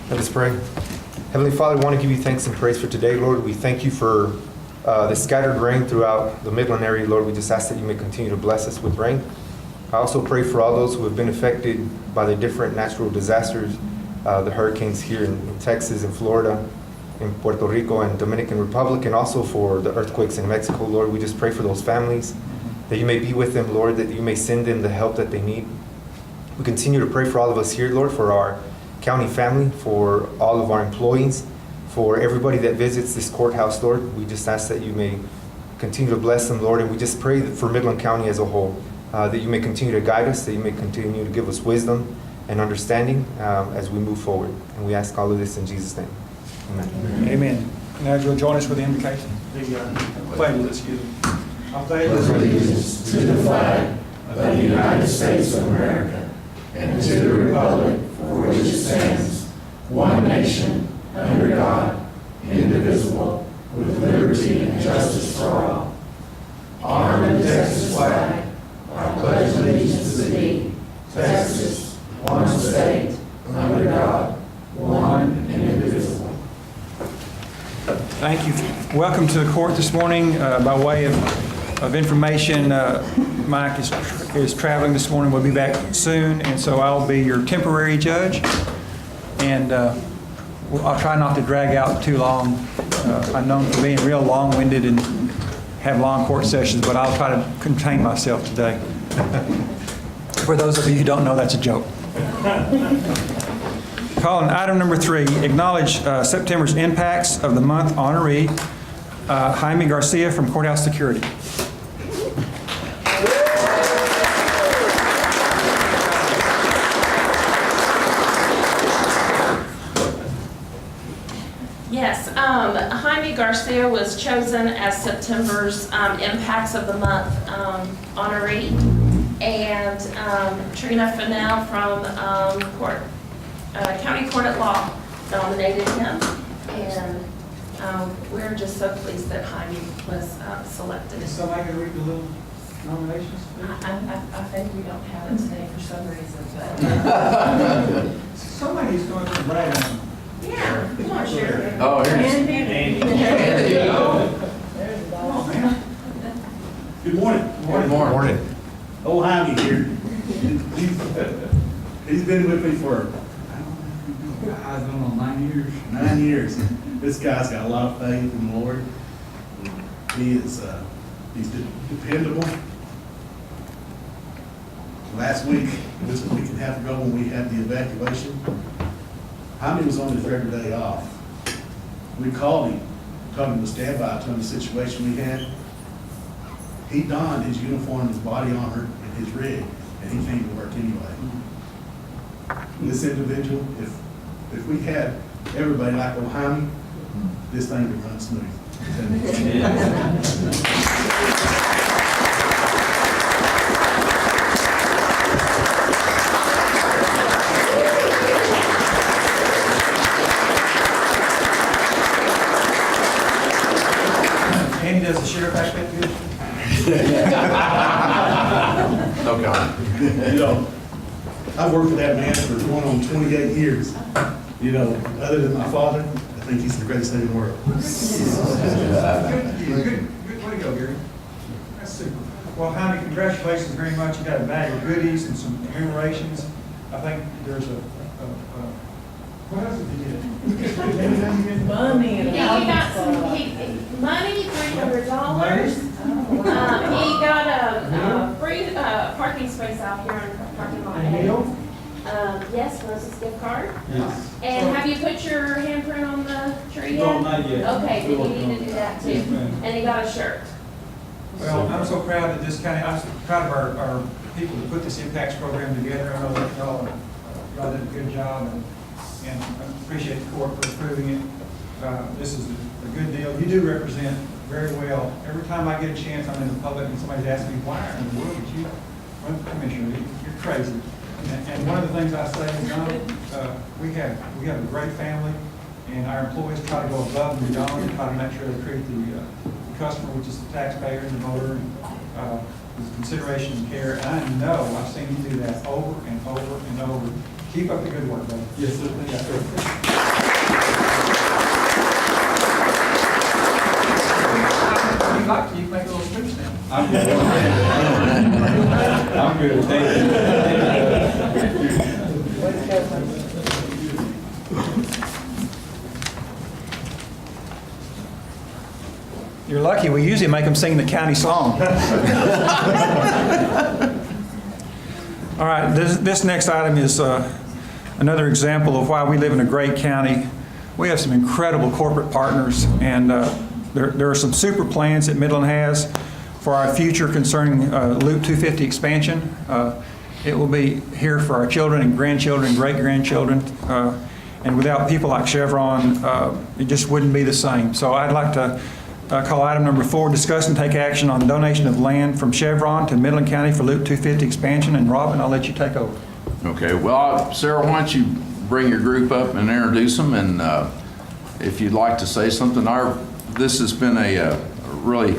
Let us pray. Heavenly Father, we want to give you thanks and praise for today, Lord. We thank you for the scattered rain throughout the Midland area, Lord. We just ask that you may continue to bless us with rain. I also pray for all those who have been affected by the different natural disasters, the hurricanes here in Texas and Florida, in Puerto Rico and Dominican Republic, and also for the earthquakes in Mexico, Lord. We just pray for those families, that you may be with them, Lord, that you may send them the help that they need. We continue to pray for all of us here, Lord, for our county family, for all of our employees, for everybody that visits this courthouse, Lord. We just ask that you may continue to bless them, Lord, and we just pray for Midland County as a whole, that you may continue to guide us, that you may continue to give us wisdom and understanding as we move forward. And we ask all of this in Jesus' name. Amen. Amen. Now you'll join us with the invocation. The pledge, excuse me. I pledge allegiance to the flag of the United States of America and to the republic for which it stands, one nation, under God, indivisible, with liberty and justice for all. Honor the Texas flag. I pledge allegiance to thee, Texas, one state, under God, one and indivisible. Thank you. Welcome to the court this morning. By way of information, Mike is traveling this morning. We'll be back soon, and so I'll be your temporary judge. And I'll try not to drag out too long. I'm known for being real long-winded and have long court sessions, but I'll try to contain myself today. For those of you who don't know, that's a joke. Calling item number 3, acknowledge September's impacts of the month honoree, Jaime Garcia from Courthouse Security. Yes, Jaime Garcia was chosen as September's Impacts of the Month honoree, and Trina Fennell from County Court at Law nominated him, and we're just so pleased that Jaime was selected. Is somebody going to read the little nominations? I think we don't have it today for some reason, but Somebody's going to brag on them. yeah, come on, Sheriff. Oh, here's Andy. Come on, man. Good morning. Good morning. Old Jaime here. He's been with me for, I don't know, 9 years. 9 years. This guy's got a lot of faith in the Lord. He's dependable. Last week, this was a week and a half ago when we had the evacuation, Jaime was on his regular day off. We called him, told him to stand by, told him the situation we had. He donned his uniform, his body armor, and his rig, and he came to work anyway. This individual, if we had everybody like old Jaime, this thing would run smooth. Andy, does the sheriff aspect good? no God. You know, I've worked with that man for going on 28 years. You know, other than my father, I think he's the greatest thing in the world. Good way to go, Gary. That's super. Well, Jaime, congratulations very much. You got a bag of goodies and some commemorations. I think there's what else did you get? Money. Yeah, he got some money, $300. He got a free parking space out here in the parking lot. Yes, Rose's gift card. Yes. And have you put your handprint on the tree yet? No, not yet. Okay, then you need to do that too. And he got a shirt. Well, I'm so proud that this county, I'm so proud of our people to put this impacts program together. I know that y'all did a good job, and I appreciate the court for approving it. This is a good deal. You do represent very well. Every time I get a chance, I'm in the public and somebody's asking me, why in the world did you run for commissioner? You're crazy. And one of the things I say is, we have a great family, and our employees try to go above and beyond and try to make sure they treat the customer, which is the taxpayer and the voter, with consideration and care. And I know I've seen you do that over and over and over. Keep up the good work, brother. Yes, sir. Yeah. I'm good, thank you. You're lucky, we usually make them sing the county song. All right, this next item is another example of why we live in a great county. We have some incredible corporate partners, and there are some super plans that Midland has for our future concerning Loop 250 expansion. It will be here for our children and grandchildren and great-grandchildren. And without people like Chevron, it just wouldn't be the same. So I'd like to call item number 4, discuss and take action on donation of land from Chevron to Midland County for Loop 250 expansion. And Robin, I'll let you take over. Okay, well, Sarah, why don't you bring your group up and introduce them, and if you'd like to say something. This has been a really,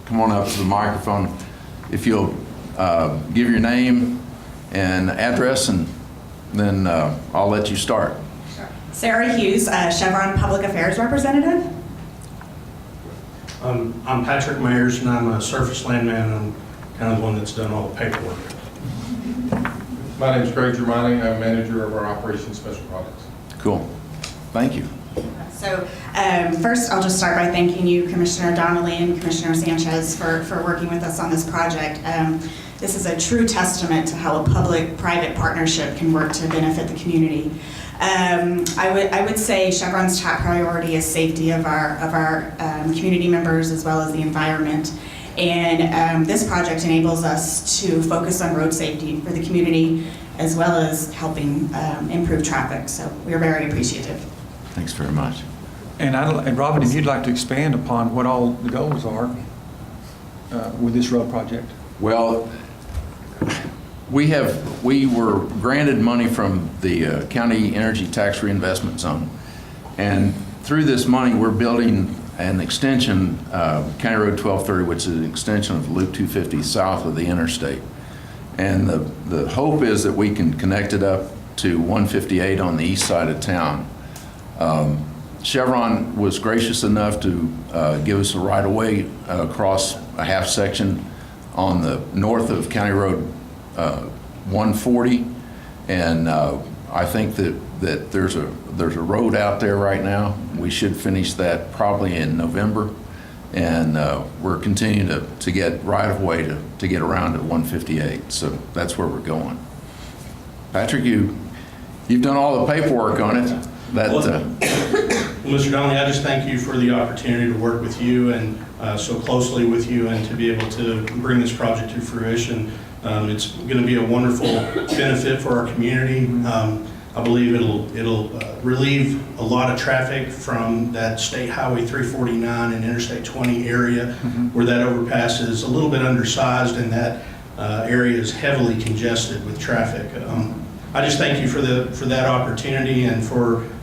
come on up to the microphone, if you'll give your name and address, and then I'll let you start. Sarah Hughes, Chevron Public Affairs Representative. I'm Patrick Mayers, and I'm a surface landman. I'm kind of the one that's done all the paperwork. My name is Greg Germani. I'm manager of our Operations Special Projects. Cool. Thank you. So first, I'll just start by thanking you, Commissioner Donnelly and Commissioner Sanchez, for working with us on this project. This is a true testament to how a public-private partnership can work to benefit the community. I would say Chevron's top priority is safety of our community members as well as the environment. And this project enables us to focus on road safety for the community as well as helping improve traffic. So we're very appreciative. Thanks very much. And Robin, if you'd like to expand upon what all the goals are with this road project. Well, we were granted money from the County Energy Tax Reinvestment Zone. And through this money, we're building an extension, County Road 1230, which is an extension of Loop 250 south of the interstate. And the hope is that we can connect it up to 158 on the east side of town. Chevron was gracious enough to give us a right-of-way across a half section on the north of County Road 140, and I think that there's a road out there right now. We should finish that probably in November, and we're continuing to get right-of-way to get around to 158. So that's where we're going. Patrick, you've done all the paperwork on it. Well, Mr. Donnelly, I just thank you for the opportunity to work with you and so closely with you, and to be able to bring this project to fruition. It's going to be a wonderful benefit for our community. I believe it'll relieve a lot of traffic from that State Highway 349 and Interstate 20 area, where that overpass is a little bit undersized, and that area is heavily congested with traffic. I just thank you for that opportunity, and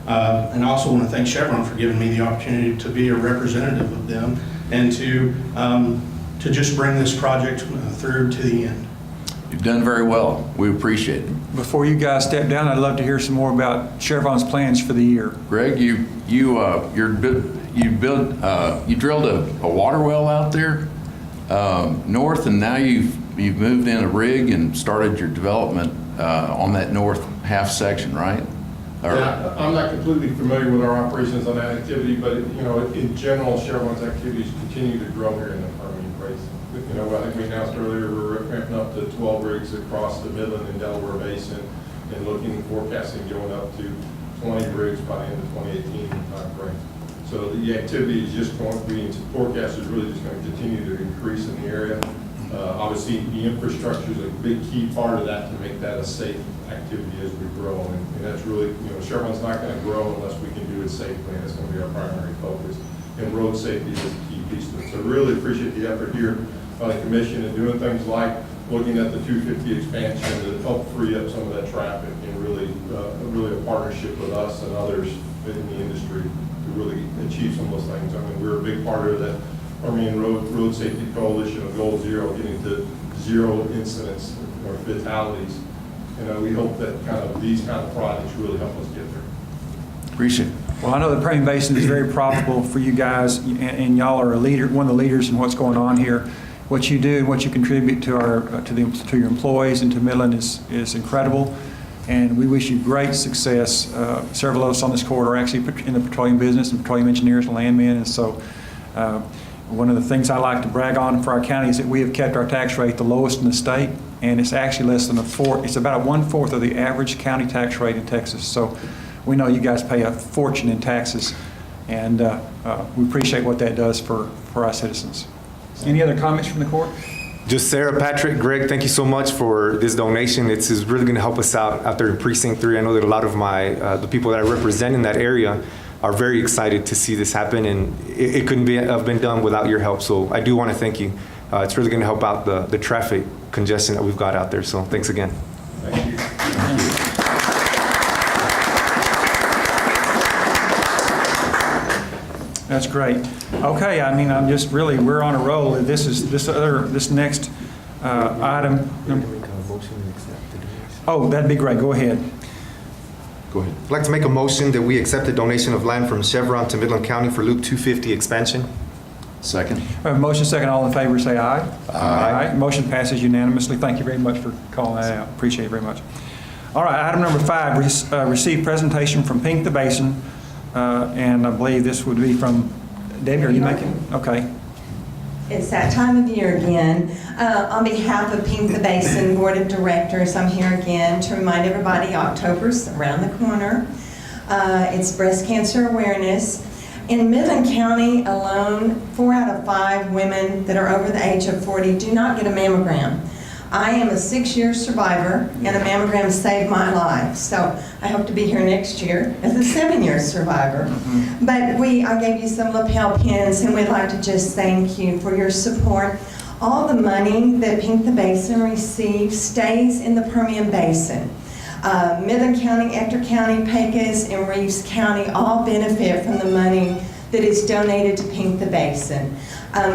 and I also want to thank Chevron for giving me the opportunity to be a representative of them and to just bring this project through to the end. You've done very well. We appreciate it. Before you guys step down, I'd love to hear some more about Chevron's plans for the year. Greg, you drilled a water well out there north, and now you've moved in a rig and started your development on that north half section, right? Yeah, I'm not completely familiar with our operations on that activity, but in general, Chevron's activities continue to grow here in the Permian Basin. I think we announced earlier we're ramping up to 12 rigs across the Midland and Delaware Basin, and forecasting going up to 20 rigs by the end of 2018 timeframe. So the activity is just being forecast is really just going to continue to increase in the area. Obviously, the infrastructure is a big key part of that to make that a safe activity as we grow. And that's really, Chevron's not going to grow unless we can do it safely, and that's going to be our primary focus. And road safety is a key piece of it. So really appreciate the effort here by the commission and doing things like looking at the 250 expansion to help free up some of that traffic, and really a partnership with us and others in the industry to really achieve some of those things. I mean, we're a big part of that Permian Road Safety Coalition of Goal Zero, getting to zero incidents or fatalities. We hope that these kind of projects really help us get there. Appreciate it. Well, I know the Permian Basin is very profitable for you guys, and y'all are one of the leaders in what's going on here. what you do and what you contribute to to your employees and to Midland is incredible. And we wish you great success. Several of us on this court are actually in the petroleum business and petroleum engineers and landmen. And so one of the things I like to brag on for our county is that we have kept our tax rate the lowest in the state. And it's actually less than a fourth. It's about 1/4 of the average county tax rate in Texas. So we know you guys pay a fortune in taxes. And we appreciate what that does for our citizens. Any other comments from the court? Just Sarah, Patrick, Greg, thank you so much for this donation. It's really going to help us out there in Precinct 3. I know that a lot of the people that I represent in that area are very excited to see this happen, and it couldn't have been done without your help. So I do want to thank you. It's really going to help out the traffic congestion that we've got out there. So thanks again. Thank you. That's great. Okay, I mean, we're on a roll. This next item. Oh, that'd be great. Go ahead. Go ahead. I'd like to make a motion that we accept the donation of land from Chevron to Midland County for Loop 250 expansion. Second. We have a motion second. All in favor say aye. Aye. Motion passes unanimously. Thank you very much for calling that out. Appreciate it very much. All right, item number 5, receive presentation from Pink the Basin. And I believe this would be from Debbie. Are you making? Okay. It's that time of year again. On behalf of Pink the Basin Board of Directors, I'm here again to remind everybody October's around the corner. It's breast cancer awareness. In Midland County alone, 4 out of 5 women that are over the age of 40 do not get a mammogram. I am a 6-year survivor, and a mammogram saved my life. So I hope to be here next year as a 7-year survivor. Mm-hmm. But I gave you some lapel pins, and we'd like to just thank you for your support. All the money that Pink the Basin receives stays in the Permian Basin. Midland County, Ector County, Pecos, and Reeves County all benefit from the money that is donated to Pink the Basin.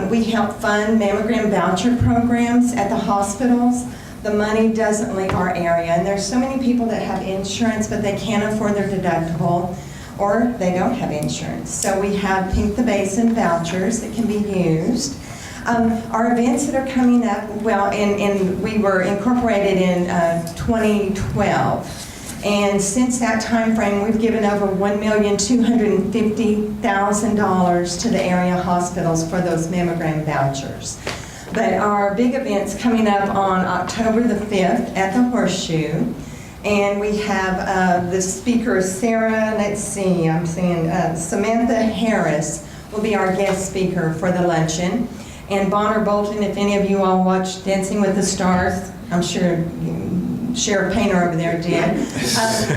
We help fund mammogram voucher programs at the hospitals. The money doesn't leave our area, and there's so many people that have insurance, but they can't afford their deductible, or they don't have insurance. So we have Pink the Basin vouchers that can be used. Our events that are coming up, well, we were incorporated in 2012. And since that time frame, we've given over $1,250,000 to the area hospitals for those mammogram vouchers. But our big event's coming up on October the 5th at the Horseshoe. And we have the speaker, Samantha Harris will be our guest speaker for the luncheon. And Bonner Bolton, if any of you all watched Dancing with the Stars, I'm sure Sheriff Painter over there did.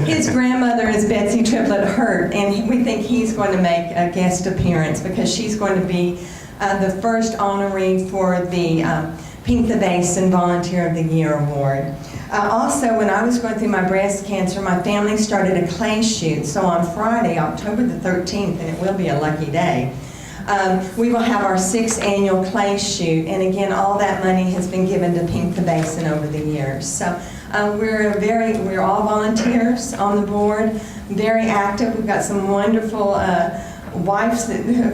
His grandmother is Betsy Triplett Hurt, and we think he's going to make a guest appearance because she's going to be the first honoree for the Pink the Basin Volunteer of the Year Award. Also, when I was going through my breast cancer, my family started a clay shoot. So on Friday, October the 13th, and it will be a lucky day, we will have our 6th annual clay shoot. And again, all that money has been given to Pink the Basin over the years. So we're all volunteers on the board, very active. We've got some wonderful wives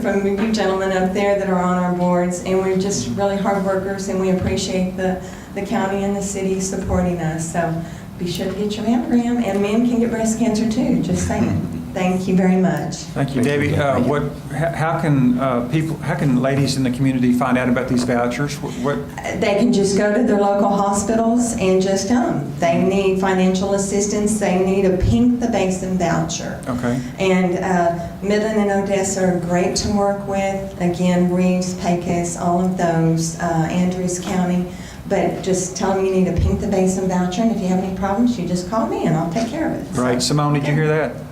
from you gentlemen up there that are on our boards, and we're just really hard workers, and we appreciate the county and the city supporting us. So be sure to get your mammogram, and men can get breast cancer too, just saying. Thank you very much. Thank you, Debbie. How can ladies in the community find out about these vouchers? They can just go to their local hospitals and just tell them they need financial assistance. They need a Pink the Basin voucher. Okay. And Midland and Odessa are great to work with. Again, Reeves, Pecos, all of those, Andrews County. But just tell them you need a Pink the Basin voucher, and if you have any problems, you just call me and I'll take care of it. Right. Simone, did you hear that?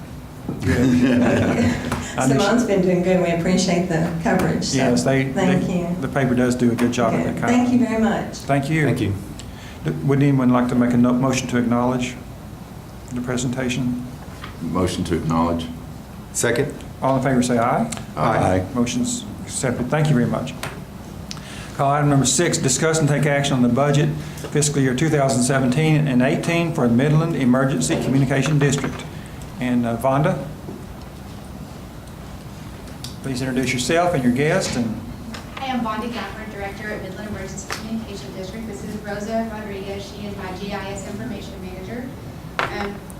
Simone's been doing good. We appreciate the coverage. So yes, thank you. The paper does do a good job of Good. that kind Thank you very much. Thank you. Thank you. Would anyone like to make a motion to acknowledge the presentation? Motion to acknowledge. Second. All in favor say aye. Aye. Motion's accepted. Thank you very much. Call item number 6, discuss and take action on the budget fiscal year 2017 and 18 for the Midland Emergency Communication District. And Vonda, please introduce yourself and your guest. And Hi, I'm Vonda Gafford, Director at Midland Emergency Communication District. This is Rosa Rodriguez. She is my GIS Information Manager.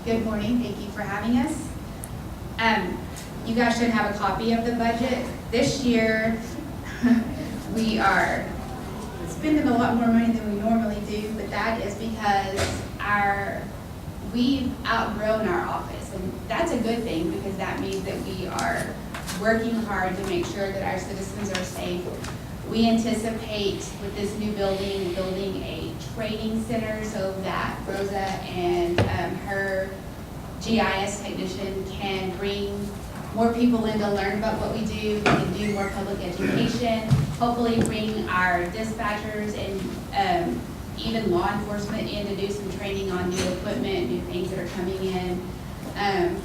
Good morning. Thank you for having us. You guys should have a copy of the budget. This year, we are spending a lot more money than we normally do, but that is because we've outgrown our office, and that's a good thing because that means that we are working hard to make sure that our citizens are safe. We anticipate with this new building, building a training center so that Rosa and her GIS technician can bring more people in to learn about what we do. We can do more public education, hopefully bring our dispatchers and even law enforcement in to do some training on new equipment, new things that are coming in.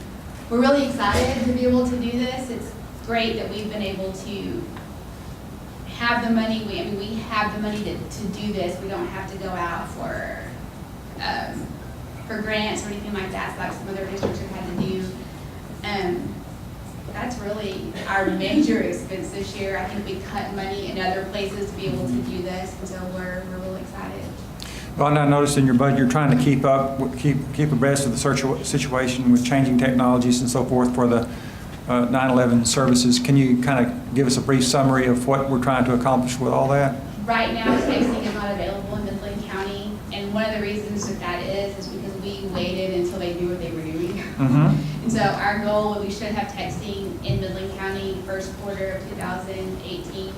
We're really excited to be able to do this. It's great that we've been able to have the money. We have the money to do this. We don't have to go out for grants or anything like that, like some other districts have had to do. That's really our major expense this year. I think we cut money in other places to be able to do this, and so we're really excited. Well, I noticed in your budget, you're trying to keep abreast of the situation with changing technologies and so forth for the 9/11 services. Can you kind of give us a brief summary of what we're trying to accomplish with all that? Right now, texting is not available in Midland County, and one of the reasons that is because we waited until they knew what they were doing. Mm-hmm. And so our goal, we should have texting in Midland County first quarter of 2018.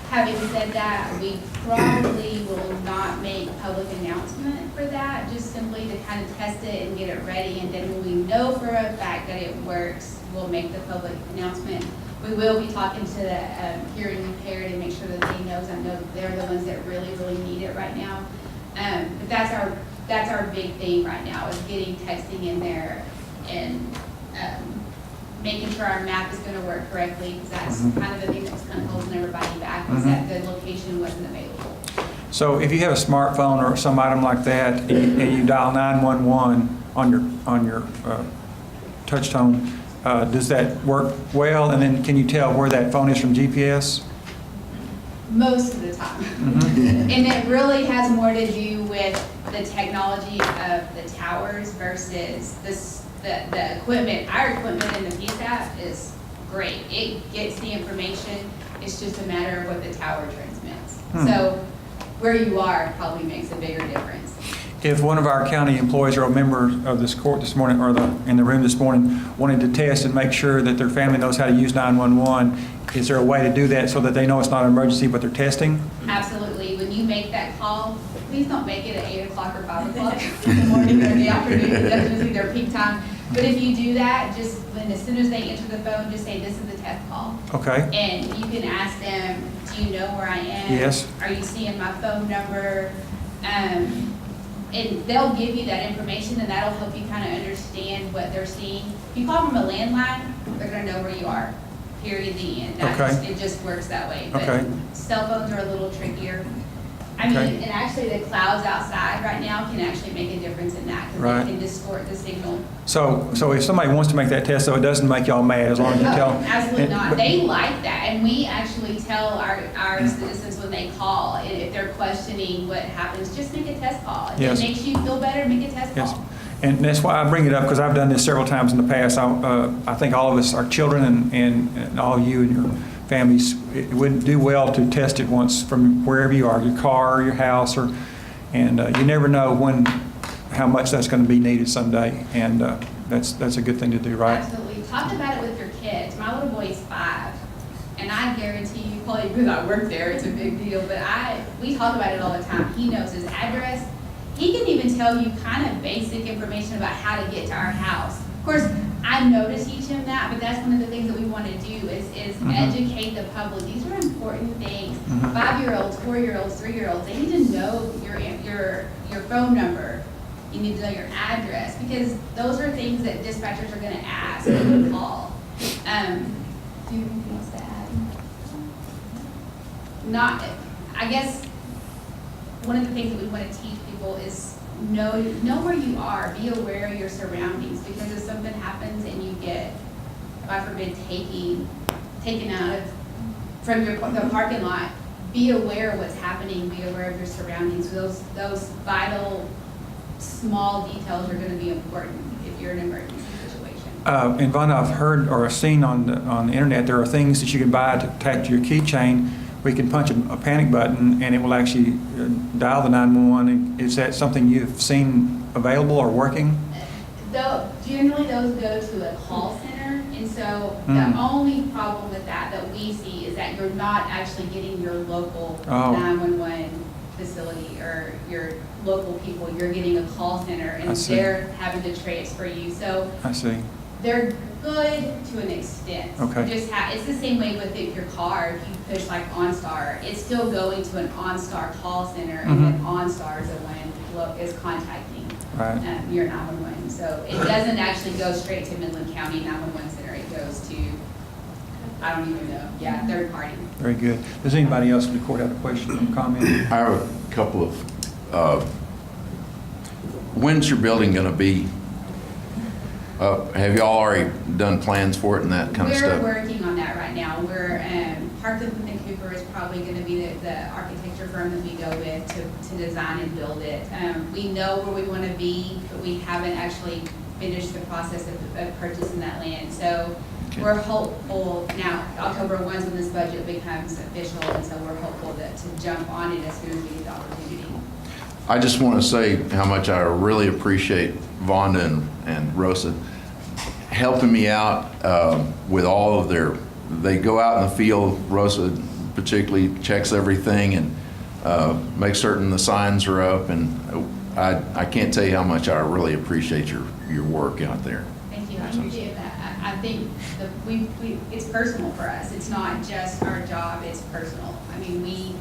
Having said that, we probably will not make public announcement for that, just simply to kind of test it and get it ready. And then when we know for a fact that it works, we'll make the public announcement. We will be talking to the hearing impaired and make sure that they know, because I know they're the ones that really, really need it right now. But that's our big thing right now, is getting texting in there and making sure our map is going to work correctly, because that's kind of the thing that's kind of holding everybody back, is that the location wasn't available. So if you have a smartphone or some item like that, and you dial 911 on your touch tone, does that work well? And then can you tell where that phone is from GPS? Most of the time. And it really has more to do with the technology of the towers versus the equipment. Our equipment in the PSAP is great. It gets the information. It's just a matter of what the tower transmits. So where you are probably makes a bigger difference. If one of our county employees or a member of this court this morning, or in the room this morning, wanted to test and make sure that their family knows how to use 911, is there a way to do that so that they know it's not an emergency, but they're testing? Absolutely. When you make that call, please don't make it at 8 o'clock or 5 o'clock in the morning or in the afternoon. That's usually their peak time. But if you do that, just as soon as they enter the phone, just say, this is the test call. Okay. And you can ask them, do you know where I am? Yes. Are you seeing my phone number? And they'll give you that information, and that'll help you kind of understand what they're seeing. If you call from a landline, they're going to know where you are, period, the end. It just works that way. But cell phones are a little trickier. I mean, and actually the clouds outside right now can actually make a difference in that, because they can distort the signal. So if somebody wants to make that test, though, it doesn't make y'all mad as long as you tell them? Absolutely not. They like that, and we actually tell our citizens when they call, if they're questioning what happens, just make a test call. If it makes you feel better, make a test call. And that's why I bring it up, because I've done this several times in the past. I think all of us, our children and all of you and your families, it would do well to test it once from wherever you are, your car, or your house, and you never know how much that's going to be needed someday, and that's a good thing to do, right? Absolutely. Talk about it with your kids. My little boy is 5, and I guarantee you, probably because I work there, it's a big deal, but we talk about it all the time. He knows his address. He can even tell you kind of basic information about how to get to our house. Of course, I know to teach him that, but that's one of the things that we want to do is educate the public. These are important things. 5-year-olds, 4-year-olds, 3-year-olds, they need to know your phone number. You need to know your address, because those are things that dispatchers are going to ask when you call. Do you have anything else to add? I guess one of the things that we want to teach people is know where you are, be aware of your surroundings, because if something happens and you get, God forbid, taken out of from the parking lot, be aware of what's happening, be aware of your surroundings. Those vital, small details are gonna be important if you're in an emergency situation. And Vonda, I've heard or seen on the internet, there are things that you can buy to attach to your keychain. We can punch a panic button and it will actually dial the 911. Is that something you've seen available or working? Generally, those go to a call center, and so the only problem with that we see is that you're not actually getting your local 911 facility or your local people. You're getting a call center, and they're having to transfer you. So I see. they're good to an extent. Okay. You just it's the same way with your car. If you push like OnStar, it's still going to an OnStar call center, and then OnStar is the one is contacting your 911. So it doesn't actually go straight to Midland County 911 Center. It goes to, I don't even know, third party. Very good. Does anybody else in the court have a question or comment? I have a couple of, when's your building going to be up? Have you all already done plans for it and that kind of stuff? We're working on that right now. We're, Parkland and Cooper is probably going to be the architecture firm that we go with to design and build it. We know where we want to be, but we haven't actually finished the process of purchasing that land. So we're hopeful now, October 1 is when this budget becomes official, and so we're hopeful to jump on it as soon as we get the opportunity. I just want to say how much I really appreciate Vonda and Rosa helping me out with all of they go out in the field. Rosa particularly checks everything and makes certain the signs are up, and I can't tell you how much I really appreciate your work out there. Thank you, I appreciate that. I think it's personal for us. It's not just our job, it's personal. I mean, we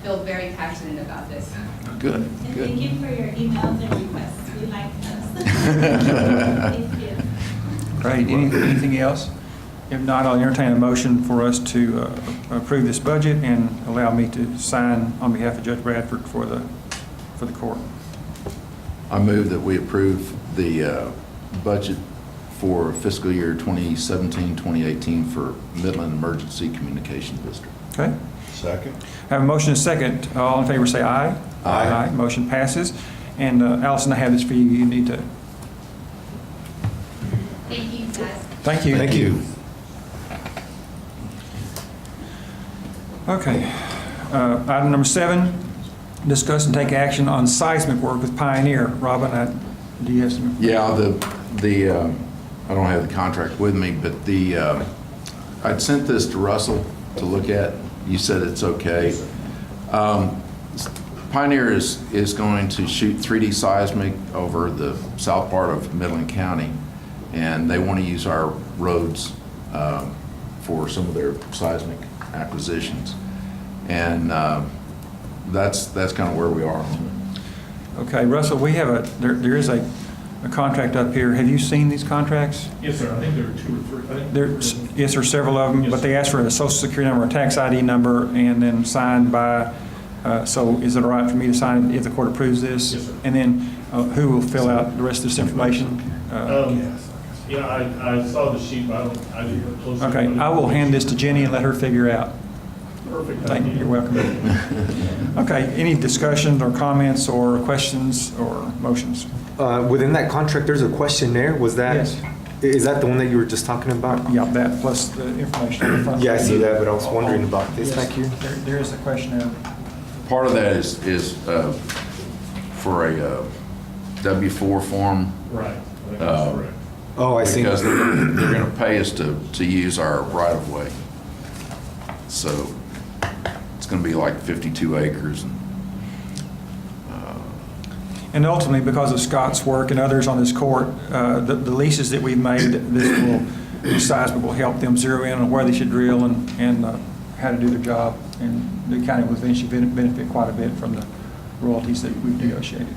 feel very passionate about this. Good, And good. thank you for your emails and requests. We like those. Thank you. Great. Anything else? If not, I'll entertain a motion for us to approve this budget and allow me to sign on behalf of Judge Bradford for the court. I move that we approve the budget for fiscal year 2017-2018 for Midland Emergency Communications District. Okay? Second. Have a motion and a second. All in favor say aye. Aye. Motion passes. And Allison, I have this for you. You need to. Thank you, guys. Thank you. Thank you. Okay. Item number 7, discuss and take action on seismic work with Pioneer. Robin, do you have some? Yeah, I don't have the contract with me, but I'd sent this to Russell to look at. You said it's okay. Pioneer is going to shoot 3D seismic over the south part of Midland County, and they want to use our roads for some of their seismic acquisitions. And that's kind of where we are on it. Okay, Russell, we have there is a contract up here. Have you seen these contracts? Yes, sir. I think there are 2 or 3. Yes, there are several of them, Yes, but they ask for a social security number, a tax ID number, and then signed by, so is it all right for me to sign it if the court approves this? Yes, sir. And then who will fill out the rest of this information? Yeah, I saw the sheet, but I didn't look closely. Okay, I will hand this to Jenny and let her figure out. Perfect. Thank you, you're welcome. Okay, any discussions or comments or questions or motions? Within that contract, there's a questionnaire. Was that? Yes. Is that the one that you were just talking about? Yeah, that plus the information on the front. Yeah, I see that, but I was wondering about this. Yes, Thank you. There is a questionnaire. Part of that is for a W-4 form. Right. I think that's correct. Oh, I see. Because they're going to pay us to use our right-of-way. So it's going to be like 52 acres. And ultimately, because of Scott's work and others on this court, the leases that we've made, this seismic will help them zero in on where they should drill and how to do their job. And the county will eventually benefit quite a bit from the royalties that we've negotiated.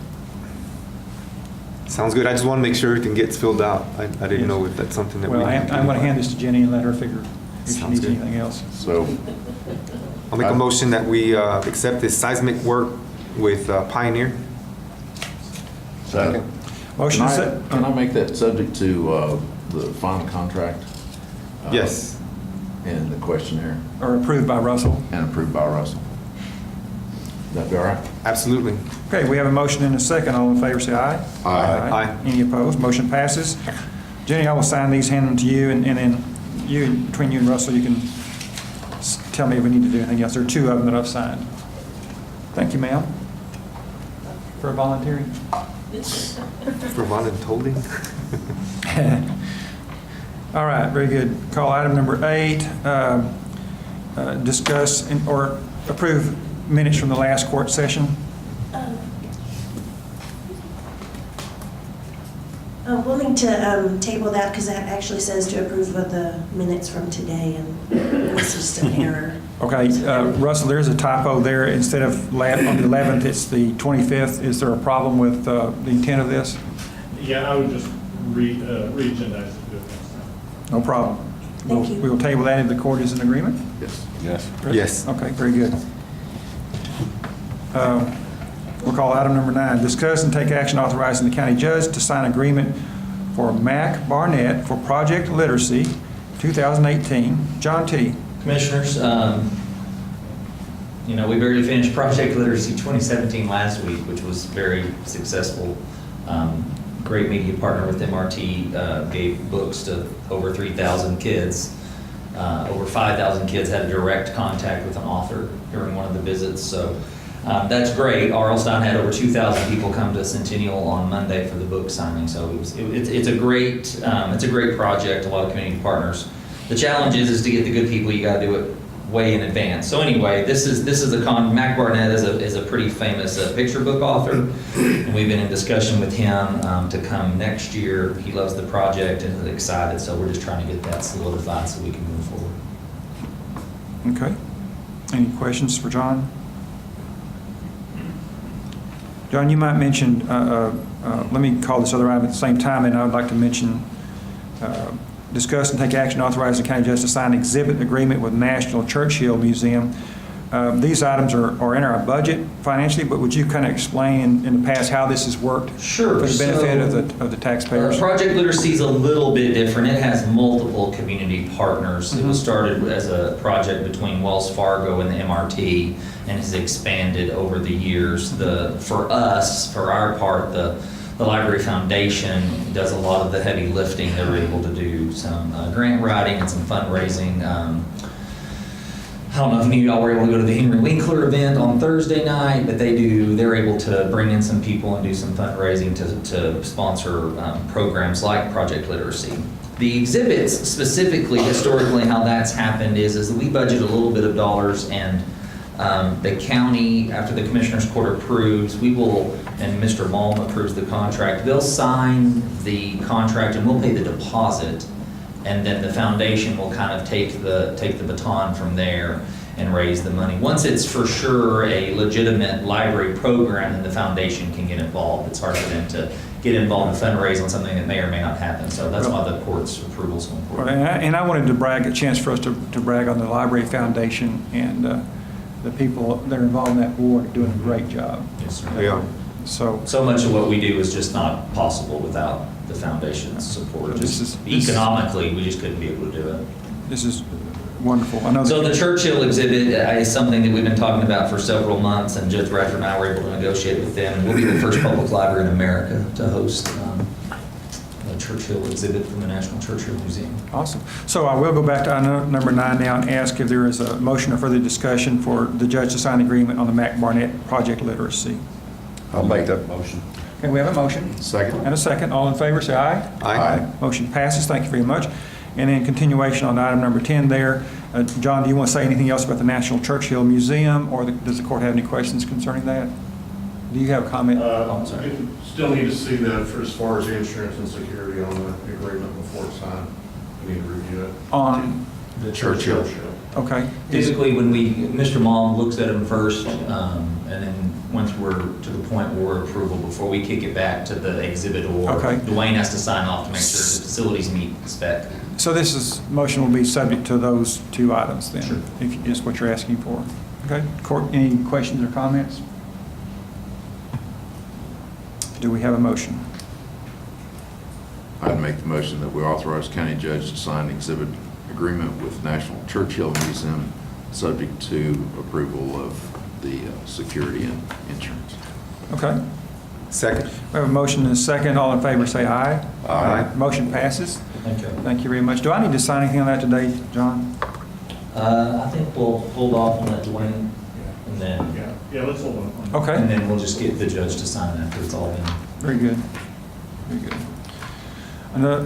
Sounds good. I just want to make sure everything gets filled out. I didn't know if that's something that Well, we. I'm going to hand this to Jenny and let her figure if she Sounds needs good. anything else. So I'll make a motion that we accept this seismic work with Pioneer. Second. Motion is Can I make that subject to the final contract? Yes. and the questionnaire, or approved by Russell. and approved by Russell. That be all right? Absolutely. Okay, we have a motion and a second. All in favor, say aye. Aye. Any opposed? Motion passes. Jenny, I will sign these, hand them to you, and then between you and Russell, you can tell me if we need to do anything else. There are two of them that I've signed. Thank you, ma'am, for volunteering. For volunteering. All right, very good. Call item number 8, discuss or approve minutes from the last court session. I'm willing to table that because that actually says to approve of the minutes from today, and it's just an error. Okay, Russell, there's a typo there. Instead of on the 11th, it's the 25th. Is there a problem with the intent of this? Yeah, I would just re-agendize it, do it next time. No problem. Thank you. We will table that if the court is in agreement? Yes. Yes. Yes. Okay, very good. We'll call item number 9, discuss and take action authorizing the county judge to sign agreement for Mac Barnett for Project Literacy 2018. John T. Commissioners, we barely finished Project Literacy 2017 last week, which was very successful. Great media partner with MRT, gave books to over 3,000 kids. Over 5,000 kids had a direct contact with an author during one of the visits, so that's great. Arlstein had over 2,000 people come to Centennial on Monday for the book signing, so it's a great project. A lot of community partners. The challenge is to get the good people. You got to do it way in advance. So anyway, this is Mac Barnett is a pretty famous picture book author, and we've been in discussion with him to come next year. He loves the project and is excited, so we're just trying to get that solidified so we can move forward. Okay. Any questions for John? John, you might mention, let me call this other item at the same time, and I would like to mention discuss and take action authorizing the county judge to sign exhibit agreement with National Churchill Museum. These items are in our budget financially, but would you kind of explain in the past how this has worked? Sure. For the benefit of the taxpayers? Project Literacy is a little bit different. It has multiple community partners. It was started as a project between Wells Fargo and the MRT and has expanded over the years. For our part, the Library Foundation does a lot of the heavy lifting. They're able to do some grant writing and some fundraising. I don't know if any of y'all were able to go to the Henry Winkler event on Thursday night, but they're able to bring in some people and do some fundraising to sponsor programs like Project Literacy. The exhibits, specifically, historically, how that's happened is that we budget a little bit of dollars, and the county, after the Commissioners Court approves, and Mr. Malm approves the contract, they'll sign the contract and we'll pay the deposit. And then the foundation will kind of take the baton from there and raise the money. Once it's for sure a legitimate library program, then the foundation can get involved. It's hard for them to get involved and fundraise on something that may or may not happen. So that's why the court's approval is so important. And I wanted to brag, a chance for us to brag on the Library Foundation and the people that are involved in that board are doing a great job. Yes, sir. Yeah. So much of what we do is just not possible without the foundation's support. Economically, we just couldn't be able to do it. This is wonderful. I know. So the Churchill exhibit is something that we've been talking about for several months, and Judge Bradford and I were able to negotiate with them. We'll be the first public library in America to host a Churchill exhibit from the National Churchill Museum. Awesome. So I will go back to item number 9 now and ask if there is a motion or further discussion for the judge to sign agreement on the Mac Barnett Project Literacy. I'll make that motion. Okay, we have a motion. Second. And a second. All in favor, say aye. Aye. Motion passes. Thank you very much. And in continuation on item number 10 there, John, do you want to say anything else about the National Churchill Museum, or does the court have any questions concerning that? Do you have a comment? We still need to see that for as far as insurance and security on the agreement before it's signed. We need to review it. On The Churchill. Okay. Typically, when Mr. Malm looks at them first, and then once we're to the point where we're approval, before we kick it back to the exhibitor, Okay. Dwayne has to sign off to make sure the facilities meet spec. So motion will be subject to those 2 items then? Sure. If is what you're asking for. Okay. Court, any questions or comments? Do we have a motion? I'd make the motion that we authorize county judge to sign exhibit agreement with National Churchill Museum, subject to approval of the security and insurance. Okay. Second. We have a motion and a second. All in favor, say aye. Aye. Motion passes. Thank you. Thank you very much. Do I need to sign anything on that today, John? I think we'll hold off on that, Dwayne, and then, Yeah, let's hold on. Okay. and then we'll just get the judge to sign after it's all in. Very good. Very good.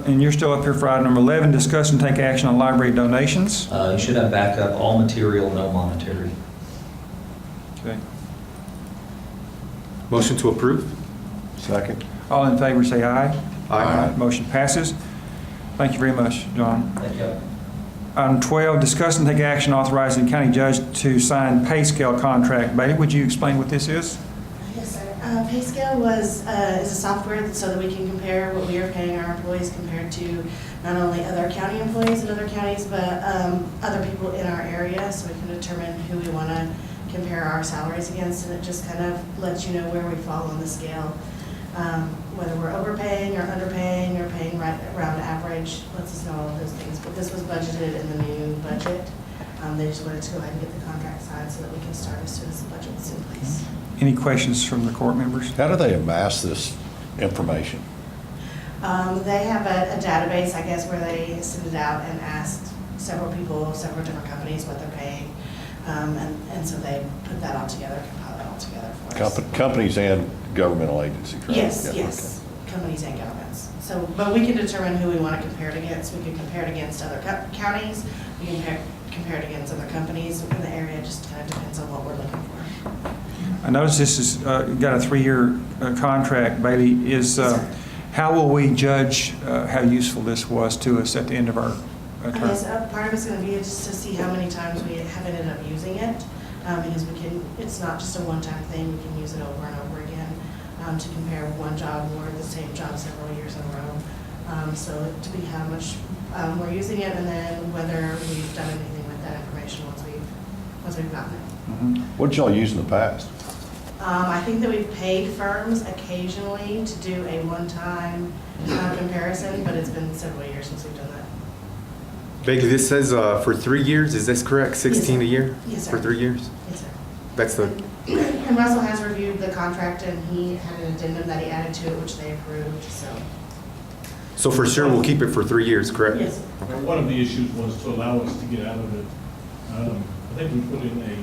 And you're still up here for item number 11, discuss and take action on library donations. You should have backup, all material, no monetary. Okay. Motion to approve? Second. All in favor, say aye. Aye. Motion passes. Thank you very much, John. Thank you. Item 12, discuss and take action authorizing the county judge to sign pay scale contract. Bailey, would you explain what this is? Yes, sir. PayScale is a software so that we can compare what we are paying our employees compared to not only other county employees in other counties, but other people in our area, so we can determine who we want to compare our salaries against, and it just kind of lets you know where we fall on the scale. Whether we're overpaying or underpaying or paying right around average, lets us know all of those things. But this was budgeted in the new budget. They just wanted to go ahead and get the contract signed so that we can start as soon as the budget is in place. Any questions from the court members? How do they amass this information? They have a database, I guess, where they send it out and ask several people, several different companies what they're paying. And so they put that all together, compile that all together for us. Companies and governmental agencies, right? Yes, Yeah, yes, companies and governments. So, but we can determine who we want to compare it against. We can compare it against other counties. We can compare it against other companies in the area. It just kind of depends on what we're looking for. I notice this has got a 3-year contract. Bailey, how will we judge how useful this was to us at the end of our I term? guess part of it's going to be just to see how many times we have ended up using it, because it's not just a one-time thing. We can use it over and over again to compare one job or the same job several years in a row. So to be how much we're using it, and then whether we've done anything with that information once we've gotten it. Mhm. What did y'all use in the past? I think that we've paid firms occasionally to do a one-time comparison, but it's been several years since we've done that. Bailey, this says for 3 years, is this correct? 16 a Yes, sir. year? Yes, sir. For 3 years? Yes, sir. That's the, And Russell has reviewed the contract, and he had an addendum that he added to it, which they approved, so. so for sure we'll keep it for 3 years, correct? Yes. One of the issues was to allow us to get out of it. I think we put in a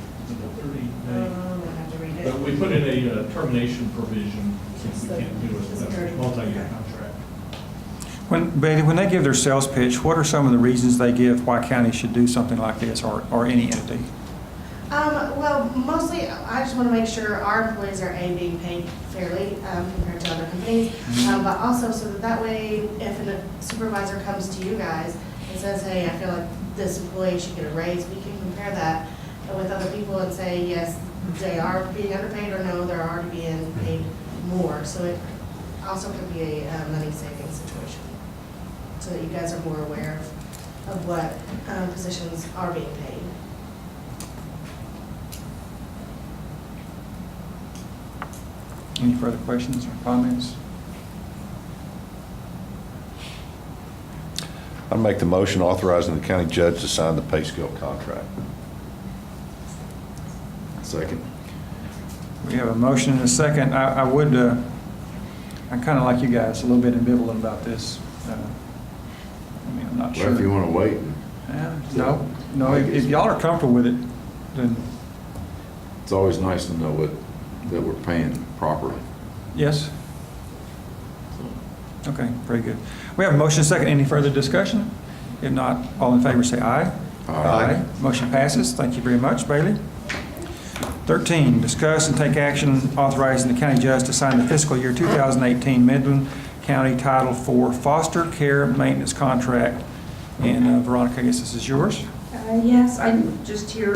30-day, I have to read it. but we put in a termination provision since we can't do It's a 30. multi-year contract. Bailey, when they give their sales pitch, what are some of the reasons they give why counties should do something like this, or any entity? Well, mostly, I just want to make sure our employees are being paid fairly compared to other companies, but also so that way, if a supervisor comes to you guys and says, hey, I feel like this employee should get a raise, we can compare that with other people and say, yes, they are being underpaid, or no, they're already being paid more. So it also could be a money saving situation, so that you guys are more aware of what positions are being paid. Any further questions or comments? I'd make the motion authorizing the county judge to sign the pay scale contract. Second. We have a motion and a second. I'm kind of like you guys, a little bit ambivalent about this. I'm not sure. Well, if you want to wait. No, if y'all are comfortable with it, then It's always nice to know that we're paying properly. yes? Okay, very good. We have a motion and a second. Any further discussion? If not, all in favor say aye. Aye. Motion passes. Thank you very much, Bailey. 13, discuss and take action authorizing the county judge to sign the fiscal year 2018 Midland County Title IV Foster Care Maintenance Contract. And Veronica, I guess this is yours. Yes, I'm just here.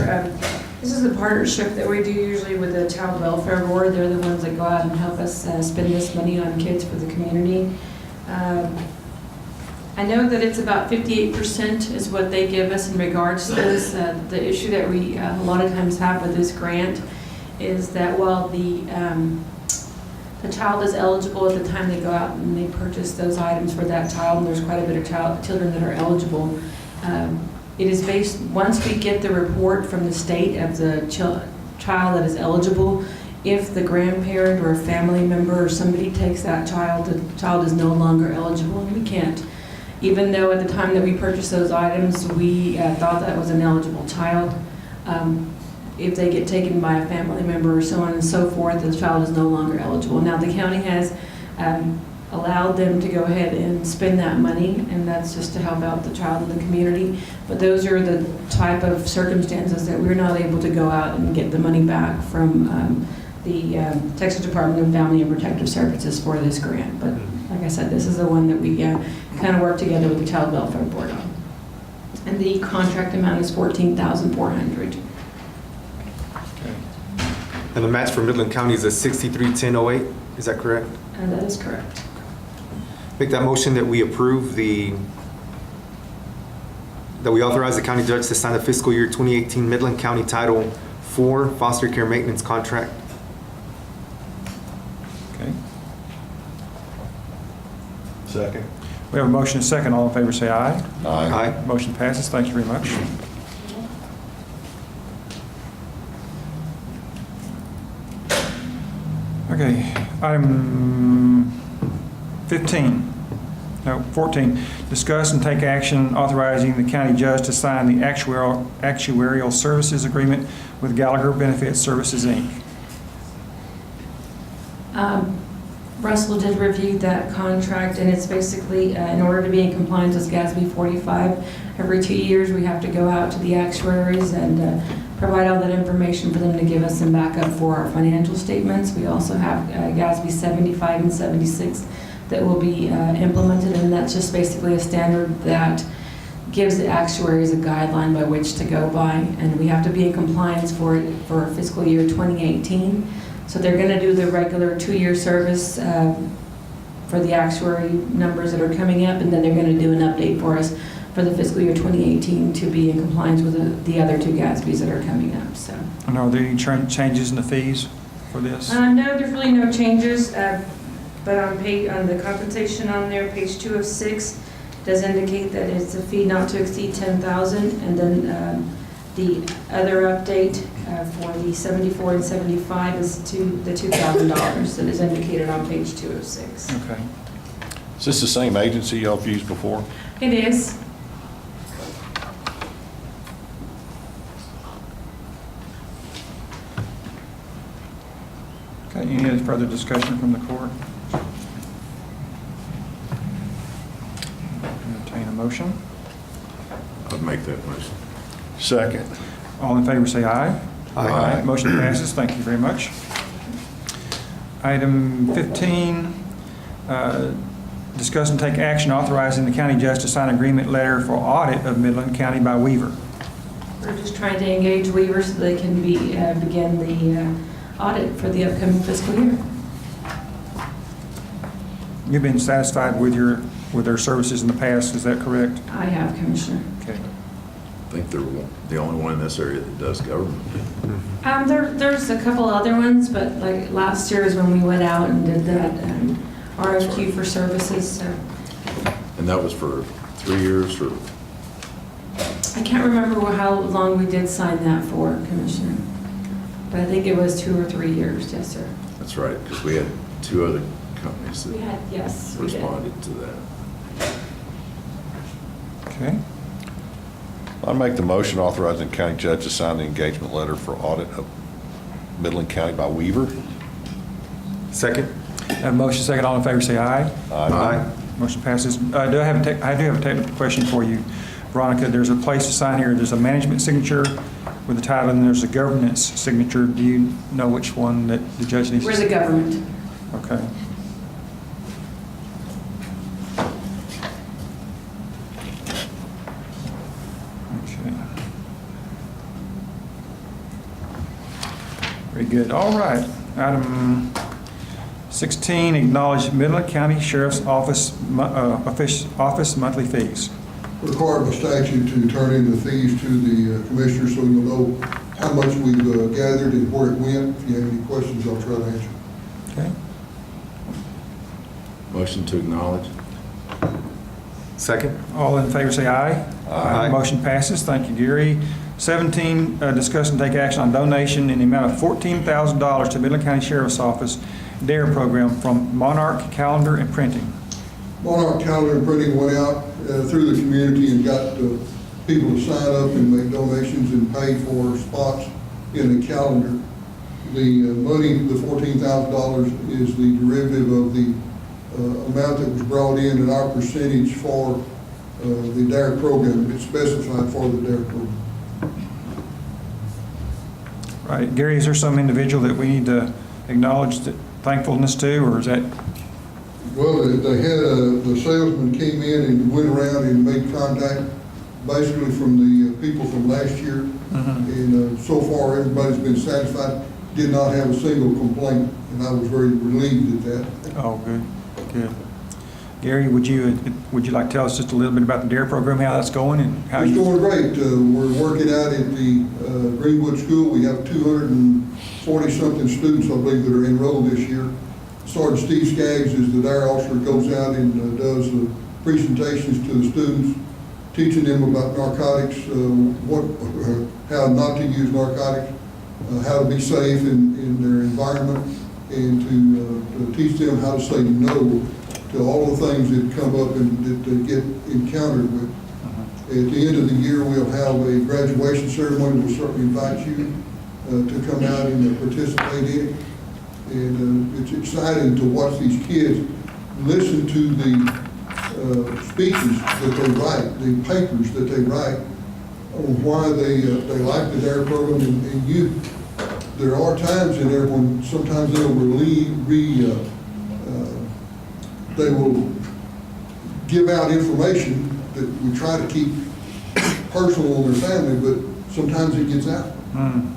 This is a partnership that we do usually with the Child Welfare Board. They're the ones that go out and help us spend this money on kids for the community. I know that it's about 58% is what they give us in regards to this. The issue that we a lot of times have with this grant is that while the child is eligible at the time they go out and they purchase those items for that child, and there's quite a bit of children that are eligible, It is based, once we get the report from the state of the child that is eligible, if the grandparent or a family member or somebody takes that child, the child is no longer eligible, and we can't. Even though at the time that we purchased those items, we thought that was an eligible child, if they get taken by a family member or so on and so forth, the child is no longer eligible. Now, the county has allowed them to go ahead and spend that money, and that's just to help out the child in the community. But those are the type of circumstances that we're not able to go out and get the money back from the Texas Department of Family and Protective Services for this grant. But like I said, this is the one that we kind of work together with the Child Welfare Board on. And the contract amount is $14,400. And the match for Midland County is a 63-10-08, is that correct? And that is correct. Make that motion that we approve that we authorize the county judge to sign the fiscal year 2018 Midland County Title IV foster care maintenance contract. Okay. Second. We have a motion and a second. All in favor say aye. Aye. Motion passes. Thank you very much. Okay, item 14, discuss and take action authorizing the county judge to sign the actuarial services agreement with Gallagher Benefit Services, Inc. Russell did review that contract, and it's basically, in order to be in compliance with GASB 45, every 2 years we have to go out to the actuaries and provide all that information for them to give us some backup for our financial statements. We also have GASB 75 and 76 that will be implemented, and that's just basically a standard that gives the actuaries a guideline by which to go by, and we have to be in compliance for fiscal year 2018. So they're going to do the regular 2-year service for the actuary numbers that are coming up, and then they're going to do an update for us for the fiscal year 2018 to be in compliance with the other 2 GASBs that are coming up. So. And are there any changes in the fees for this? No, there's really no changes, but on the compensation on there, page 2 of 6 does indicate that it's a fee not to exceed $10,000, and then the other update for the 74 and 75 is to the $2,000 that is indicated on page 2 of 6. Okay. Is this the same agency y'all have used before? It is. Okay, any further discussion from the court? Entertain a motion. I'd make that motion. Second. All in favor say aye. Aye. Motion passes. Thank you very much. Item 15, discuss and take action authorizing the county judge to sign agreement letter for audit of Midland County by Weaver. We're just trying to engage Weaver so they can begin the audit for the upcoming fiscal year. You've been satisfied with their services in the past, is that correct? I have, Commissioner. Okay. I think they're the only one in this area that does government. There's a couple other ones, but like last year is when we went out and did that RFQ for services. So. And that was for 3 years or? I can't remember how long we did sign that for, Commissioner. But I think it was 2 or 3 years, yes, sir. That's right, because we had 2 other companies that We had, yes, we did. responded to that. Okay. I make the motion authorizing the county judge to sign the engagement letter for audit of Midland County by Weaver. Second. Have a motion second. All in favor say aye. Aye. Motion passes. I do have a technical question for you, Veronica. There's a place to sign here. There's a management signature with the title, and there's a governance signature. Do you know which one that the judge needs to We're sign? the government. Okay. Very good. All right. Item 16, acknowledge Midland County Sheriff's Office monthly fees. Required by statute to turn in the fees to the commissioners so you'll know how much we've gathered and where it went. If you have any questions, I'll try to answer. Okay. Motion to acknowledge. Second. All in favor say aye. Aye. Motion passes. Thank you, Gary. 17, discuss and take action on donation in the amount of $14,000 to Midland County Sheriff's Office DARE program from Monarch Calendar and Printing. Monarch Calendar and Printing went out through the community and got people to sign up and make donations and pay for spots in the calendar. The money, the $14,000, is the derivative of the amount that was brought in and our percentage for the DARE program. It's specified for the DARE program. Right. Gary, is there some individual that we need to acknowledge thankfulness to, or is that? Well, they had, the salesman came in and went around and made contact basically from the people from last year. And so far, everybody's been satisfied, did not have a single complaint, and I was very relieved at that. Oh, good, good. Gary, would you like to tell us just a little bit about the DARE program, how that's going, and how It's going great. We're working out at the Greenwood School. We have 240-something students, I believe, that are enrolled this year. Sergeant Steve Skaggs is the DARE officer, goes out and does the presentations to the students, teaching them about narcotics, how not to use narcotics, how to be safe in their environment, and to teach them how to say no to all the things that come up and that they get encountered with. At the end of the year, we'll have a graduation ceremony. We'll certainly invite you to come out and participate in it. And it's exciting to watch these kids listen to the speeches that they write, the papers that they write on why they like the DARE program. And there are times in there when sometimes they'll they will give out information that we try to keep personal on their family, but sometimes it gets out. And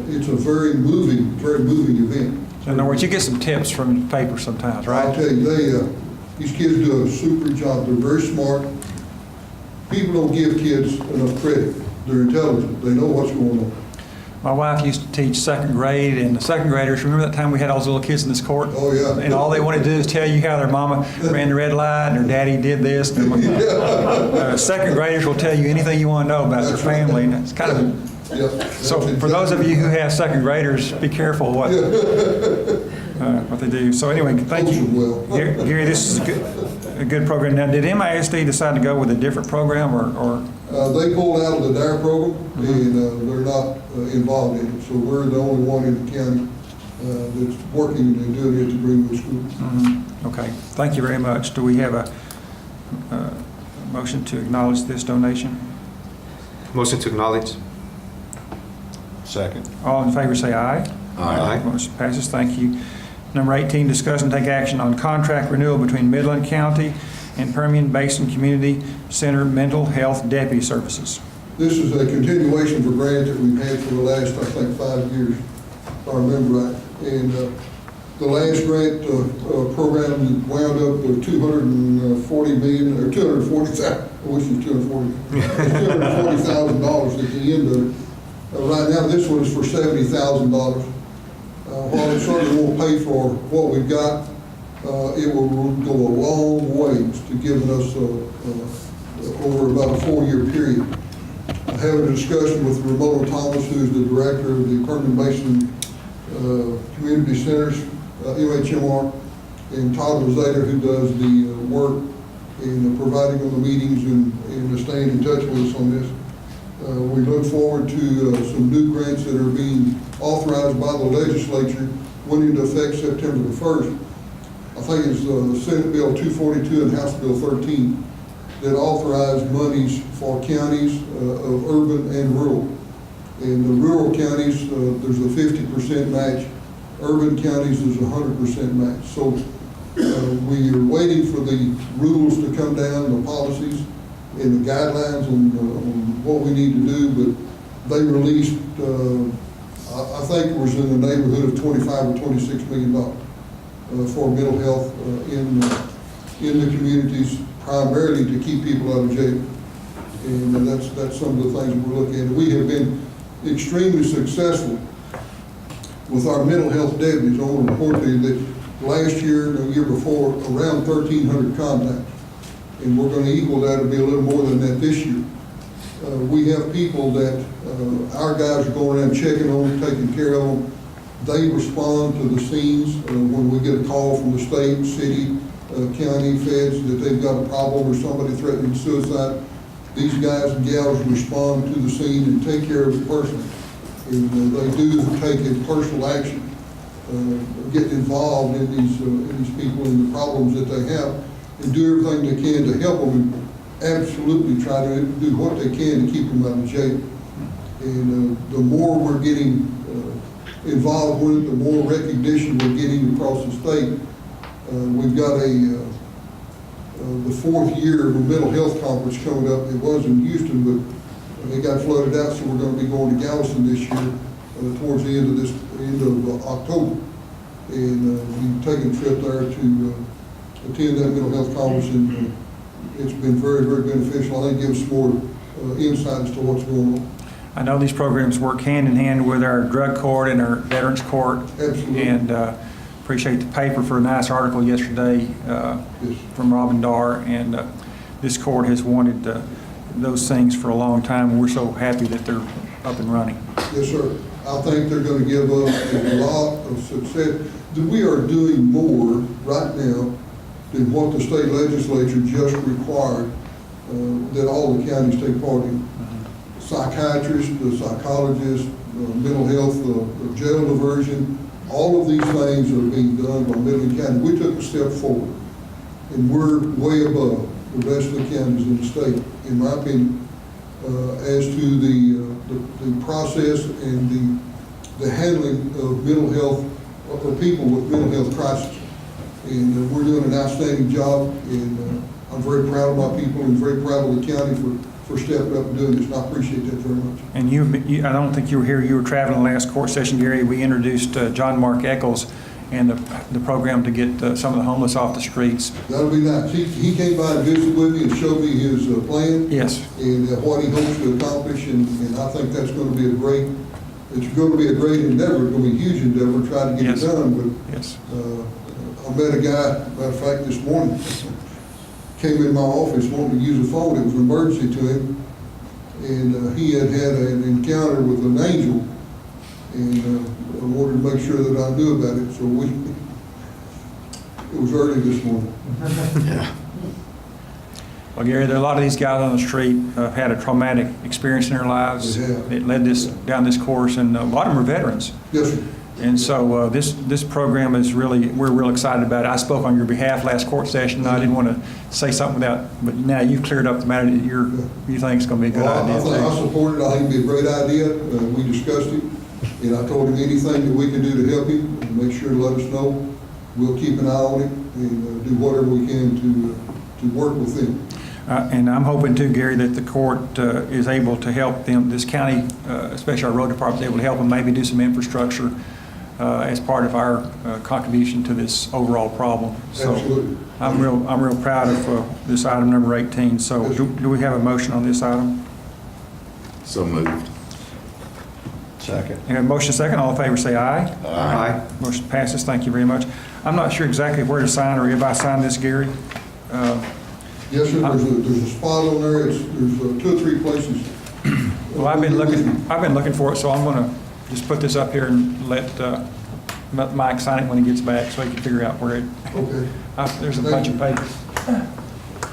it's a very moving event. In other words, you get some tips from the paper sometimes, right? I'll tell you, these kids do a super job. They're very smart. People don't give kids enough credit. They're intelligent. They know what's going on. My wife used to teach second grade, and the second graders, remember that time we had all those little kids in this court? Oh, yeah. And all they wanted to do is tell you how their mama ran the red light and their daddy did this. Second graders will tell you anything you want to know about their family. And it's kind of, so for those of you who have second graders, be careful what they do. So anyway, thank you. Gary, this is a good program. Now, did MISD decide to go with a different program, or? They pulled out of the DARE program, and they're not involved in it. So we're the only one in the county that's working and doing it at the Greenwood School. Okay, thank you very much. Do we have a motion to acknowledge this donation? Motion to acknowledge. Second. All in favor say aye. Aye. Motion passes. Thank you. Number 18, discuss and take action on contract renewal between Midland County and Permian Basin Community Center Mental Health Deputy Services. This is a continuation of a grant that we've had for the last, I think, 5 years, if I remember right. And the last grant program wound up with $240 million, or $240,000. I wish it was $240,000 at the end of it. Right now, this one is for $70,000. While it certainly won't pay for what we've got, it will go a long ways to giving us over about a 4-year period. Having a discussion with Ramona Thomas, who's the director of the Permian Basin Community Centers, MHMR, and Todd Rosader, who does the work in providing on the meetings and staying in touch with us on this. We look forward to some new grants that are being authorized by the legislature, went into effect September the 1st. I think it's Senate Bill 242 and House Bill 13 that authorize monies for counties of urban and rural. In the rural counties, there's a 50% match. Urban counties is 100% match. So we are waiting for the rules to come down, the policies and the guidelines on what we need to do, but they released, I think it was in the neighborhood of $25 or $26 million for mental health in the communities, primarily to keep people out of jail. And that's some of the things that we're looking at. We have been extremely successful with our mental health deputies. I want to report to you that last year and the year before, around 1,300 contacts. and we're gonna equal that, it'll be a little more than that this year. We have people that, our guys are going around checking on them, taking care of them. They respond to the scenes when we get a call from the state, city, county, feds, that they've got a problem or somebody threatening suicide. These guys and gals respond to the scene and take care of it personally. And they do take a personal action, get involved in these people and the problems that they have, and do everything they can to help them, and absolutely try to do what they can to keep them out of jail. And the more we're getting involved with it, the more recognition we're getting across the state. We've got the 4th year of a mental health conference coming up. It was in Houston, but it got flooded out, so we're going to be going to Galveston this year towards the end of October. And we've taken a trip there to attend that mental health conference, and it's been very, very beneficial. I think it gives more insight as to what's going on. I know these programs work hand in hand with our drug court and our veterans court. Absolutely. And appreciate the paper for a nice article yesterday from Robin Darr. And this court has wanted those things for a long time. We're so happy that they're up and running. Yes, sir. I think they're going to give us a lot of success. We are doing more right now than what the state legislature just required that all the counties take part in. Psychiatrists, the psychologists, mental health, the jail diversion, all of these things are being done by Midland County. We took a step forward, and we're way above the rest of the counties in the state, in my opinion, as to the process and the handling of mental health for people with mental health crisis. And we're doing an outstanding job, and I'm very proud of my people and very proud of the county for stepping up and doing this, and I appreciate that very much. And you, I don't think you were here, you were traveling last court session, Gary. We introduced John Mark Eccles and the program to get some of the homeless off the streets. That'll be nice. He came by and visited with me and showed me his plan. Yes. And what he hopes to accomplish, and I think that's going to be it's going to be a great endeavor. It's going to be a huge endeavor trying to get it done. But yes. I met a guy, matter of fact, this morning, came in my office wanting to use a phone. It was an emergency to him. And he had an encounter with an angel, and I wanted to make sure that I knew about it. So it was early this morning. Yeah. Well, Gary, there are a lot of these guys on the street have had a traumatic experience in their lives. It led down this course, and a lot of them are veterans. Yes, sir. And so this program is really, we're real excited about it. I spoke on your behalf last court session. I didn't want to say something but now you've cleared up the matter that you think it's going to be a good idea. I support it. I think it'd be a great idea. We discussed it, and I told him anything that we can do to help him, and make sure to let us know. We'll keep an eye on it and do whatever we can to work with them. And I'm hoping too, Gary, that the court is able to help them, this county, especially our road department, is able to help them maybe do some infrastructure as part of our contribution to this overall problem. So absolutely. I'm real proud of this item number 18. So do we have a motion on this item? So moved. Second. And a motion second. All in favor say aye. Aye. Motion passes. Thank you very much. I'm not sure exactly where to sign, or if I sign this, Gary. Yes, sir. There's a spot on there. There's 2 or 3 places. Well, I've been looking for it, so I'm going to just put this up here and let Mike sign it when he gets back, so he can figure out where it. Okay. There's a bunch of papers.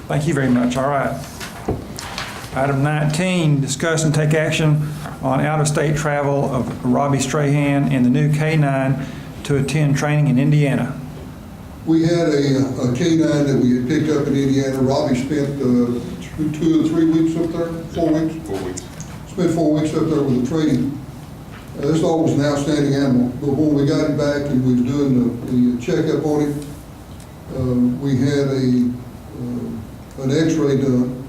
Thank you very much. All right. Item 19, discuss and take action on out-of-state travel of Robbie Strahan and the new K-9 to attend training in Indiana. We had a K-9 that we had picked up in Indiana. Robbie spent 2 or 3 weeks up there, 4 weeks? 4 weeks. Spent 4 weeks up there with the training. This dog was an outstanding animal, but when we got him back and we were doing the checkup on him, we had an x-ray done,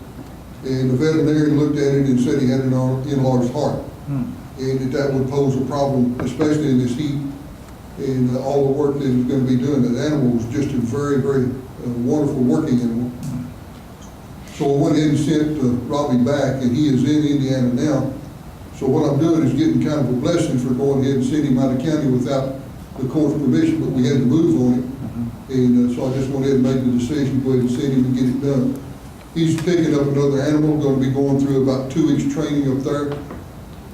and the veterinarian looked at it and said he had an enlarged heart, and that would pose a problem, especially in this heat, and all the work that he was going to be doing. That animal was just a very, very wonderful working animal. So I went ahead and sent Robbie back, and he is in Indiana now. So what I'm doing is getting kind of a blessing for going ahead and sending him out of county without the court's permission, but we had to move on it. And so I just went ahead and make the decision to go ahead and send him and get it done. He's picking up another animal, going to be going through about 2 weeks training up there.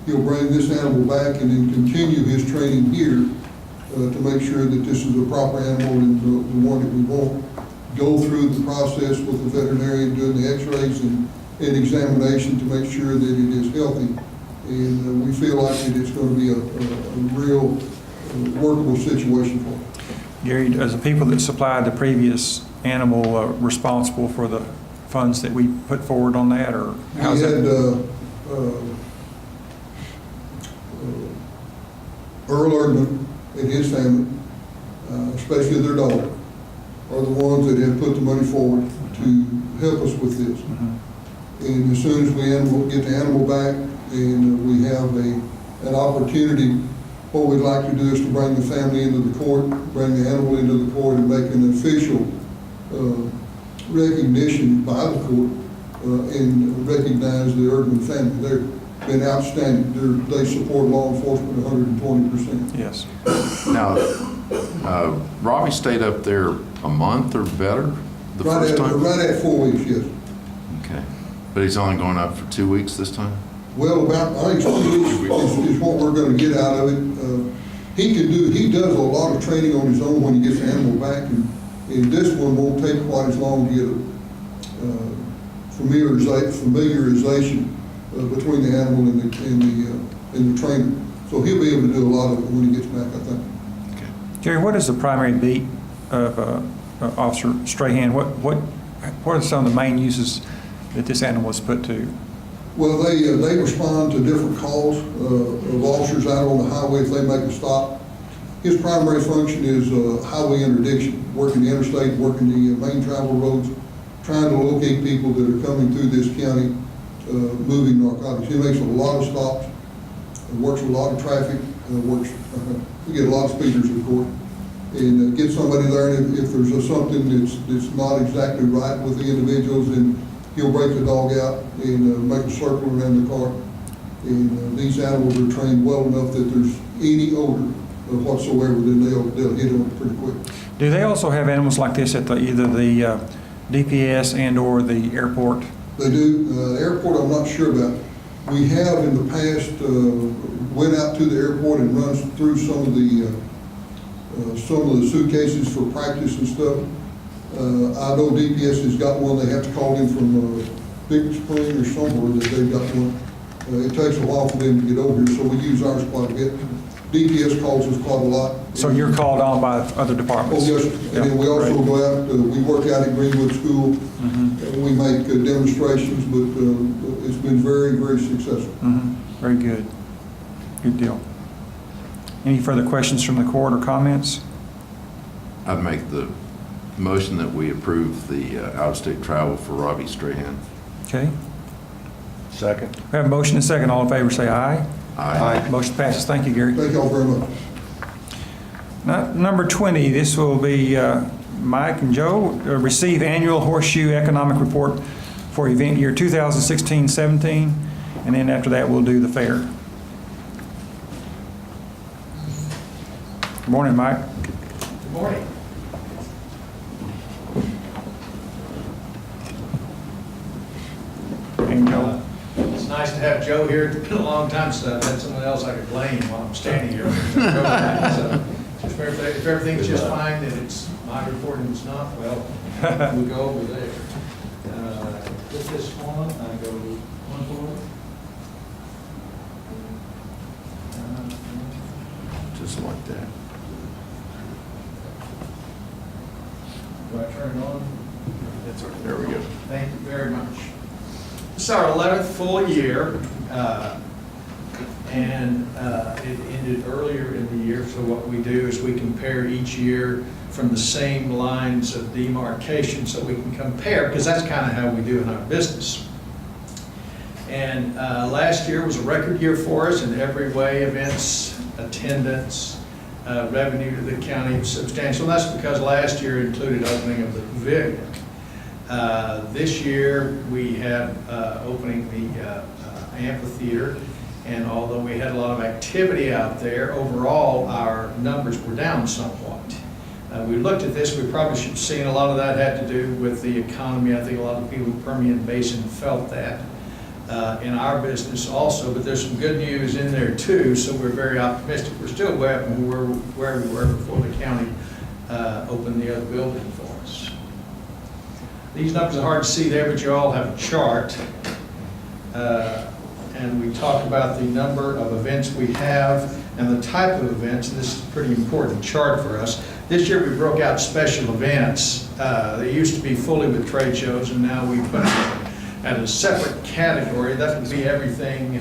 He'll bring this animal back and then continue his training here to make sure that this is a proper animal and the one that we want. Go through the process with the veterinarian doing the x-rays and examination to make sure that it is healthy. And we feel like that it's going to be a real workable situation for him. Gary, as the people that supplied the previous animal responsible for the funds that we put forward on that, or how's We had that? Earl Erdman and his family, especially their daughter, are the ones that have put the money forward to help us with this. And as soon as we get the animal back and we have an opportunity, what we'd like to do is to bring the family into the court, bring the animal into the court and make an official recognition by the court and recognize the Erdman family. They've been outstanding. They support law enforcement 120%. Yes. Now, Robbie stayed up there a month or better the first time? Right at 4 weeks, yes. Okay. But he's only going up for 2 weeks this time? Well, I think 2 weeks is what we're going to get out of it. He does a lot of training on his own when he gets the animal back, and this one won't take quite as long to get a familiarization between the animal and the trainer. So he'll be able to do a lot of it when he gets back, I think. Okay. Jerry, what is the primary beat of Officer Strahan? What are some of the main uses that this animal is put to? Well, they respond to different calls of officers out on the highway if they make a stop. His primary function is highway interdiction, working the interstate, working the main travel roads, trying to locate people that are coming through this county moving narcotics. He makes a lot of stops, works a lot of traffic, we get a lot of speeders in court, and get somebody there. And if there's something that's not exactly right with the individuals, then he'll break the dog out and make a circle around the car. And these animals are trained well enough that there's any odor whatsoever, then they'll hit them pretty quick. Do they also have animals like this at either the DPS and or the airport? They do. Airport, I'm not sure about. We have in the past went out to the airport and run through some of the suitcases for practice and stuff. I know DPS has got one. They have to call in from Big Spring or somewhere that they've got one. It takes a while for them to get over here, so we use ours quite a bit. DPS calls us quite a lot. So you're called on by other departments? Oh, yes. And then we also go out, we work out at Greenwood School. We make demonstrations, but it's been very, very successful. Very good. Good deal. Any further questions from the court or comments? I'd make the motion that we approve the out-of-state travel for Robbie Strahan. Okay. Second. We have a motion and a second. All in favor say aye. Aye. Motion passes. Thank you, Gary. Thank you all very much. Number 20, this will be Mike and Joe, receive annual Horseshoe Economic Report for event year 2016-17, and then after that, we'll do the fair. Good morning, Mike. Good morning. And Joe. It's nice to have Joe here. It's been a long time since I've had someone else I could blame while I'm standing here. So, if everything's just fine, then it's my report and it's not, well, we'll go over there. Put this on, I go one forward. Just like that. Do I turn it on? That's right. There we go. Thank you very much. This is our 11th full year, and it ended earlier in the year, so what we do is we compare each year from the same lines of demarcation so we can compare, because that's kind of how we do in our business. And last year was a record year for us in every way: events, attendance, revenue to the county was substantial. And that's because last year included opening of the pavilion. This year we have opening the amphitheater, and although we had a lot of activity out there, overall our numbers were down somewhat. We looked at this, we probably should have seen a lot of that had to do with the economy. I think a lot of people in the Permian Basin felt that in our business also, but there's some good news in there too, so we're very optimistic. We're still where we were before the county opened the other building for us. These numbers are hard to see there, but you all have a chart. And we talk about the number of events we have and the type of events. This is a pretty important chart for us. This year we broke out special events. They used to be fully with trade shows, and now we put them at a separate category. That would be everything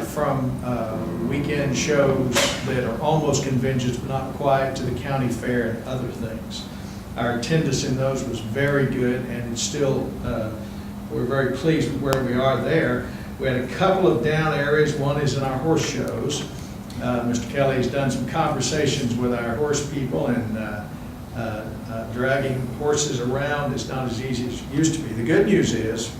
from weekend shows that are almost conventions but not quite, to the county fair and other things. Our attendance in those was very good, and it's still, we're very pleased with where we are there. We had a couple of down areas. One is in our horse shows. Mr. Kelly has done some conversations with our horse people, and dragging horses around is not as easy as it used to be. The good news is,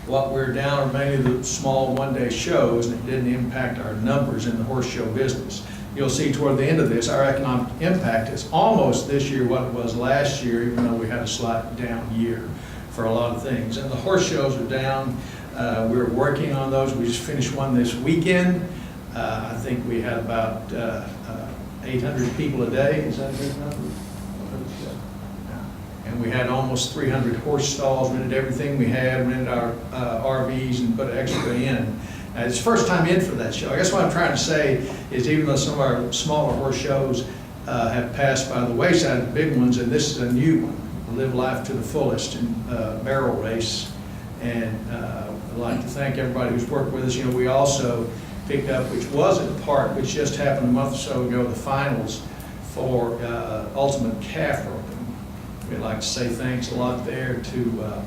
what we're down are mainly the small one-day shows, and it didn't impact our numbers in the horse show business. You'll see toward the end of this, our economic impact is almost this year what it was last year, even though we had a slight down year for a lot of things. And the horse shows are down. We're working on those. We just finished one this weekend. I think we had about 800 people a day. Is that a good number? And we had almost 300 horse stalls, rented everything we had, rented our RVs and put extra in. It's the first time in for that show. I guess what I'm trying to say is, even though some of our smaller horse shows have passed by the wayside, the big ones, and this is a new one, Live Life to the Fullest, and barrel race. And I'd like to thank everybody who's worked with us. You know, we also picked up, which wasn't part, which just happened a month or so ago, the finals for Ultimate Calf Roping. We'd like to say thanks a lot there to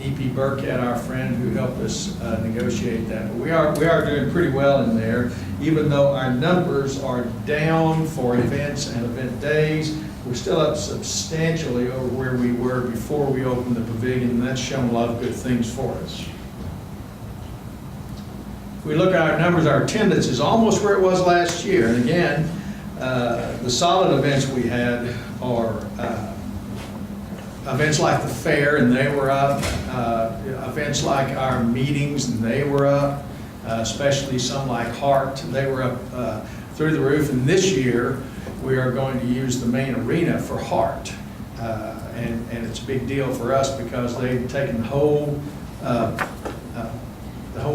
E.P. Burkett, our friend, who helped us negotiate that. But we are doing pretty well in there, even though our numbers are down for events and event days. We're still up substantially over where we were before we opened the pavilion, and that's shown a lot of good things for us. If we look at our numbers, our attendance is almost where it was last year. And again, the solid events we had are events like the fair, and they were up. Events like our meetings, and they were up. Especially some like Heart, they were up through the roof. And this year, we are going to use the main arena for Heart. And it's a big deal for us because they've taken the whole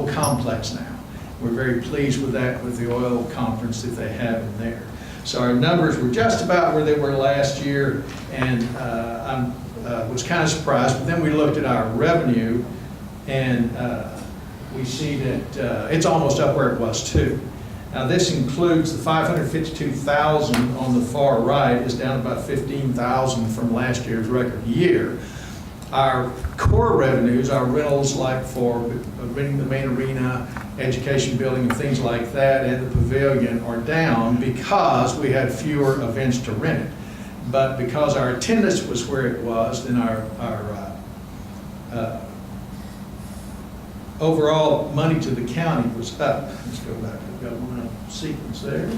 complex now. We're very pleased with that, with the oil conference that they have in there. So our numbers were just about where they were last year, and I was kind of surprised. But then we looked at our revenue, and we see that it's almost up where it was too. Now this includes the 552,000 on the far right, is down about 15,000 from last year's record year. Our core revenues, our rentals like for renting the main arena, education building and things like that, and the pavilion are down because we had fewer events to rent it. But because our attendance was where it was, then our overall money to the county was up. Let's go back to the governmental sequence there.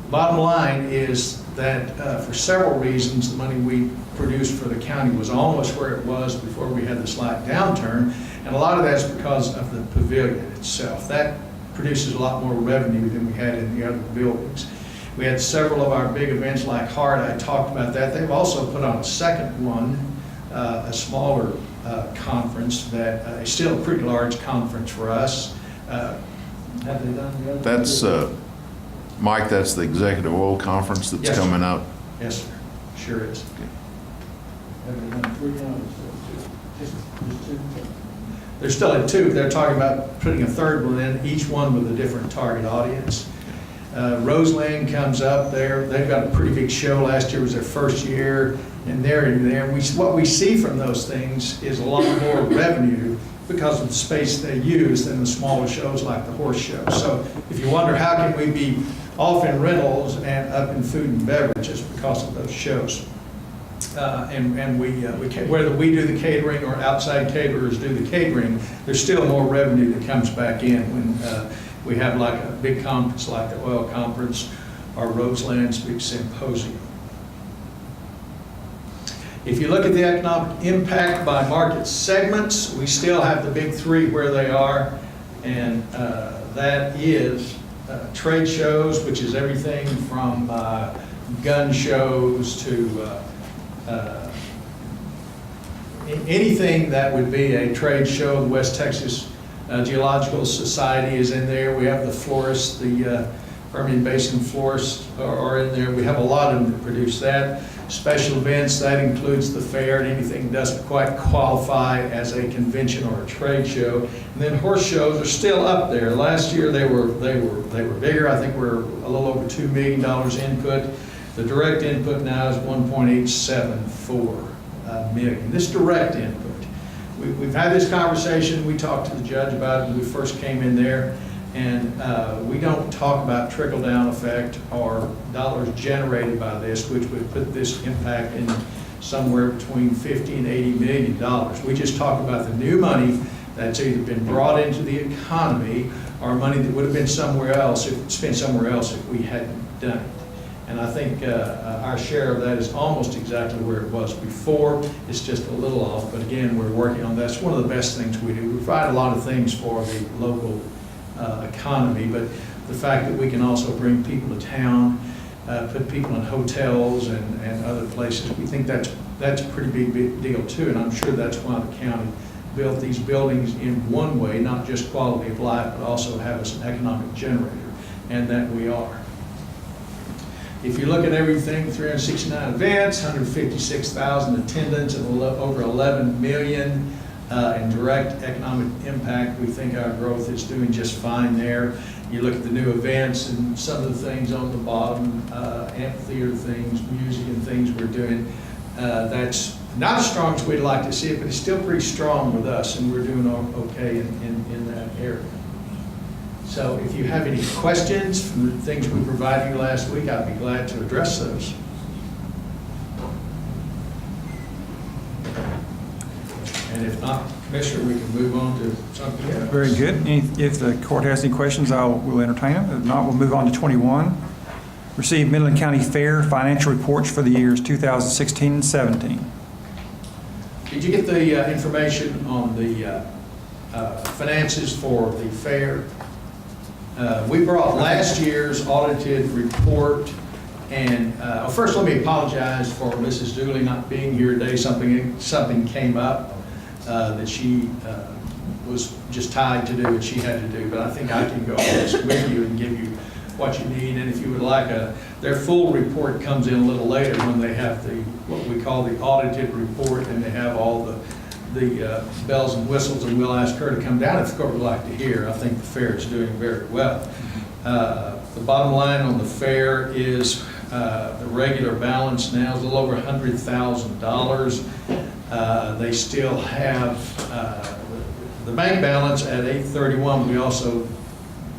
Bottom line is that for several reasons, the money we produced for the county was almost where it was before we had the slight downturn, and a lot of that's because of the pavilion itself. That produces a lot more revenue than we had in the other buildings. We had several of our big events like Heart. I talked about that. They've also put on a second one, a smaller conference that is still a pretty large conference for us. Have they done the other? That's Mike, that's the Executive Oil Conference that's Yes, coming up. Yes, sir. Sure is. They're still at two. They're talking about putting a third one in, each one with a different target audience. Roseland comes up there. They've got a pretty big show. Last year was their first year, and they're in there. What we see from those things is a lot more revenue because of the space they use than the smaller shows like the horse show. So if you wonder how can we be off in rentals and up in food and beverages because of those shows. and whether we do the catering or outside caterers do the catering, there's still more revenue that comes back in when we have like a big conference like the oil conference or Roseland's big symposium. If you look at the economic impact by market segments, we still have the big three where they are, and that is trade shows, which is everything from gun shows to anything that would be a trade show. The West Texas Geological Society is in there. We have the florists, the Permian Basin florists are in there. We have a lot of them that produce that. Special events, that includes the fair and anything that doesn't quite qualify as a convention or a trade show. And then horse shows are still up there. Last year they were bigger. I think we're a little over $2 million input. The direct input now is 1.874 million. This direct input. We've had this conversation. We talked to the judge about it when we first came in there. And we don't talk about trickle-down effect or dollars generated by this, which would put this impact in somewhere between $50 and $80 million. We just talk about the new money that's either been brought into the economy or money that would have been somewhere else, spent somewhere else if we hadn't done it. And I think our share of that is almost exactly where it was before. It's just a little off, but again, we're working on that. It's one of the best things we do. We provide a lot of things for the local economy, but the fact that we can also bring people to town, put people in hotels and other places, we think that's a pretty big deal too, and I'm sure that's why the county built these buildings in one way, not just quality of life, but also have us an economic generator, and that we are. If you look at everything, 369 events, 156,000 attendance, and over 11 million in direct economic impact, we think our growth is doing just fine there. You look at the new events and some of the things on the bottom, amphitheater things, music and things we're doing. That's not as strong as we'd like to see it, but it's still pretty strong with us, and we're doing okay in that area. So if you have any questions from the things we provided you last week, I'd be glad to address those. And if not, Commissioner, we can move on to something else. Very good. If the court has any questions, we'll entertain them. If not, we'll move on to 21. Receive Midland County Fair financial reports for the years 2016 and 17. Did you get the information on the finances for the fair? We brought last year's audited report, and first let me apologize for Mrs. Dooley not being here today. Something came up that she was just tied to do what she had to do, but I think I can go over this with you and give you what you need. And if you would like their full report comes in a little later when they have what we call the audited report, and they have all the bells and whistles, and we'll ask her to come down if the court would like to hear. I think the fair is doing very well. The bottom line on the fair is the regular balance now is a little over $100,000. They still have the bank balance at $831. We also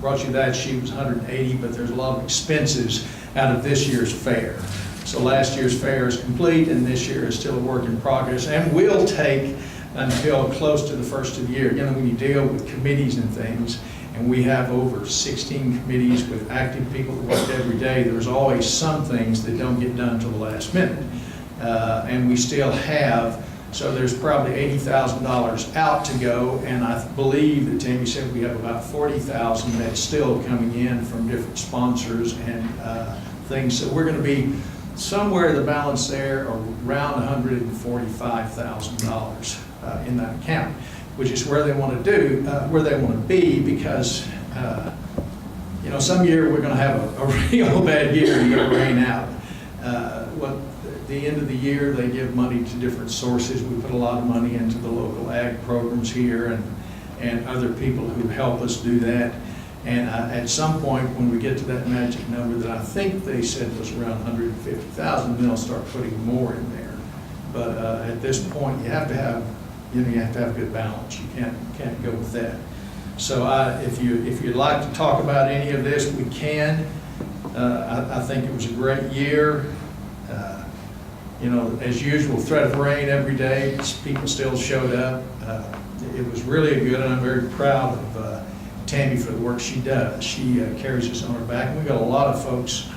brought you that sheet, was $180, but there's a lot of expenses out of this year's fair. So last year's fair is complete, and this year is still a work in progress, and will take until close to the first of the year. Again, when you deal with committees and things, and we have over 16 committees with active people that work every day, there's always some things that don't get done until the last minute. And we still have, so there's probably $80,000 out to go, and I believe that Tammy said we have about $40,000 that's still coming in from different sponsors and things. So we're going to be somewhere the balance there around $145,000 in that account, which is where they want to be, because some year we're going to have a real bad year and it'll rain out. At the end of the year, they give money to different sources. We put a lot of money into the local ag programs here and other people who help us do that. And at some point, when we get to that magic number that I think they said was around $150,000, then they'll start putting more in there. But at this point, you have to have a good balance. You can't go with that. So if you'd like to talk about any of this, we can. I think it was a great year. You know, as usual, threat of rain every day, people still showed up. It was really good, and I'm very proud of Tammy for the work she does. She carries us on her back. And we've got a lot of folks,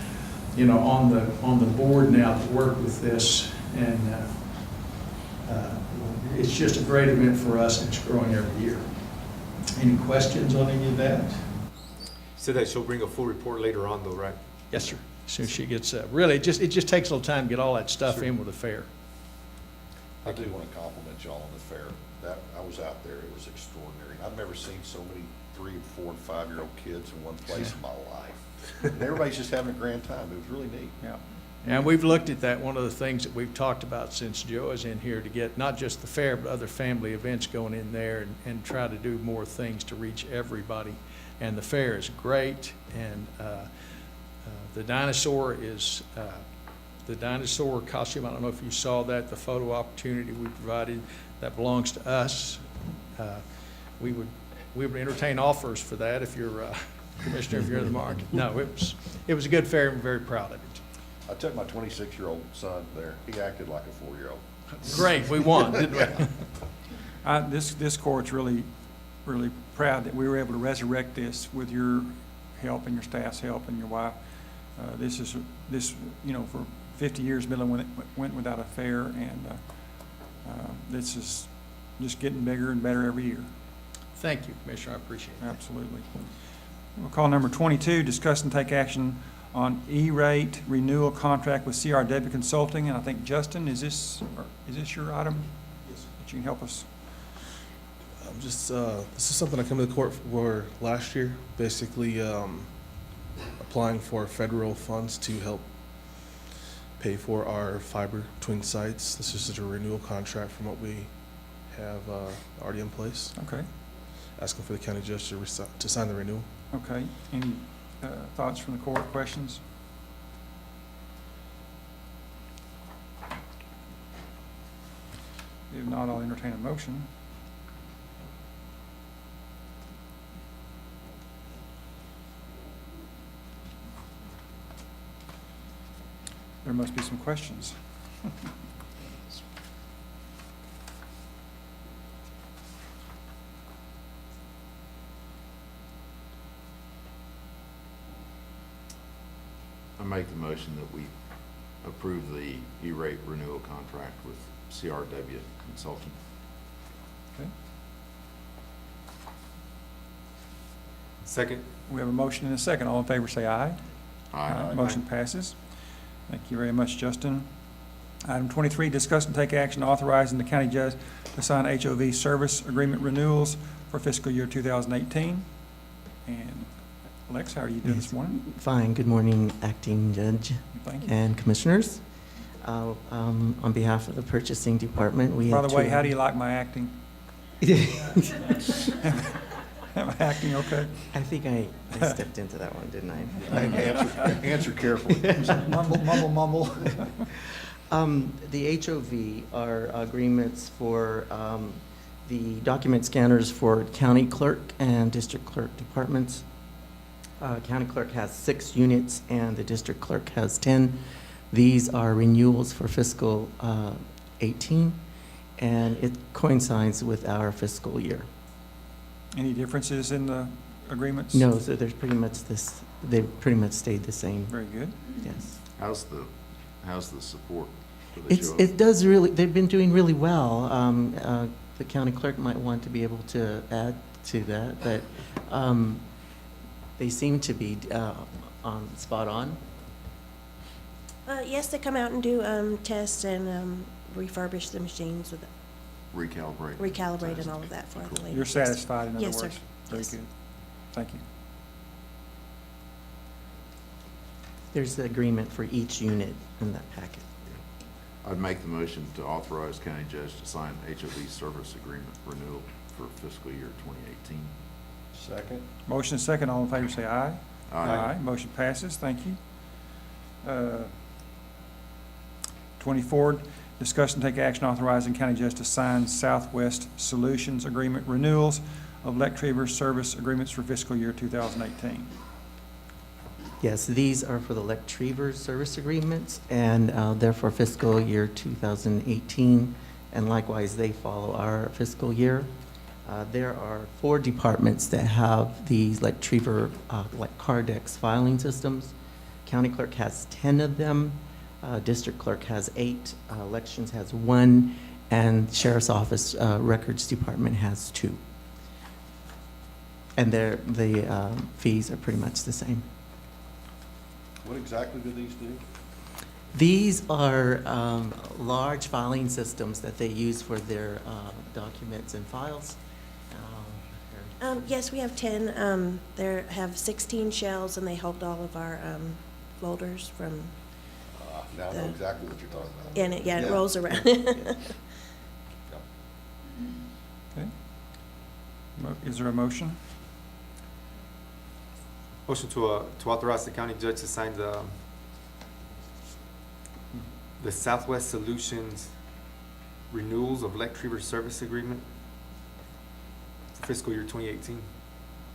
you know, on the board now that work with this, and it's just a great event for us, and it's growing every year. Any questions on any of that? Said that she'll bring a full report later on, though, right? Yes, sir. As soon as she gets really, it just takes a little time to get all that stuff in with the fair. I do want to compliment y'all on the fair. I was out there, it was extraordinary. I've never seen so many 3-, 4-, and 5-year-old kids in one place in my life. And everybody's just having a grand time. It was really neat. Yeah. And we've looked at that. One of the things that we've talked about since Joe is in here to get not just the fair, but other family events going in there and try to do more things to reach everybody. And the fair is great. And the dinosaur costume, I don't know if you saw that, the photo opportunity we provided, that belongs to us. We would entertain offers for that if you're Commissioner, if you're in the market. No, it was a good fair, and very proud of it. I took my 26-year-old son there. He acted like a 4-year-old. Great, we won, didn't we? This court's really proud that we were able to resurrect this with your help and your staff's help and your wife. This, you know, for 50 years, Midland went without a fair, and this is just getting bigger and better every year. Thank you, Commissioner, I appreciate it. Absolutely. We'll call number 22, discuss and take action on E-rate renewal contract with CRW Consulting. And I think, Justin, is this your item? Yes. That you can help us? This is something I came to the court for last year, basically applying for federal funds to help pay for our fiber between sites. This is a renewal contract from what we have already in place. Okay. Asking for the county judge to sign the renewal. Okay. Any thoughts from the court? Questions? If not, I'll entertain a motion. There must be some questions. I make the motion that we approve the E-rate renewal contract with CRW Consulting. Okay. Second. We have a motion and a second. All in favor say aye. Aye. Motion passes. Thank you very much, Justin. Item 23, discuss and take action authorizing the county judge to sign HOV service agreement renewals for fiscal year 2018. And Alex, how are you doing this morning? Fine. Good morning, Acting Judge and Commissioners. On behalf of the Purchasing Department, we By have the way, how do you like my acting? Am I acting okay? I think I stepped into that one, didn't I? Answer carefully. Mumble. The HOV are agreements for the document scanners for county clerk and district clerk departments. County clerk has 6 units and the district clerk has 10. These are renewals for fiscal 18, and it coincides with our fiscal year. Any differences in the agreements? No, so there's pretty much this, they've pretty much stayed the same. Very good. Yes. How's the support for the show? It does really, they've been doing really well. The county clerk might want to be able to add to that, but they seem to be spot on. Yes, they come out and do tests and refurbish the machines with recalibrate and all of that for the ladies. You're satisfied, in other Yes, words? sir. Very Yes. good. Thank you. There's the agreement for each unit in that packet. I'd make the motion to authorize county judge to sign HOV service agreement renewal for fiscal year 2018. Second. Motion and second. All in favor say aye. Aye. Motion passes. Thank you. 24, discuss and take action authorizing county judge to sign Southwest Solutions agreement renewals of electric service agreements for fiscal year 2018. Yes, these are for the Retriever service agreements, and they're for fiscal year 2018, and likewise, they follow our fiscal year. There are 4 departments that have these Retriever, like Cardex filing systems. County clerk has 10 of them, district clerk has 8, elections has 1, and sheriff's office records department has 2. And the fees are pretty much the same. What exactly do these do? These are large filing systems that they use for their documents and files. Yes, we have 10. They have 16 shells, and they hold all of our folders from. Now I know exactly what you're talking about. And it rolls around. Okay. Is there a motion? Motion to authorize the county judge to sign the Southwest Solutions renewals of Retriever service agreement for fiscal year 2018.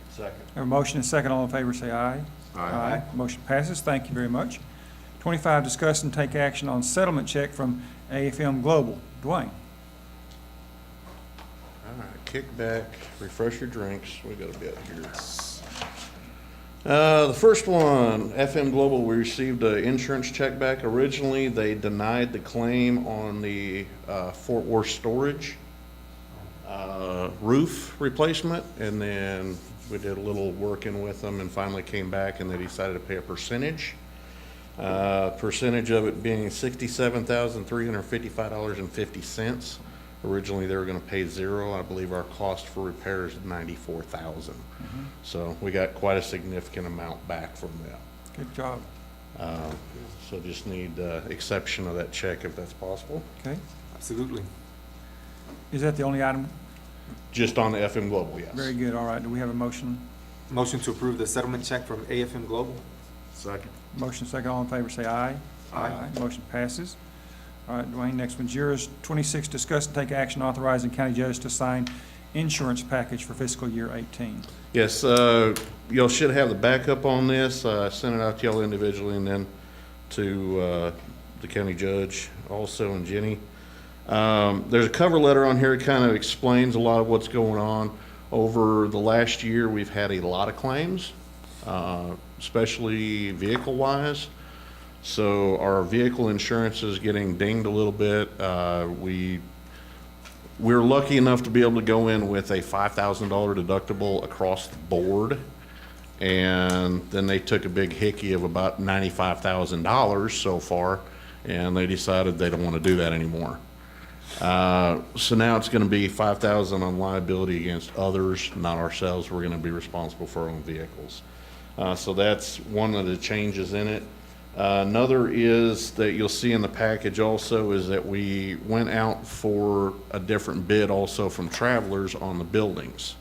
Second. Have a motion and second. All in favor, say aye. Aye. Motion passes. Thank you very much. 25, discuss and take action on settlement check from AFM Global. Dwayne. All right, kick back, refresh your drinks. We got a bit here. The first one, FM Global, we received an insurance check back. Originally, they denied the claim on the Fort Worth storage roof replacement, and then we did a little working with them and finally came back and they decided to pay a percentage. Percentage of it being $67,355.50. Originally, they were going to pay $0. I believe our cost for repairs is $94,000. So we got quite a significant amount back from them. Good job. So just need exception of that check if that's possible. Okay. Absolutely. Is that the only item? Just on the FM Global, yes. Very good. All right. Do we have a motion? Motion to approve the settlement check from AFM Global. Second. Motion second. All in favor, say aye. Aye. Motion passes. All right, Dwayne, next one's yours. 26, discuss and take action authorizing county judge to sign insurance package for fiscal year 18. Yes, y'all should have the backup on this. I sent it out to y'all individually and then to the county judge also and Jenny. There's a cover letter on here that kind of explains a lot of what's going on. Over the last year, we've had a lot of claims, especially vehicle-wise. So our vehicle insurance is getting dinged a little bit. We're lucky enough to be able to go in with a $5,000 deductible across the board. And then they took a big hickey of about $95,000 so far, and they decided they don't want to do that anymore. So now it's going to be $5,000 on liability against others, not ourselves. We're going to be responsible for our own vehicles. So that's one of the changes in it. Another is that you'll see in the package also is that we went out for a different bid also from Travelers on the buildings.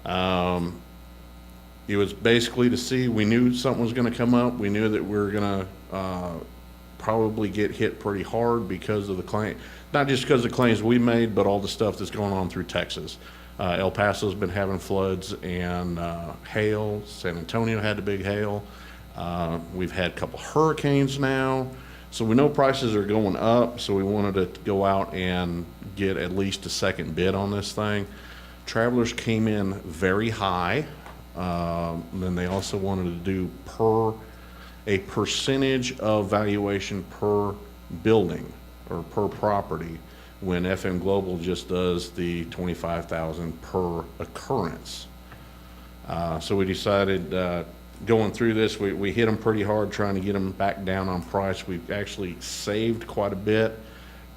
It was basically to see, we knew something was going to come up. We knew that we were going to probably get hit pretty hard because of the claim, not just because of the claims we made, but all the stuff that's going on through Texas. El Paso's been having floods and hail. San Antonio had the big hail. We've had a couple hurricanes now, so we know prices are going up, so we wanted to go out and get at least a second bid on this thing. Travelers came in very high, then they also wanted to do a percentage of valuation per building or per property, when FM Global just does the $25,000 per occurrence. So we decided, going through this, we hit them pretty hard trying to get them back down on price. We've actually saved quite a bit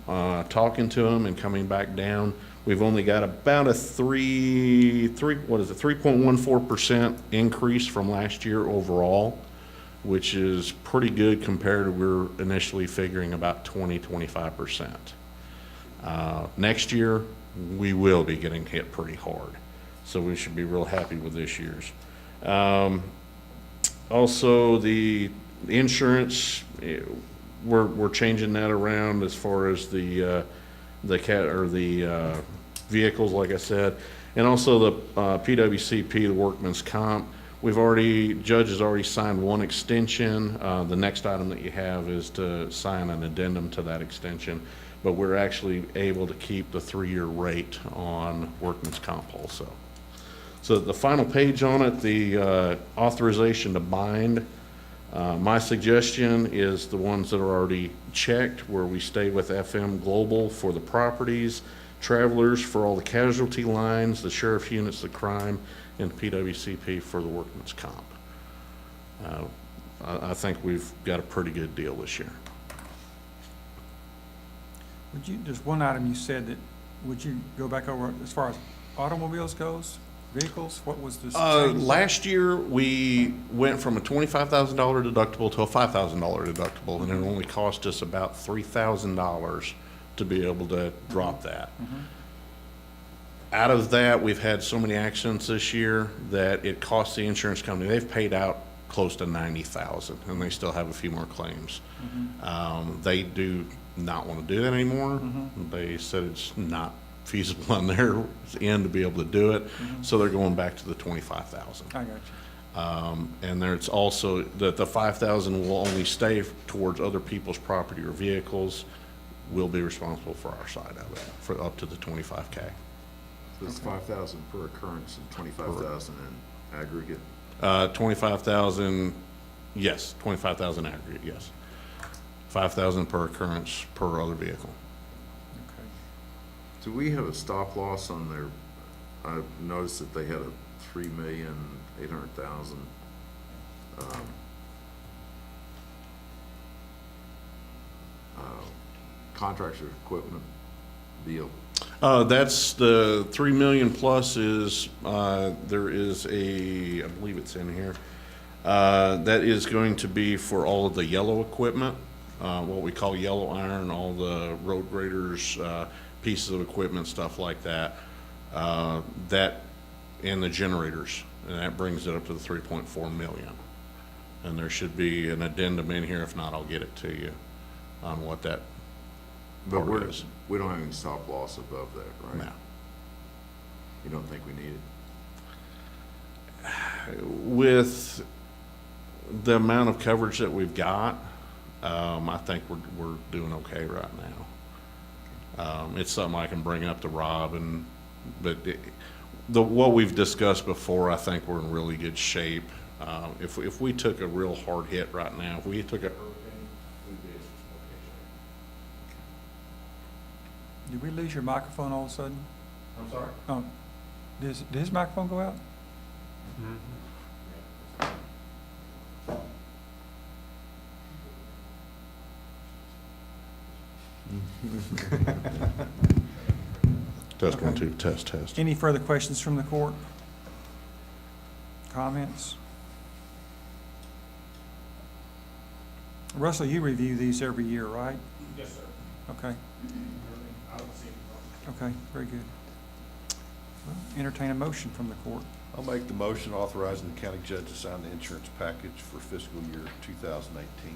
talking to them and coming back down. We've only got about a 3.14% increase from last year overall, which is pretty good compared to we were initially figuring about 20-25%. Next year, we will be getting hit pretty hard, so we should be real happy with this year's. Also, the insurance, we're changing that around as far as the vehicles, like I said, and also the PWCP, the workman's comp. Judge has already signed one extension. The next item that you have is to sign an addendum to that extension, but we're actually able to keep the 3-year rate on workman's comp also. So the final page on it, the authorization to bind. My suggestion is the ones that are already checked, where we stay with FM Global for the properties, Travelers for all the casualty lines, the sheriff's units, the crime, and PWCP for the workman's comp. I think we've got a pretty good deal this year. There's one item you said that, would you go back over as far as automobiles goes? Vehicles, what was this? Last year, we went from a $25,000 deductible to a $5,000 deductible, and it only cost us about $3,000 to be able to drop that. Out of that, we've had so many accidents this year that it costs the insurance company, they've paid out close to $90,000, and they still have a few more claims. They do not want to do that anymore. They said it's not feasible on their end to be able to do it, so they're going back to the $25,000. I got you. And there's also that the $5,000 will only stay towards other people's property or vehicles. We'll be responsible for our side of it for up to the 25K. So it's 5,000 per occurrence and 25,000 in aggregate. 25,000, yes, 25,000 aggregate, yes. 5,000 per occurrence per other vehicle. Do we have a stop loss on their, I've noticed that they had a $3,800,000 contractor equipment deal? That's the 3 million plus is, there is I believe it's in here. That is going to be for all of the yellow equipment, what we call yellow iron, all the road graders, pieces of equipment, stuff like that. That and the generators, and that brings it up to the 3.4 million. And there should be an addendum in here. If not, I'll get it to you on what that But part is. we don't have any stop loss above that, right? No. You don't think we need it? With the amount of coverage that we've got, I think we're doing okay right now. It's something I can bring up to Rob, but what we've discussed before, I think we're in really good shape. If we took a real hard hit right now, if we took a hurricane, we'd be in okay shape. Did we lose your microphone all of a sudden? I'm sorry? Oh, did his microphone go out? Test 1 2, test. Any further questions from the court? Comments? Russell, you review these every year, right? Yes, sir. Okay. I don't see any problem. Okay, very good. Well, entertain a motion from the court. I'll make the motion authorizing the county judge to sign the insurance package for fiscal year 2018.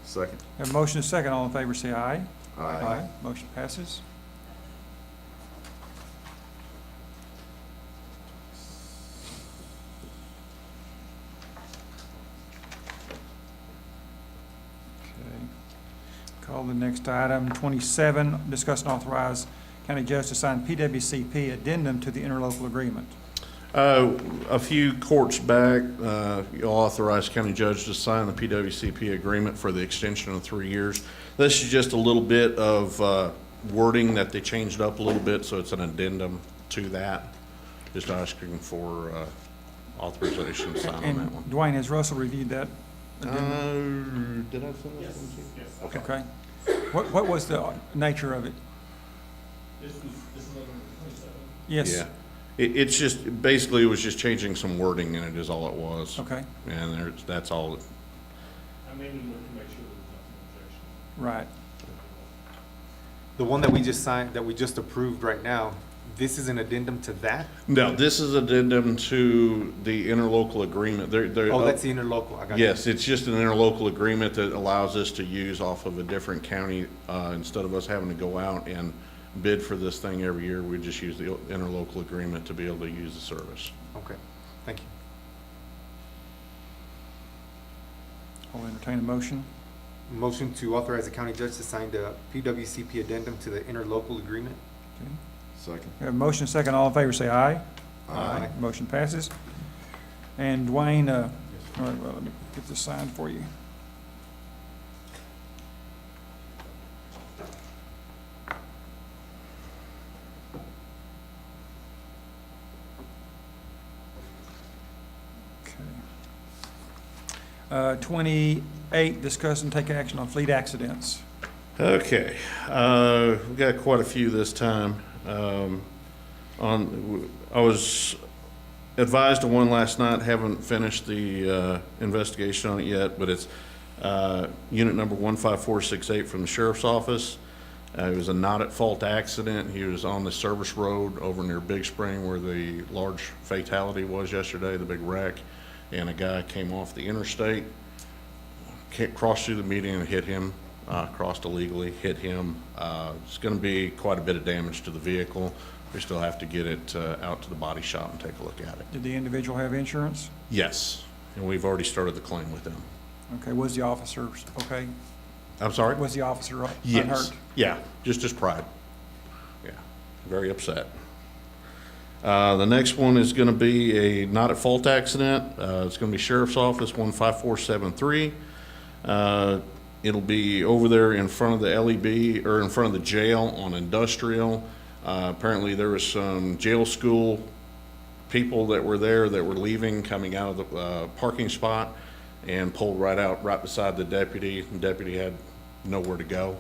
Second. Have a motion and a second. All in favor say aye. Aye. Motion passes. Okay. Call the next item, 27, discuss and authorize county judge to sign PWCP addendum to the interlocal agreement. A few courts back, you authorized county judge to sign the PWCP agreement for the extension of 3 years. This is just a little bit of wording that they changed up a little bit, so it's an addendum to that. Just asking for authorization to sign on that one. And Dwayne, has Russell reviewed that? Did I send that one to you? Yes. Okay. What was the nature of it? This is number 27. Yes. Yeah. It's just, basically, it was just changing some wording in it is all it was. Okay. And that's all. I made it look to make sure there's nothing objection. Right. The one that we just signed, that we just approved right now, this is an addendum to that? No, this is addendum to the interlocal agreement. Oh, that's the interlocal, I got you. Yes, it's just an interlocal agreement that allows us to use off of a different county. Instead of us having to go out and bid for this thing every year, we just use the interlocal agreement to be able to use the service. Okay, thank you. I'll entertain a motion. Motion to authorize the county judge to sign the PWCP addendum to the interlocal agreement. Okay. Second. We have a motion, second. All in favor, say aye. Aye. Motion passes. And Dwayne, all right, well, let me get this signed for you. Okay. 28, discuss and take action on fleet accidents. Okay, we got quite a few this time. I was advised of one last night, haven't finished the investigation on it yet, but it's unit number 15468 from the sheriff's office. It was a not at fault accident. He was on the service road over near Big Spring where the large fatality was yesterday, the big wreck, and a guy came off the interstate, crossed through the median and hit him. Crossed illegally, hit him. It's going to be quite a bit of damage to the vehicle. We still have to get it out to the body shop and take a look at it. Did the individual have insurance? Yes, and we've already started the claim with them. Okay, was the officer okay? I'm sorry? Was the officer Yes. unhurt? Yeah, just his pride. Yeah, very upset. The next one is going to be a not at fault accident. It's going to be Sheriff's Office 15473. It'll be over there in front of the LEB, or in front of the jail on Industrial. Apparently there was some jail school people that were there that were leaving, coming out of the parking spot, and pulled right out right beside the deputy. The deputy had nowhere to go.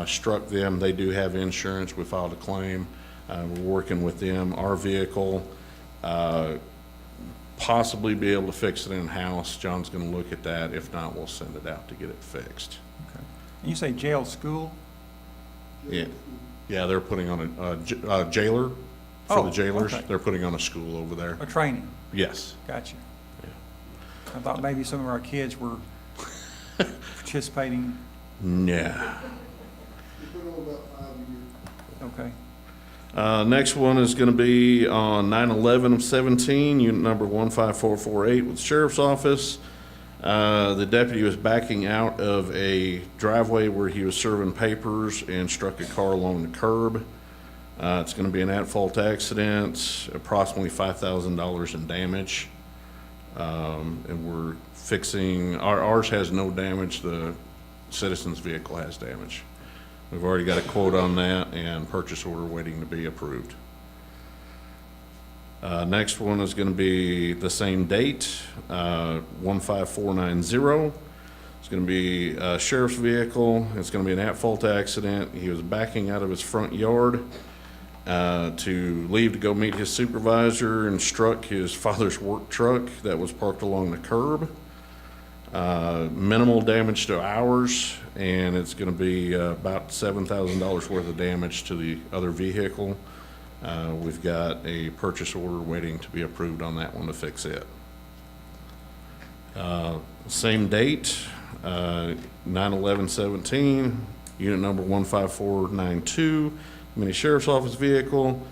Struck them. They do have insurance. We filed a claim. We're working with them. Our vehicle, possibly be able to fix it in-house. John's going to look at that. If not, we'll send it out to get it fixed. Okay. And you say jail school? Yeah, yeah, they're putting on a jailer for the jailers. Okay. They're putting on a school over there. A training? Yes. Gotcha. Yeah. I thought maybe some of our kids were participating. Yeah. Okay. Next one is going to be on 9/11 of 17, unit number 15448 with the Sheriff's Office. The deputy was backing out of a driveway where he was serving papers and struck a car along the curb. It's going to be an at-fault accident, approximately $5,000 in damage. And we're fixing, ours has no damage, the citizen's vehicle has damage. We've already got a quote on that and purchase order waiting to be approved. Next one is going to be the same date, 15490. It's going to be a sheriff's vehicle. It's going to be an at-fault accident. He was backing out of his front yard to leave to go meet his supervisor and struck his father's work truck that was parked along the curb. Minimal damage to ours, and it's going to be about $7,000 worth of damage to the other vehicle. We've got a purchase order waiting to be approved on that one to fix it. Same date, 9/11/17, unit number 15492, mini sheriff's office vehicle.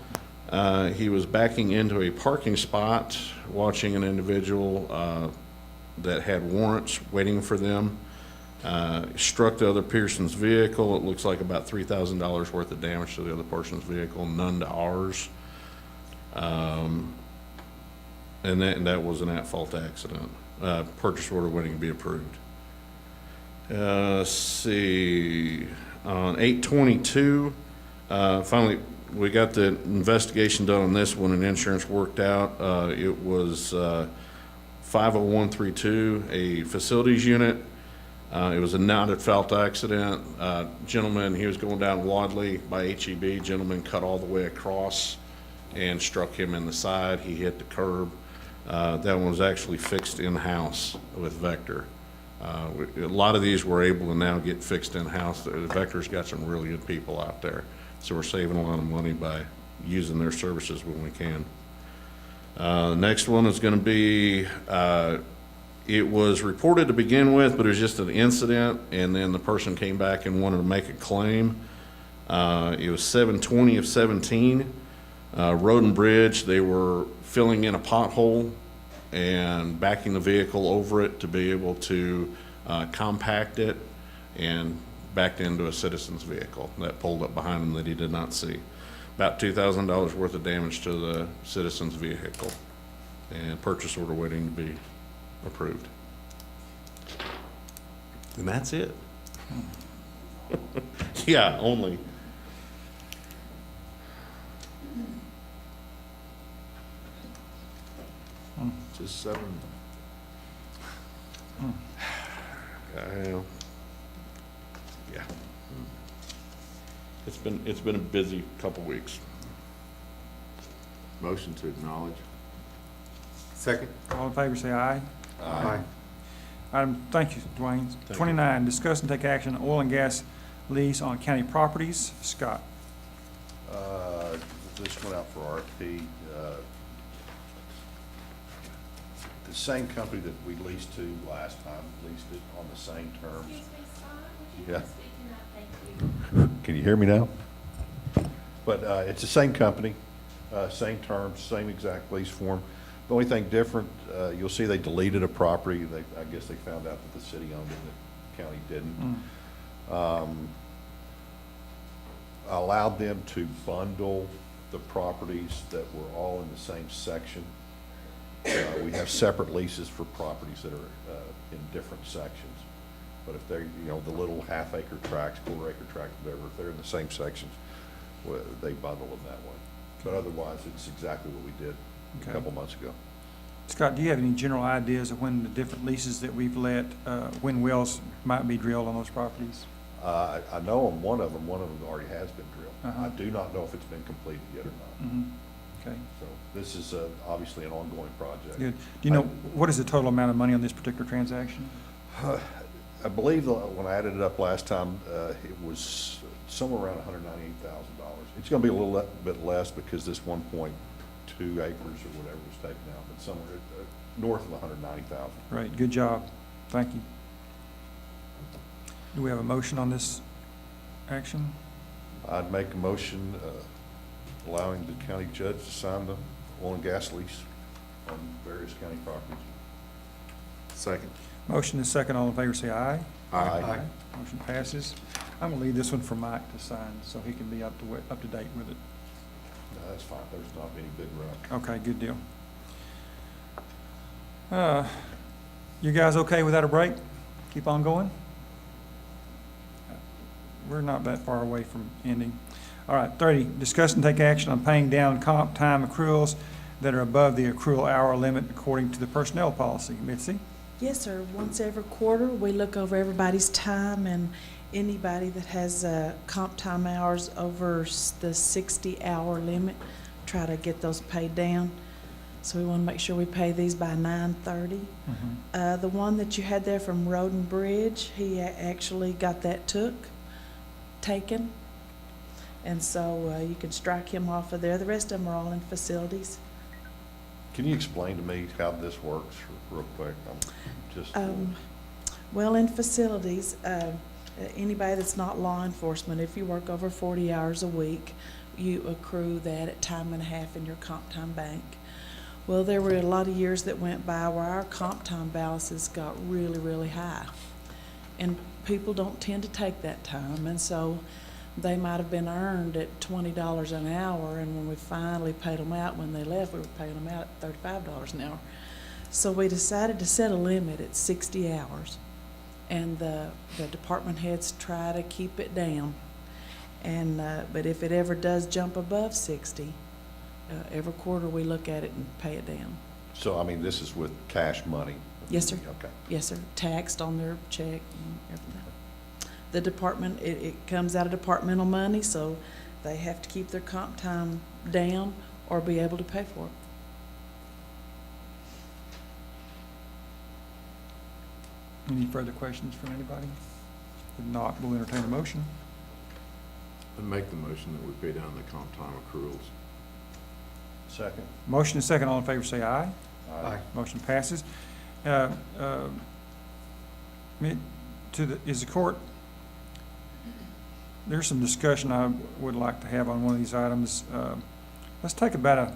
He was backing into a parking spot, watching an individual that had warrants waiting for them. Struck the other person's vehicle. It looks like about $3,000 worth of damage to the other person's vehicle, none to ours. And that was an at-fault accident. Purchase order waiting to be approved. Let's see, on 8/22, finally, we got the investigation done on this one and insurance worked out. It was 50132, a facilities unit. It was a not at fault accident. Gentleman, he was going down Wadley by HEB. Gentleman cut all the way across and struck him in the side. He hit the curb. That one was actually fixed in-house with Vector. A lot of these we're able to now get fixed in-house. Vector's got some really good people out there. So we're saving a lot of money by using their services when we can. The next one is going to be, it was reported to begin with, but it was just an incident, and then the person came back and wanted to make a claim. It was 7/20 of 17, Road and Bridge. They were filling in a pothole and backing the vehicle over it to be able to compact it, and backed into a citizen's vehicle that pulled up behind him that he did not see. About $2,000 worth of damage to the citizen's vehicle, and purchase order waiting to be approved. And that's it. Yeah, only. Just 7. Yeah. It's been a busy couple weeks. Motion to acknowledge. Second. All in favor, say aye. Aye. Thank you, Dwayne. 29, discuss and take action on oil and gas lease on county properties. Scott. This went out for RFP. The same company that we leased to last time, leased it on the same terms. Yeah. Can you hear me now? But it's the same company, same terms, same exact lease form. The only thing different, you'll see they deleted a property. I guess they found out that the city owned it and the county didn't. Allowed them to bundle the properties that were all in the same section. We have separate leases for properties that are in different sections. But if they're, the little half-acre tracts, quarter-acre tracts, whatever, if they're in the same sections, they bundle them that way. But otherwise, it's exactly what we did a couple months ago. Scott, do you have any general ideas of when the different leases that we've let, when wells might be drilled on those properties? I know on one of them already has been drilled. I do not know if it's been completed yet or not. Okay. So this is obviously an ongoing project. Good. Do you know, what is the total amount of money on this particular transaction? I believe when I added it up last time, it was somewhere around $198,000. It's going to be a little bit less because this 1.2 acres or whatever was taken out, but somewhere north of $190,000. Right. Good job. Thank you. Do we have a motion on this action? I'd make a motion allowing the county judge to sign the oil and gas lease on various county properties. Second. Motion is second. All in favor, say aye. Aye. Motion passes. I'm going to leave this one for Mike to sign so he can be up to date with it. No, that's fine. There's not any big rush. Okay, good deal. You guys okay without a break? Keep on going? We're not that far away from ending. All right, 30, discuss and take action on paying down comp time accruals that are above the accrual hour limit according to the personnel policy. Mitzi? Yes, sir. Once every quarter, we look over everybody's time, and anybody that has comp time hours over the 60-hour limit, try to get those paid down. So we want to make sure we pay these by 9/30. The one that you had there from Road and Bridge, he actually got that taken. And so you can strike him off of there. The rest of them are all in facilities. Can you explain to me how this works real quick? I'm just well, in facilities, anybody that's not law enforcement, if you work over 40 hours a week, you accrue that at time and a half in your comp time bank. Well, there were a lot of years that went by where our comp time balances got really, really high. And people don't tend to take that time, and so they might have been earned at $20 an hour, and when we finally paid them out when they left, we were paying them out at $35 an hour. So we decided to set a limit at 60 hours, and the department heads try to keep it down. And but if it ever does jump above 60, every quarter we look at it and pay it down. So, I mean, this is with cash money? Yes, sir. Okay. Yes, sir. Taxed on their check and everything. The department, it comes out of departmental money, so they have to keep their comp time down or be able to pay for it. Any further questions from anybody? If not, we'll entertain a motion. I'd make the motion that we pay down the comp time accruals. Second. Motion is second. All in favor, say aye. Aye. Motion passes. Is the court, there's some discussion I would like to have on one of these items. Let's take about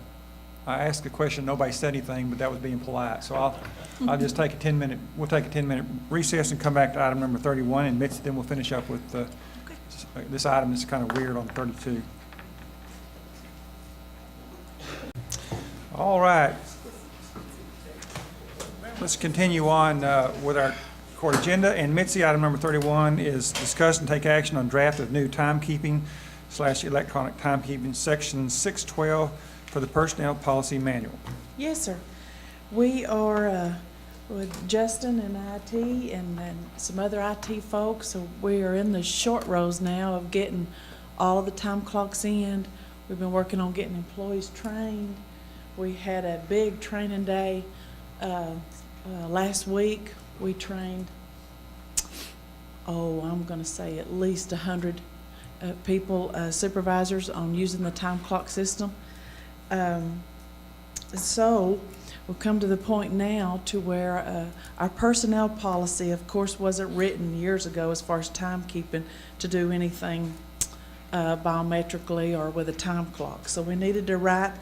I asked a question, nobody said anything, but that was being polite. So I'll just take a 10-minute, we'll take a 10-minute recess and come back to item number 31, and Mitzi, then we'll finish up with this item that's kind of weird on 32. All right. Let's continue on with our court agenda. And Mitzi, item number 31 is discuss and take action on draft of new timekeeping/electronic timekeeping, section 612 for the personnel policy manual. Yes, sir. We are with Justin and IT and some other IT folks, so we are in the short rows now of getting all of the time clocks in. We've been working on getting employees trained. We had a big training day last week. We trained, I'm going to say at least 100 people, supervisors, on using the time clock system. So we've come to the point now to where our personnel policy, of course, wasn't written years ago as far as timekeeping to do anything biometrically or with a time clock. So we needed to write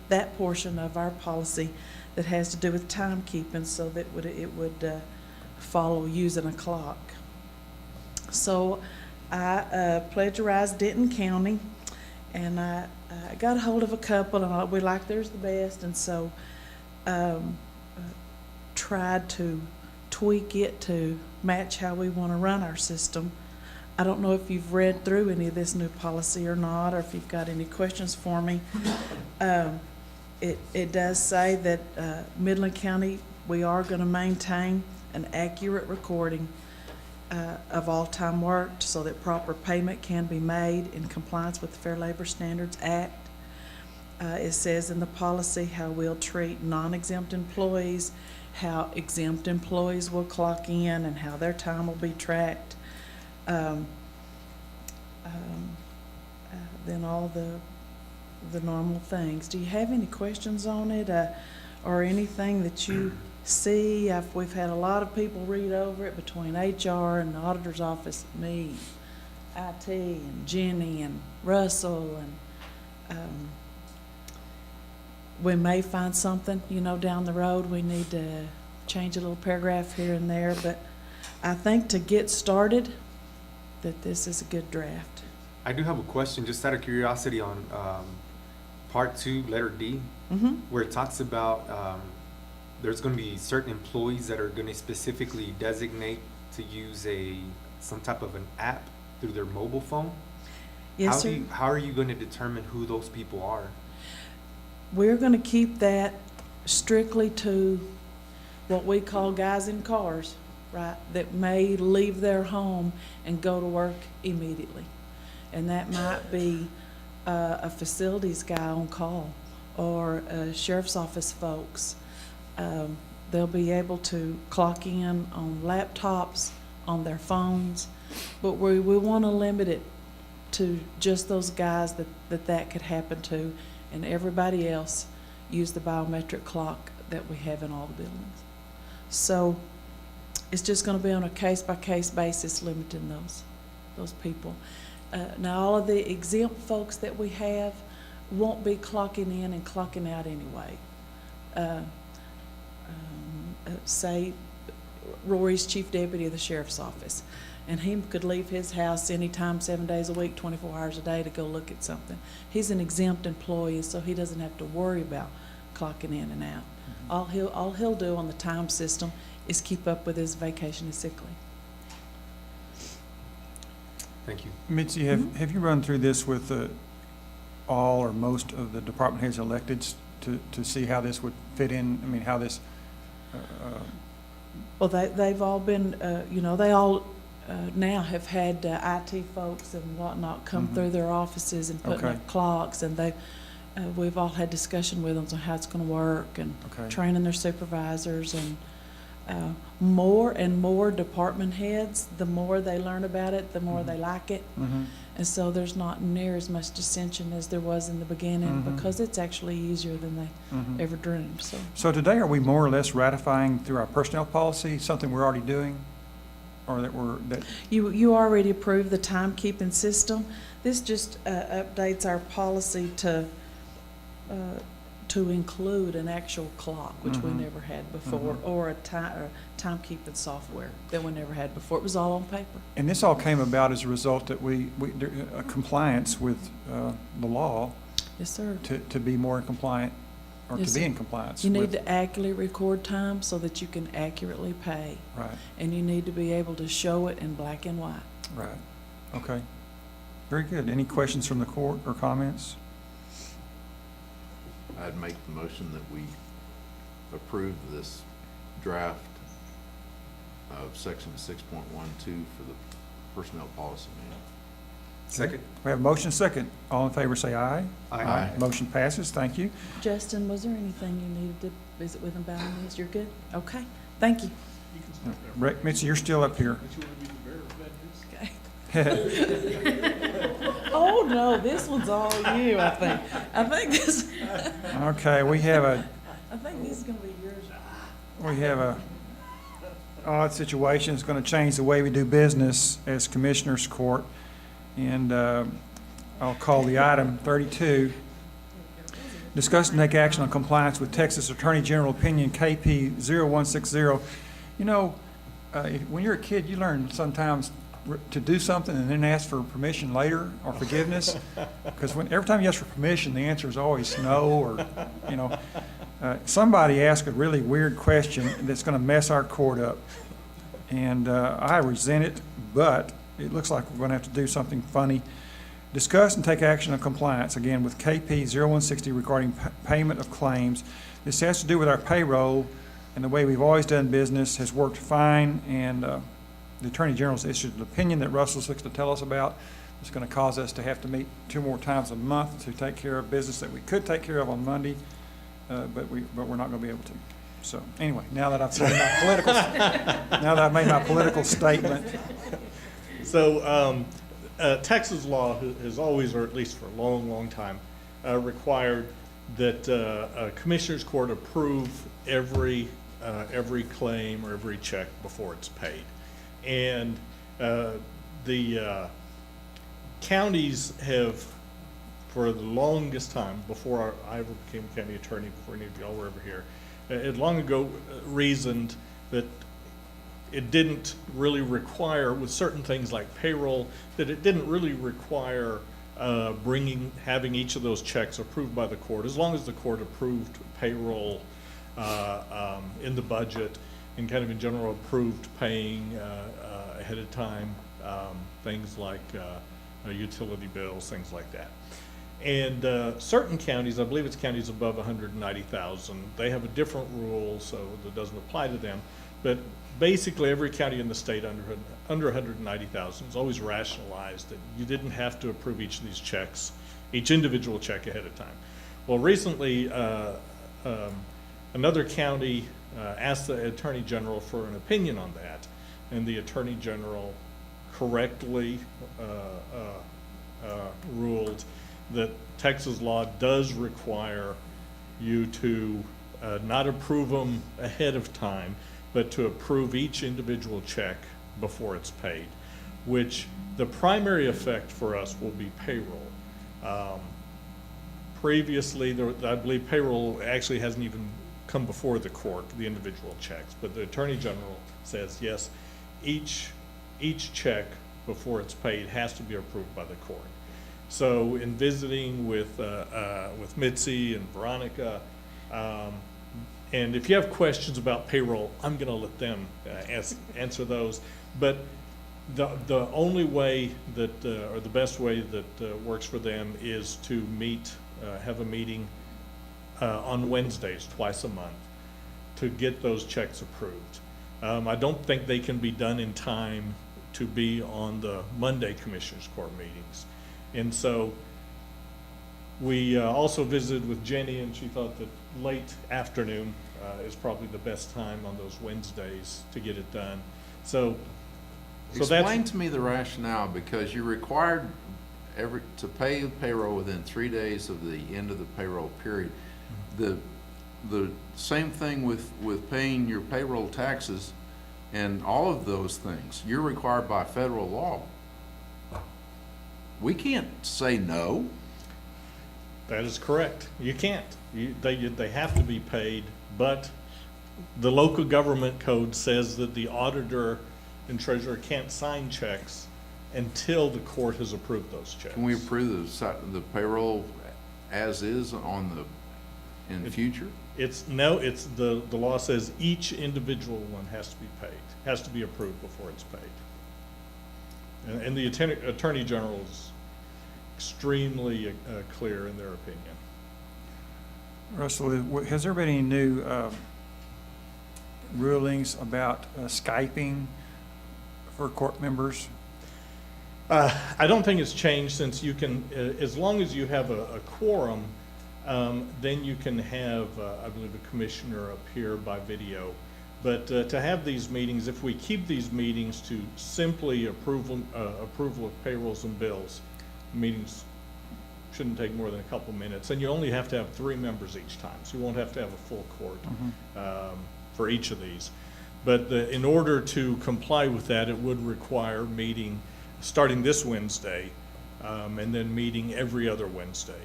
that portion of our policy that has to do with timekeeping so that it would follow using a clock. So I plagiarized Denton County, and I got a hold of a couple, and we like theirs the best, and so tried to tweak it to match how we want to run our system. I don't know if you've read through any of this new policy or not, or if you've got any questions for me. It does say that Midland County, we are going to maintain an accurate recording of all time worked so that proper payment can be made in compliance with the Fair Labor Standards Act. It says in the policy how we'll treat non-exempt employees, how exempt employees will clock in, and how their time will be tracked. Then all the normal things. Do you have any questions on it or anything that you see? We've had a lot of people read over it between HR and the auditor's office, me, IT, and Jenny, and Russell, and we may find something, down the road. We need to change a little paragraph here and there, but I think to get started, that this is a good draft. I do have a question, just out of curiosity, on part 2, letter D, where it talks about there's going to be certain employees that are going to specifically designate to use some type of an app through their mobile phone. Yes, sir. How are you going to determine who those people are? We're going to keep that strictly to what we call guys in cars, right, that may leave their home and go to work immediately. And that might be a facilities guy on call or sheriff's office folks. They'll be able to clock in on laptops, on their phones, but we want to limit it to just those guys that could happen to, and everybody else use the biometric clock that we have in all the buildings. So it's just going to be on a case-by-case basis, limiting those people. Now, all of the exempt folks that we have won't be clocking in and clocking out anyway. Say Rory's chief deputy of the sheriff's office, and he could leave his house anytime, 7 days a week, 24 hours a day to go look at something. He's an exempt employee, so he doesn't have to worry about clocking in and out. All he'll do on the time system is keep up with his vacation and sick leave. Thank you. Mitzi, have you run through this with all or most of the department heads elected to see how this would fit in? I mean, how this... Well, they've all been, they all now have had IT folks and whatnot come through their offices and putting up clocks, and we've all had discussion with them on how it's going to work, and training their supervisors, and more and more department heads, the more they learn about it, the more they like it. And so there's not near as much dissension as there was in the beginning, because it's actually easier than they ever dreamed. So today, are we more or less ratifying through our personnel policy something we're already doing, or that you already approved the timekeeping system? This just updates our policy to include an actual clock, which we Mhm. never had before, Mhm. or a timekeeping software that we never had before. It was all on paper. And this all came about as a result that compliance with the law Yes, sir. to be more compliant, or Yes, to be sir. in compliance. You need with- to accurately record time so that you can accurately pay. Right, And you need to be able to show it in black and white. right. Okay. Very good. Any questions from the court or comments? I'd make the motion that we approve this draft of section 6.12 for the personnel policy manual. Second. We have a motion second. All in favor say aye. Aye. Motion passes. Thank you. Justin, was there anything you needed to visit with him about on this? You're good? Okay, thank you. Rick Mitchell, you're still up here. Oh, no, this one's all you, I think. I think this, Okay, we have I think this is gonna be yours. a odd situation. It's going to change the way we do business as Commissioners Court. And I'll call the item 32. Discuss and take action on compliance with Texas Attorney General Opinion KP 0160. You know, when you're a kid, you learn sometimes to do something and then ask for permission later or forgiveness. Because every time you ask for permission, the answer is always no, or, you know. Somebody asked a really weird question that's going to mess our court up. And I resent it, but it looks like we're going to have to do something funny. Discuss and take action on compliance, again, with KP 0160 regarding payment of claims. This has to do with our payroll, and the way we've always done business has worked fine, and the Attorney General's issued an opinion that Russell's looks to tell us about. It's going to cause us to have to meet 2 more times a month to take care of business that we could take care of on Monday, but we're not going to be able to. So anyway, now that I've said my political, now that I've made my political statement. So Texas law has always, or at least for a long, long time, required that a commissioner's court approve every claim or every check before it's paid. And the counties have, for the longest time, before I ever became a county attorney, before any of y'all were ever here, had long ago reasoned that it didn't really require, with certain things like payroll, that it didn't really require having each of those checks approved by the court, as long as the court approved payroll in the budget and kind of in general approved paying ahead of time, things like utility bills, things like that. And certain counties, I believe it's counties above 190,000, they have a different rule, so that doesn't apply to them. But basically, every county in the state under 190,000 is always rationalized that you didn't have to approve each of these checks, each individual check ahead of time. Well, recently, another county asked the Attorney General for an opinion on that, and the Attorney General correctly ruled that Texas law does require you to not approve them ahead of time, but to approve each individual check before it's paid, which the primary effect for us will be payroll. Previously, I believe payroll actually hasn't even come before the court, the individual checks, but the Attorney General says, yes, each check before it's paid has to be approved by the court. So in visiting with Mitzi and Veronica, and if you have questions about payroll, I'm going to let them answer those. But the only way that, or the best way that works for them is to have a meeting on Wednesdays, twice a month, to get those checks approved. I don't think they can be done in time to be on the Monday Commissioners Court meetings. And so we also visited with Jenny, and she thought that late afternoon is probably the best time on those Wednesdays to get it done. So Explain to me the rationale, because you're required to pay the payroll within 3 days of the end of the payroll period. The same thing with paying your payroll taxes and all of those things. You're required by federal law. We can't say no. That is correct. You can't. They have to be paid, but the local government code says that the auditor and treasurer can't sign checks until the court has approved those checks. Can we approve the payroll as is in the future? The law says each individual one has to be paid, has to be approved before it's paid. And the Attorney General is extremely clear in their opinion. Russell, has there been any new rulings about Skyping for court members? I don't think it's changed, since you can, as long as you have a quorum, then you can have, I believe, a commissioner appear by video. But to have these meetings, if we keep these meetings to simply approval of payrolls and bills, meetings shouldn't take more than a couple minutes, and you only have to have 3 members each time, so you won't have to have a full court for each of these. But in order to comply with that, it would require meeting starting this Wednesday, and then meeting every other Wednesday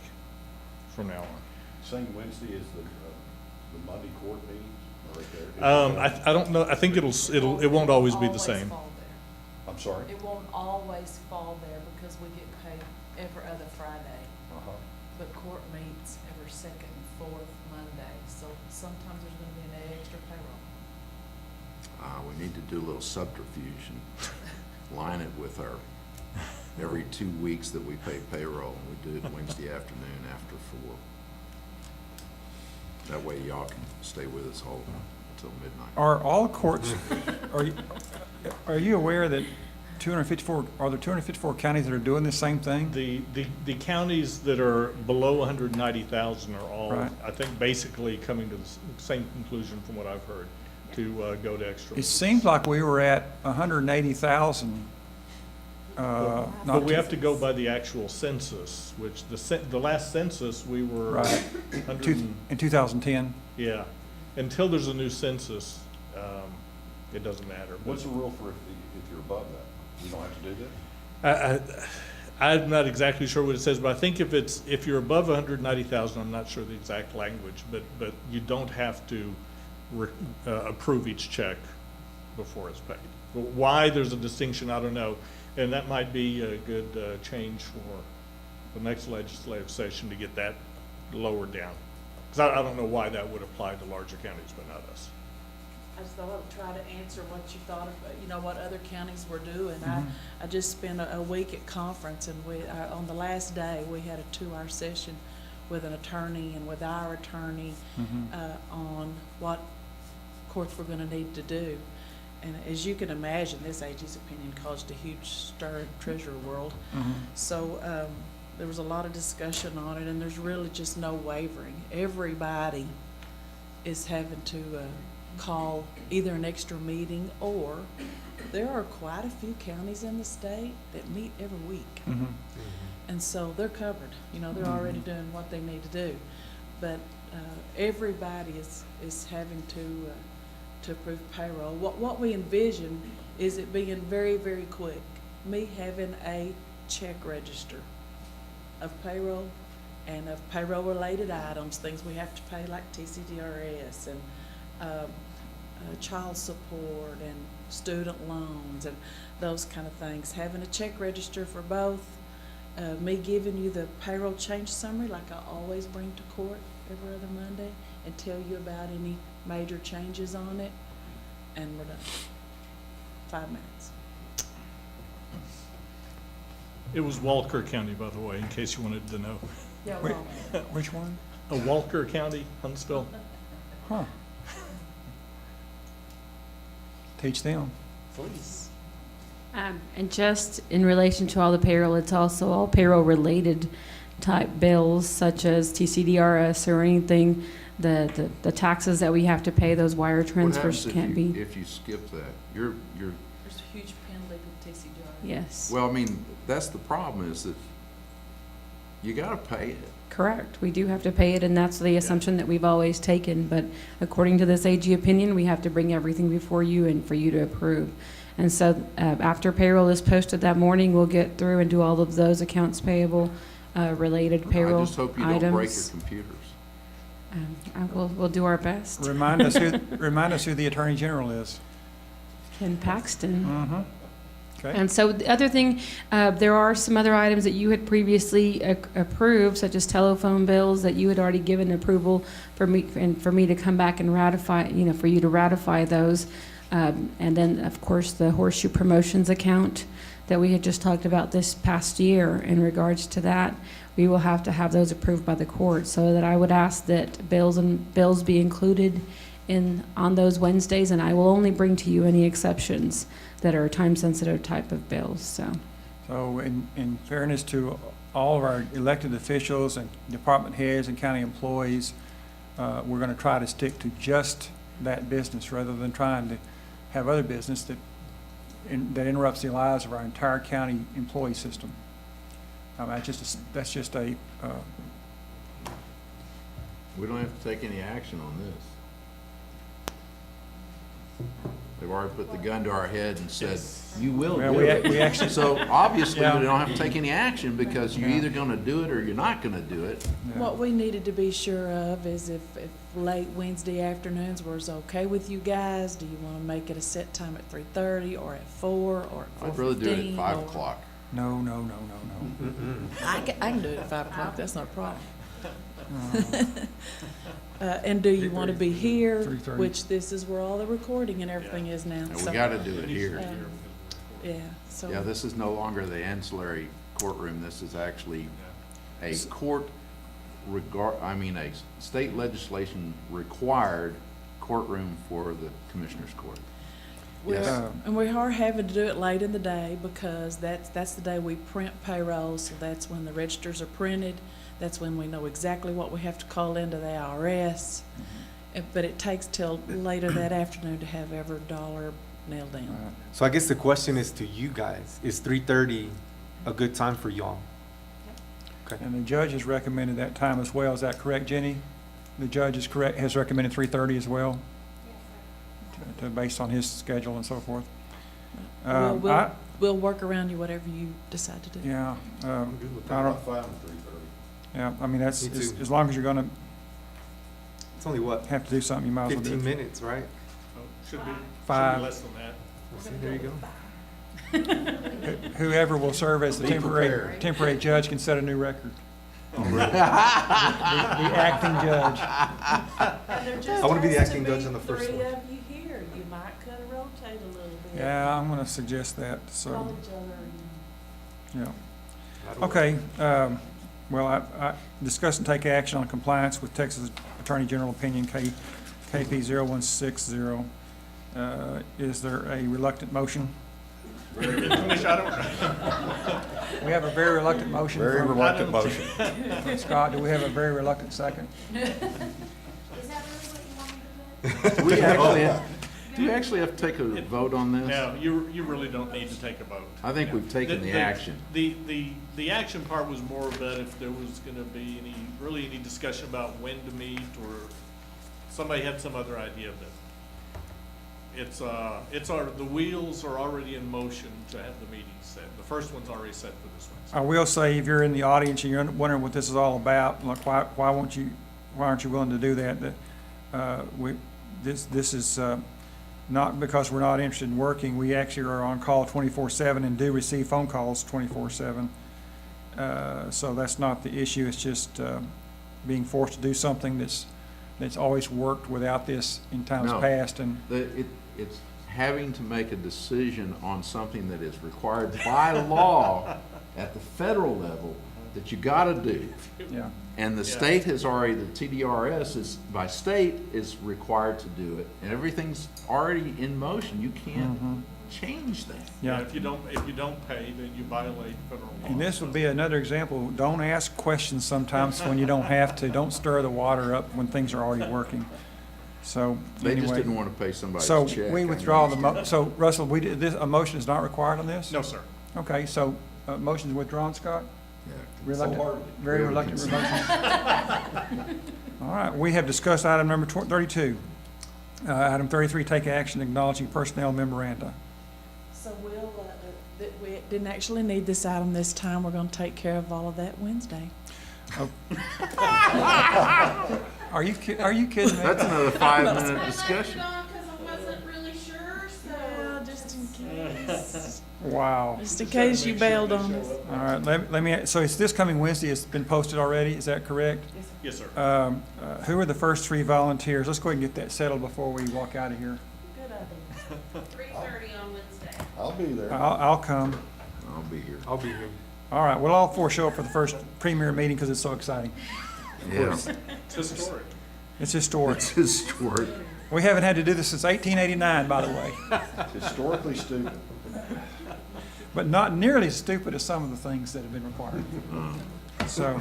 from now on. Same Wednesday as the Monday court meetings? I don't know. I think it won't always be the same. I'm sorry? It won't always fall there because we get paid every other Friday. But court meets every second and fourth Monday, so sometimes there's going to be an extra payroll. We need to do a little subterfuge and line it with our every 2 weeks that we pay payroll, and we do it Wednesday afternoon after 4. That way y'all can stay with us all until midnight. Are all courts, are you aware that are there 254 counties that are doing the same thing? The counties that are below 190,000 are all, Right. I think, basically coming to the same conclusion from what I've heard, to go to extra. It seems like we were at 180,000. But we have to go by the actual census, which the last census we were Right. In 2010. Yeah, until there's a new census, it doesn't matter. What's the rule for if you're above that? You don't have to do that? I'm not exactly sure what it says, but I think if you're above 190,000, I'm not sure the exact language, but you don't have to approve each check before it's paid. But why there's a distinction, I don't know, and that might be a good change for the next legislative session to get that lowered down. Because I don't know why that would apply to larger counties, but not us. I just thought I would try to answer what you thought of, what other counties were doing. I just spent a week at conference, and on the last day, we had a 2-hour session with an attorney and with our attorney on what courts were going to need to do. And as you can imagine, this AG's opinion caused a huge stir in the treasurer world. So there was a lot of discussion on it, and there's really just no wavering. Everybody is having to call either an extra meeting, or there are quite a few counties in the state that meet every week. And so they're covered. They're already doing what they need to do. But everybody is having to approve payroll. What we envision is it being very, very quick. Me having a check register of payroll and of payroll-related items, things we have to pay like TCDRS and child support and student loans and those kind of things. Having a check register for both. Me giving you the payroll change summary like I always bring to court every other Monday and tell you about any major changes on it, and we're done. 5 minutes. It was Walker County, by the way, in case you wanted to know. Yeah, Which one? Walker County, Huntsville. Huh. Teach them. Please. And just in relation to all the payroll, it's also all payroll-related type bills, such as TCDRS or anything, the taxes that we have to pay, those wire transfers can't be. If you skip that, you're. There's a huge penalty with TCDRS. Yes. Well, I mean, that's the problem, is that you gotta pay it. Correct. We do have to pay it, and that's the assumption that we've always taken. But according to this AG opinion, we have to bring everything before you and for you to approve. And so after payroll is posted that morning, we'll get through and do all of those accounts payable related payroll I items. just hope you don't break your computers. We'll do our best. Remind us who the Attorney General is. Ken Paxton. Mm-hmm. Okay. And so the other thing, there are some other items that you had previously approved, such as telephone bills that you had already given approval for me, and for me to come back and ratify, for you to ratify those. And then, of course, the Horseshoe Promotions account that we had just talked about this past year in regards to that. We will have to have those approved by the court, so that I would ask that bills be included on those Wednesdays, and I will only bring to you any exceptions that are time-sensitive type of bills, so. So in fairness to all of our elected officials and department heads and county employees, we're going to try to stick to just that business rather than trying to have other business that interrupts the lives of our entire county employee system. That's just a. We don't have to take any action on this. They've already put the gun to our head and said, you will do it. We actually, so obviously, Yeah. we don't have to take any action because you're either going to do it or you're not going to do it. What we needed to be sure of is if late Wednesday afternoons was okay with you guys, do you want to make it a set time at 3:30 or at 4 or at 4:15? I'd rather do it at 5 o'clock. No. I can do it at 5 o'clock, that's not a problem. And do you want to be here, 3:30. which this is where all the recording and everything is now. And so, we got to do it here. Yeah, so. Yeah, this is no longer the ancillary courtroom. This is actually a court a state legislation required courtroom for the Commissioners Court. Yes. And we are having to do it late in the day because that's the day we print payrolls, so that's when the registers are printed. That's when we know exactly what we have to call into the IRS. But it takes till later that afternoon to have every dollar nailed down. So I guess the question is to you guys, is 3:30 a good time for y'all? Okay. and the judge has recommended that time as well. Is that correct, Jenny? The judge has recommended 3:30 as well, based on his schedule and so forth. We'll work around you, whatever you decide to do. Yeah. I'm good with that, about 5 and 3:30. Yeah, I mean, that's, Me too. as long as you're gonna It's only what, have to do something, you might as well do 15 it. minutes, right? Should be 5. less than that. See, there you go. Whoever will serve as the Be temporary prepared. judge can set a new record. The acting judge. I want to be the acting judge on the first one. Three of you here, you might kind of rotate a little bit. Yeah, I'm gonna suggest that, Call so, each other. yeah. Okay, well, I discuss and take action on compliance with Texas Attorney General Opinion KP 0160. Is there a reluctant motion? We have a very reluctant motion. Very from- reluctant motion. Scott, do we have a very reluctant second? Is that really what you want me to do? Do we actually have to take a vote on this? No, you really don't need to take a vote. I think we've taken the action. The action part was more about if there was gonna be any discussion about when to meet, or somebody had some other idea of it. The wheels are already in motion to have the meeting set. The first one's already set for this Wednesday. I will say, if you're in the audience and you're wondering what this is all about, like why aren't you willing to do that? This is not because we're not interested in working. We actually are on call 24/7 and do receive phone calls 24/7. So that's not the issue. It's just being forced to do something that's always worked without this in times No. past. And It's having to make a decision on something that is required by law at the federal level that you gotta do. yeah. And the state has already, the TDRS is, by state, is required to do it. And everything's already in motion. You can't change that. Yeah. If you don't pay, then you violate federal law. And this would be another example. Don't ask questions sometimes when you don't have to. Don't stir the water up when things are already working. So They just anyway. didn't want to pay somebody's So check. we withdraw so Russell, a motion is not required on this? No, sir. Okay, so motion is withdrawn, Scott? Reluctant, very Very reluctant motion. All right, we have discussed item number 32. Item 33, take action acknowledging personnel memoranda. So We didn't actually need this item this time. We're going to take care of all of that Wednesday. Are you kidding me? That's another 5-minute discussion. Because I wasn't really sure, so. Yeah, just in case. Wow. Just in case you bailed on us. All right, let me, so it's this coming Wednesday, it's been posted already, is that correct? Yes, sir. Who are the first 3 volunteers? Let's go ahead and get that settled before we walk out of here. Good idea. 3:30 on Wednesday. I'll be there. I'll come. I'll be here. I'll be here. All right, well, all 4 show up for the first premier meeting because it's so exciting. Yeah. It's historic. It's historic. It's historic. We haven't had to do this since 1889, by the way. Historically stupid. But not nearly as stupid as some of the things that have been required. So,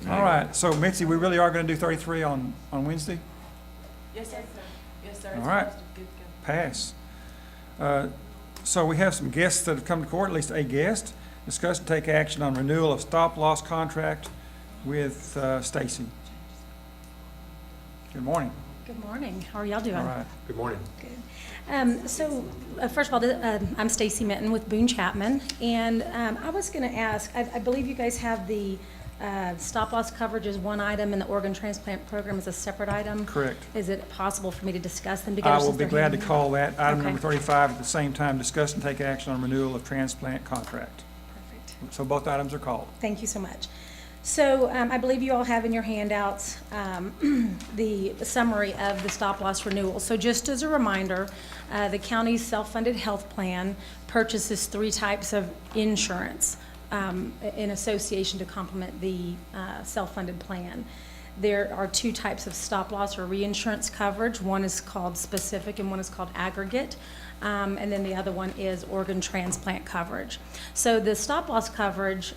all right, so Mitzi, we really are going to do 33 on Wednesday? Yes, sir. Yes, sir. All right. Good to go. Pass. So we have some guests that have come to court, at least a guest. Discuss and take action on renewal of stop-loss contract with Stacy. Good morning. Good morning. How are y'all doing? All right. Good morning. First of all, I'm Stacy Minton with Boone Chapman, and I was going to ask, I believe you guys have the stop-loss coverage as one item and the organ transplant program as a separate item? Correct. Is it possible for me to discuss them together? I will since be they're glad to hand- call that item Okay. number 35 at the same time, discuss and take action on renewal of transplant contract. Perfect. So both items are called. Thank you so much. So I believe you all have in your handouts the summary of the stop-loss renewal. So just as a reminder, the county's self-funded health plan purchases 3 types of insurance in association to complement the self-funded plan. There are 2 types of stop-loss or reinsurance coverage. One is called specific and one is called aggregate. And then the other one is organ transplant coverage. So the stop-loss coverage,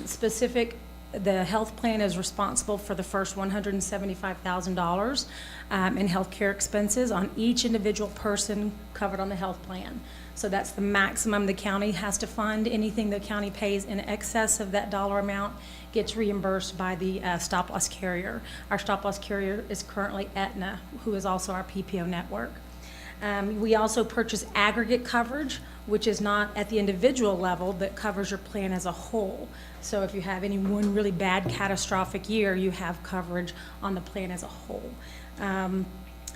specific, the health plan is responsible for the first $175,000 in health care expenses on each individual person covered on the health plan. So that's the maximum the county has to fund. Anything the county pays in excess of that dollar amount gets reimbursed by the stop-loss carrier. Our stop-loss carrier is currently Aetna, who is also our PPO network. We also purchase aggregate coverage, which is not at the individual level, but covers your plan as a whole. So if you have any one really bad catastrophic year, you have coverage on the plan as a whole.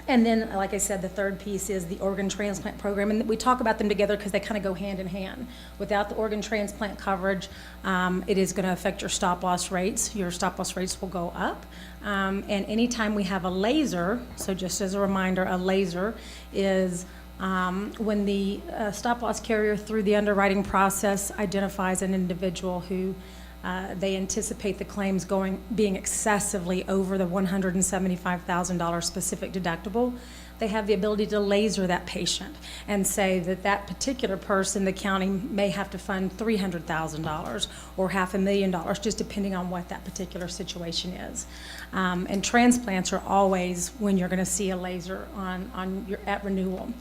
And then, like I said, the third piece is the organ transplant program. And we talk about them together because they kind of go hand in hand. Without the organ transplant coverage, it is going to affect your stop-loss rates. Your stop-loss rates will go up. And anytime we have a laser, so just as a reminder, a laser is when the stop-loss carrier through the underwriting process identifies an individual who they anticipate the claims being excessively over the $175,000 specific deductible, they have the ability to laser that patient and say that that particular person, the county may have to fund $300,000 or $500,000, just depending on what that particular situation is. And transplants are always when you're going to see a laser at renewal.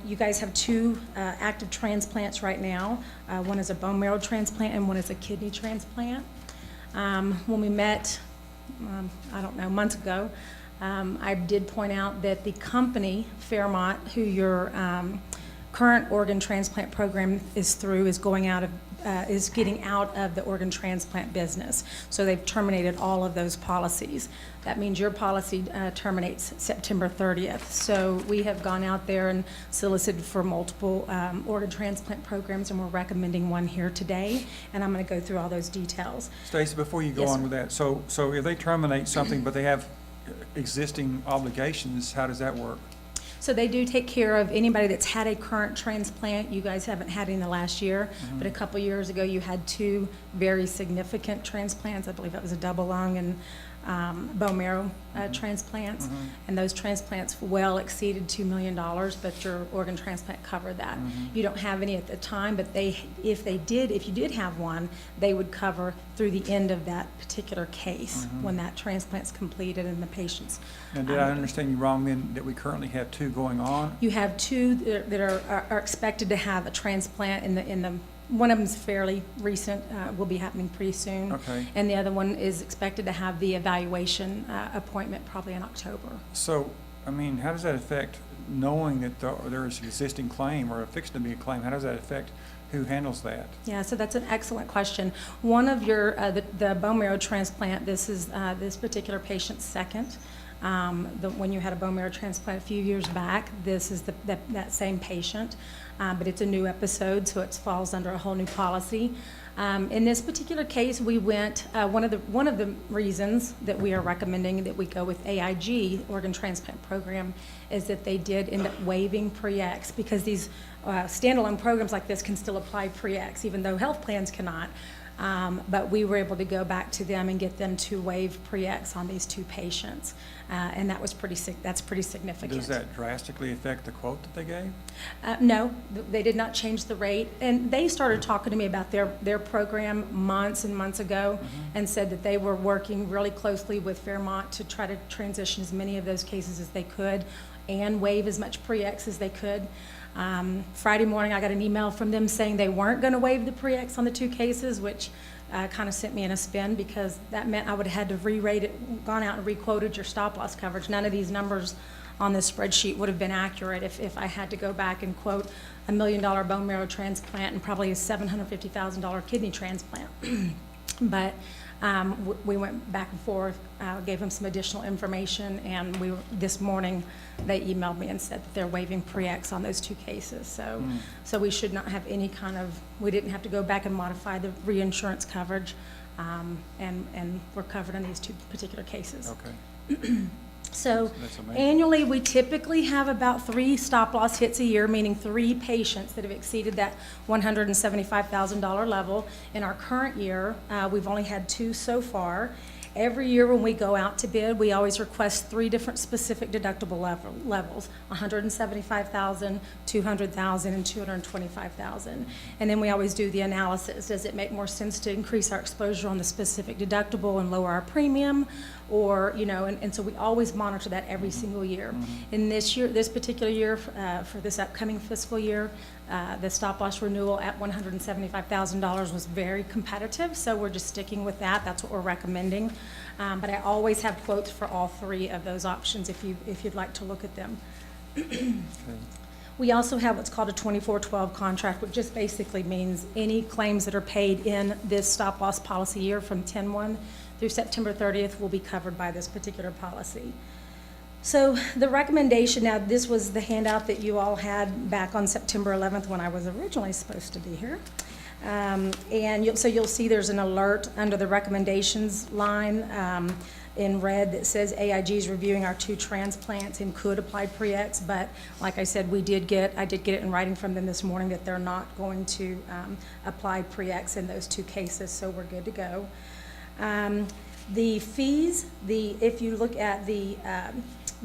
You guys have 2 active transplants right now. One is a bone marrow transplant and one is a kidney transplant. When we met, I don't know, months ago, I did point out that the company, Fairmont, who your current organ transplant program is through, is getting out of the organ transplant business. So they've terminated all of those policies. That means your policy terminates September 30th. So we have gone out there and solicited for multiple organ transplant programs, and we're recommending one here today. And I'm going to go through all those details. Stacey, before you go Yes, on sir. with that, so if they terminate something but they have existing obligations, how does that work? So they do take care of anybody that's had a current transplant. You guys haven't had any in the last year, but a couple years ago you had 2 very significant transplants. I believe that was a double lung and bone marrow transplants. And those transplants well exceeded $2 million, but your organ transplant covered that. You don't have any at the time, but if you did have one, they would cover through the end of that particular case when that transplant's completed and the patient's. And did I understand you wrong then, that we currently have 2 going on? You have 2 that are expected to have a transplant in the one of them is fairly recent, will be happening pretty soon. Okay. And the other one is expected to have the evaluation appointment probably in October. So, I mean, how does that affect knowing that there is an existing claim or a fixed to be a claim? How does that affect who handles that? Yeah, so that's an excellent question. One of your, the bone marrow transplant, this is this particular patient's second. When you had a bone marrow transplant a few years back, this is that same patient, but it's a new episode, so it falls under a whole new policy. In this particular case, we went, one of the reasons that we are recommending that we go with AIG, Organ Transplant Program, is that they did end up waiving pre-X, because these standalone programs like this can still apply pre-X, even though health plans cannot. But we were able to go back to them and get them to waive pre-X on these two patients, and that's pretty significant. Does that drastically affect the quote that they gave? No, they did not change the rate, and they started talking to me about their program months and months ago, and said that they were working really closely with Fairmont to try to transition as many of those cases as they could and waive as much pre-X as they could. Friday morning, I got an email from them saying they weren't going to waive the pre-X on the two cases, which kind of sent me in a spin, because that meant I would have had to re-rate it, gone out and re-quoted your stop-loss coverage. None of these numbers on this spreadsheet would have been accurate if I had to go back and quote $1 million bone marrow transplant and probably a $750,000 kidney transplant. But we went back and forth, gave them some additional information, and this morning they emailed me and said that they're waiving pre-X on those two cases. So we should not have any kind of, we didn't have to go back and modify the reinsurance coverage, and we're covered on these two particular cases. Okay. So That's amazing. annually, we typically have about 3 stop-loss hits a year, meaning 3 patients that have exceeded that $175,000 level. In our current year, we've only had 2 so far. Every year when we go out to bid, we always request 3 different specific deductible levels, $175,000, $200,000, and $225,000. And then we always do the analysis. Does it make more sense to increase our exposure on the specific deductible and lower our premium? Or, and so we always monitor that every single year. In this particular year, for this upcoming fiscal year, the stop-loss renewal at $175,000 was very competitive, so we're just sticking with that. That's what we're recommending. But I always have quotes for all 3 of those options if you'd like to look at them. We also have what's called a 24/12 contract, which just basically means any claims that are paid in this stop-loss policy year from 10/1 through September 30th will be covered by this particular policy. So the recommendation, now this was the handout that you all had back on September 11th when I was originally supposed to be here. And you'll see there's an alert under the recommendations line in red that says AIG is reviewing our 2 transplants and could apply pre-X, but like I said, I did get it in writing from them this morning that they're not going to apply pre-X in those 2 cases, so we're good to go. The fees, if you look at the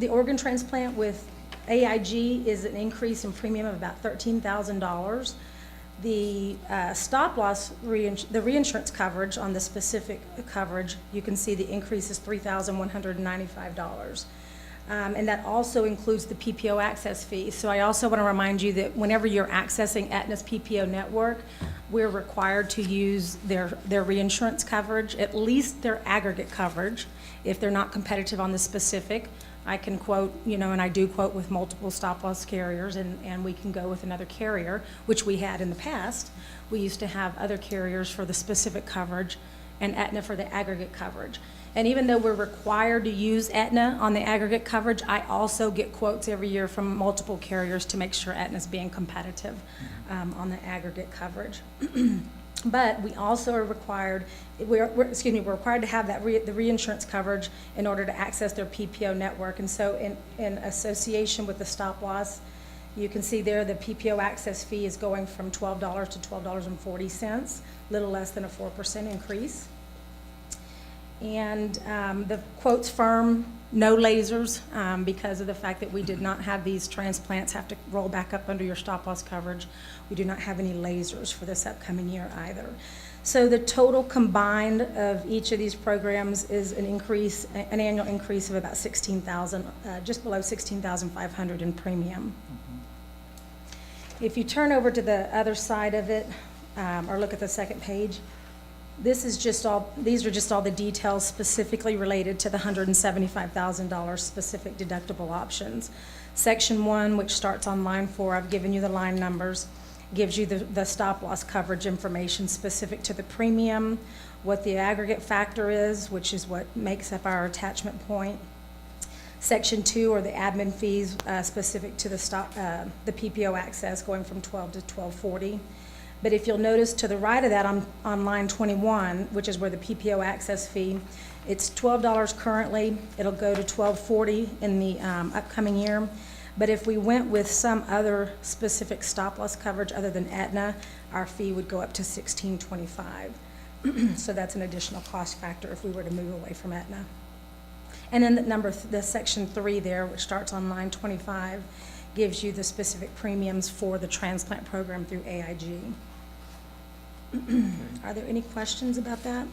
organ transplant with AIG is an increase in premium of about $13,000. The stop-loss, the reinsurance coverage on the specific coverage, you can see the increase is $3,195. And that also includes the PPO access fee. So I also want to remind you that whenever you're accessing Aetna's PPO network, we're required to use their reinsurance coverage, at least their aggregate coverage. If they're not competitive on the specific, I can quote, and I do quote with multiple stop-loss carriers, and we can go with another carrier, which we had in the past. We used to have other carriers for the specific coverage and Aetna for the aggregate coverage. And even though we're required to use Aetna on the aggregate coverage, I also get quotes every year from multiple carriers to make sure Aetna's being competitive on the aggregate coverage. But we also are required, we're required to have the reinsurance coverage in order to access their PPO network. And so in association with the stop loss, you can see there the PPO access fee is going from $12 to $12.40, little less than a 4% increase. And the quotes firm, no lasers, because of the fact that we did not have these transplants have to roll back up under your stop-loss coverage. We do not have any lasers for this upcoming year either. So the total combined of each of these programs is an annual increase of about $16,000, just below $16,500 in premium. If you turn over to the other side of it, or look at the second page, These are just all the details specifically related to the $175,000 specific deductible options. Section 1, which starts on line 4, I've given you the line numbers, gives you the stop loss coverage information specific to the premium, what the aggregate factor is, which is what makes up our attachment point. Section 2 are the admin fees specific to the PPO access going from 12 to 1240. But if you'll notice to the right of that on line 21, which is where the PPO access fee, it's $12 currently. It'll go to $12.40 in the upcoming year. But if we went with some other specific stop loss coverage other than Aetna, our fee would go up to $16.25. So that's an additional cost factor if we were to move away from Aetna. And then the section 3 there, which starts on line 25, gives you the specific premiums for the transplant program through AIG. Are there any questions about that?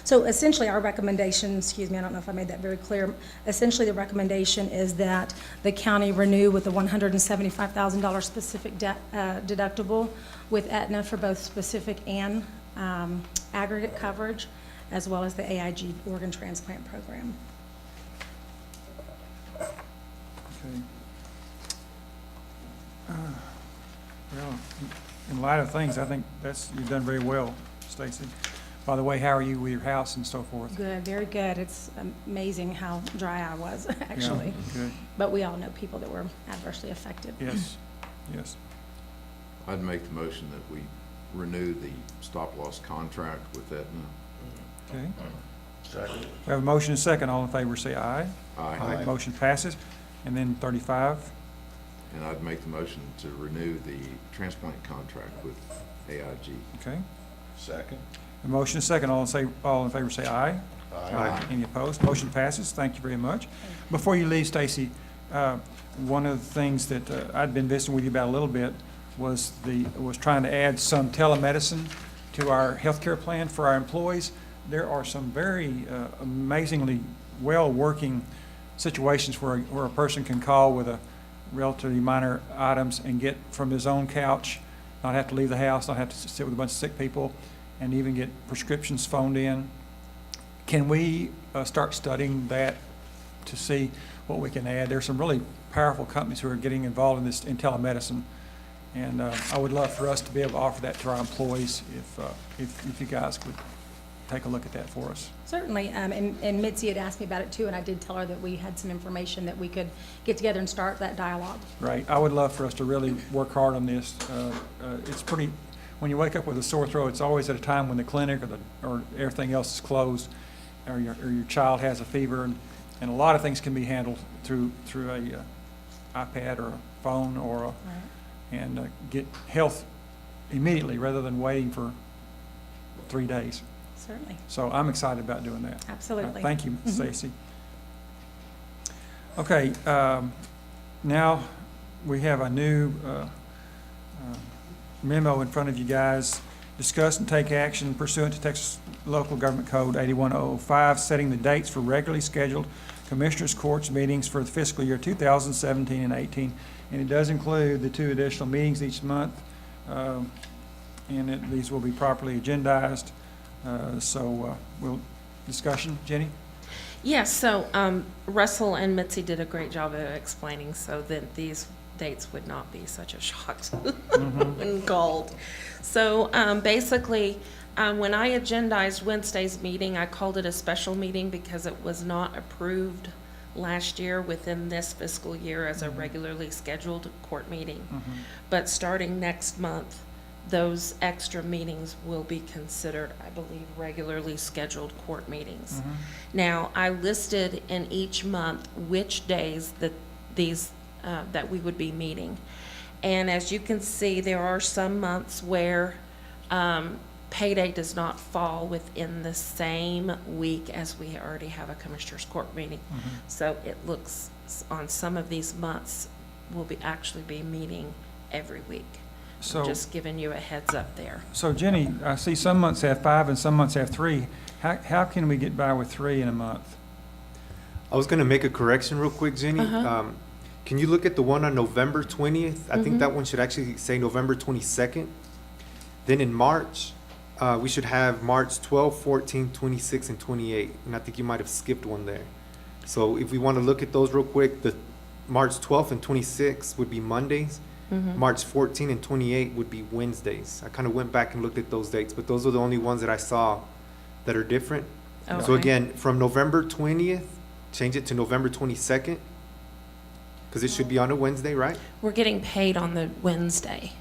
So essentially our recommendation, excuse me, I don't know if I made that very clear. Essentially the recommendation is that the county renew with the $175,000 specific deductible with Aetna for both specific and aggregate coverage, as well as the AIG organ transplant program. Okay. Well, in light of things, I think you've done very well, Stacy. By the way, how are you with your house and so forth? Good, very good. It's amazing how dry I was, actually. Yeah, good. But we all know people that were adversely affected. Yes, yes. I'd make the motion that we renew the stop-loss contract with Aetna. Okay. Second. We have a motion and a second. All in favor say aye. Aye. Motion passes. And then 35. And I'd make the motion to renew the transplant contract with AIG. Okay. Second. A motion and a second. All in favor say aye. Aye. Any opposed? Motion passes. Thank you very much. Before you leave, Stacy, one of the things that I'd been visiting with you about a little bit was trying to add some telemedicine to our healthcare plan for our employees. There are some very amazingly well-working situations where a person can call with a relatively minor items and get from his own couch, not have to leave the house, not have to sit with a bunch of sick people, and even get prescriptions phoned in. Can we start studying that to see what we can add? There's some really powerful companies who are getting involved in this in telemedicine, and I would love for us to be able to offer that to our employees if you guys would take a look at that for us. Certainly, and Mitzi had asked me about it too, and I did tell her that we had some information that we could get together and start that dialogue. Right. I would love for us to really work hard on this. It's pretty, when you wake up with a sore throat, it's always at a time when the clinic or everything else is closed, or your child has a fever, and a lot of things can be handled through a iPad or a phone or and get health immediately rather than waiting for 3 days. Certainly. So I'm excited about doing that. Absolutely. Thank you, Stacy. Okay, now we have a new memo in front of you guys. Discuss and take action pursuant to Texas Local Government Code 81005, setting the dates for regularly scheduled Commissioners Courts meetings for the fiscal year 2017 and 18. And it does include the 2 additional meetings each month, and these will be properly agendized. Discussion, Jenny? Yes, so Russell and Mitzi did a great job of explaining so that these dates would not be such a shock when called. So basically, when I agendized Wednesday's meeting, I called it a special meeting because it was not approved last year within this fiscal year as a regularly scheduled court meeting. But starting next month, those extra meetings will be considered, I believe, regularly scheduled court meetings. Now, I listed in each month which days that we would be meeting. And as you can see, there are some months where payday does not fall within the same week as we already have a Commissioners Court meeting. So it looks, on some of these months, we'll actually be meeting every week. So just giving you a heads up there. So Jenny, I see some months have 5 and some months have 3. How can we get by with 3 in a month? I was going to make a correction real quick, Jenny. Can you look at the one on November 20th? I think that one should actually say November 22nd. Then in March, we should have March 12, 14, 26, and 28. And I think you might have skipped one there. So if we want to look at those real quick, the March 12th and 26th would be Mondays. March 14 and 28 would be Wednesdays. I kind of went back and looked at those dates, but those are the only ones that I saw that are different. So Okay. again, from November 20th, change it to November 22nd, because it should be on a Wednesday, right? We're getting paid on the Wednesday.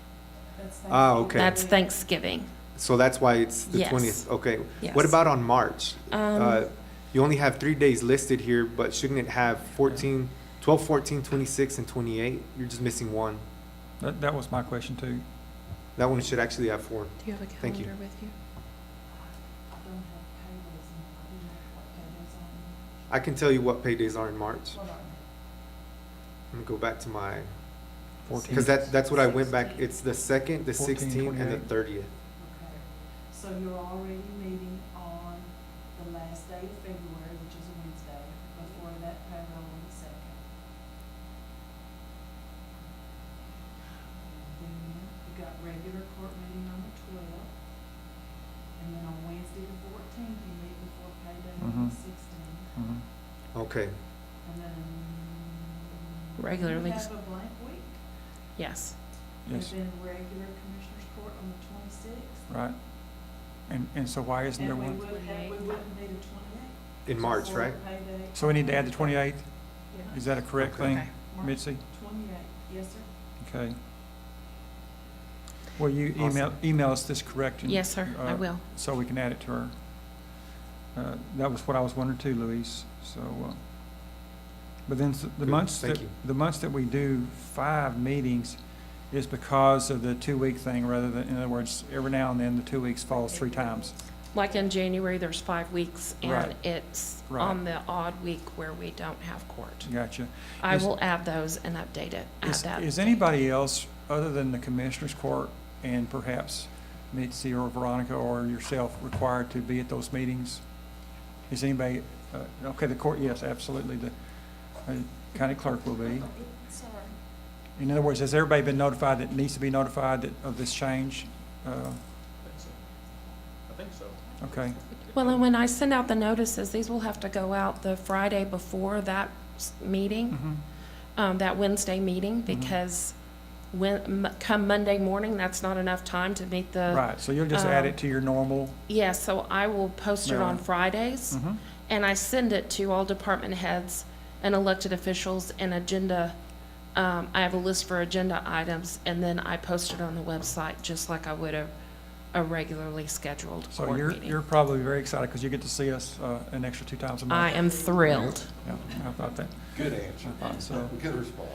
Ah, okay. That's Thanksgiving. So that's why it's the Yes. 20th. Okay. Yes. What about on March? Um, You only have 3 days listed here, but shouldn't it have 14, 12, 14, 26, and 28? You're just missing one. That was my question too. That one should actually have 4. Do you have a Thank you. calendar with you? I can tell you what paydays are in March. Let me go back to my, because that's what I went back. It's the 2nd, the 14, 16th, and the 28. 30th. So you're already meeting on the last day of February, which is a Wednesday, before that payroll on the 2nd. Then you got regular court meeting on the 12th. And then on Wednesday the 14th, you meet before payday on the 16th. Okay. And then Regularly. you have a blank week. Yes. Yes. And then regular commissioners court on the 26th. Right. And so why isn't there And we one? wouldn't need a 28th. In March, Before right? payday. So we need to add the 28th? Yeah. Is that a correct Okay. thing, March Mitzi? 28th, yes, sir. Okay. Will you email us this correction? Yes, sir, I will. So we can add it to her. That was what I was wondering too, Louise. So, but then the Good. months Thank that, you. the months that we do 5 meetings is because of the 2-week thing, rather than, in other words, every now and then the 2 weeks falls 3 times. Like in January, there's 5 weeks, and Right. it's Right. on the odd week where we don't have court. Gotcha. I Is- will add those and update it at that. Is anybody else, other than the Commissioners Court and perhaps Mitzi or Veronica or yourself, required to be at those meetings? Is anybody, okay, the court, yes, absolutely, the county clerk will be. In other words, has everybody been notified that needs to be notified of this change? I think so. Okay, Well, and when I send out the notices, these will have to go out the Friday before that meeting, that Wednesday meeting, because come Monday morning, that's not enough time to meet the. right, so you'll just add it to your normal, Yeah, so I will post it on Mailing. Fridays, and I send it to all department heads and elected officials and agenda. I have a list for agenda items, and then I post it on the website, just like I would a regularly scheduled so court you're meeting. probably very excited because you get to see us an extra 2 times a month. I am thrilled. Yeah, I thought that. Good answer. I thought so. Good response.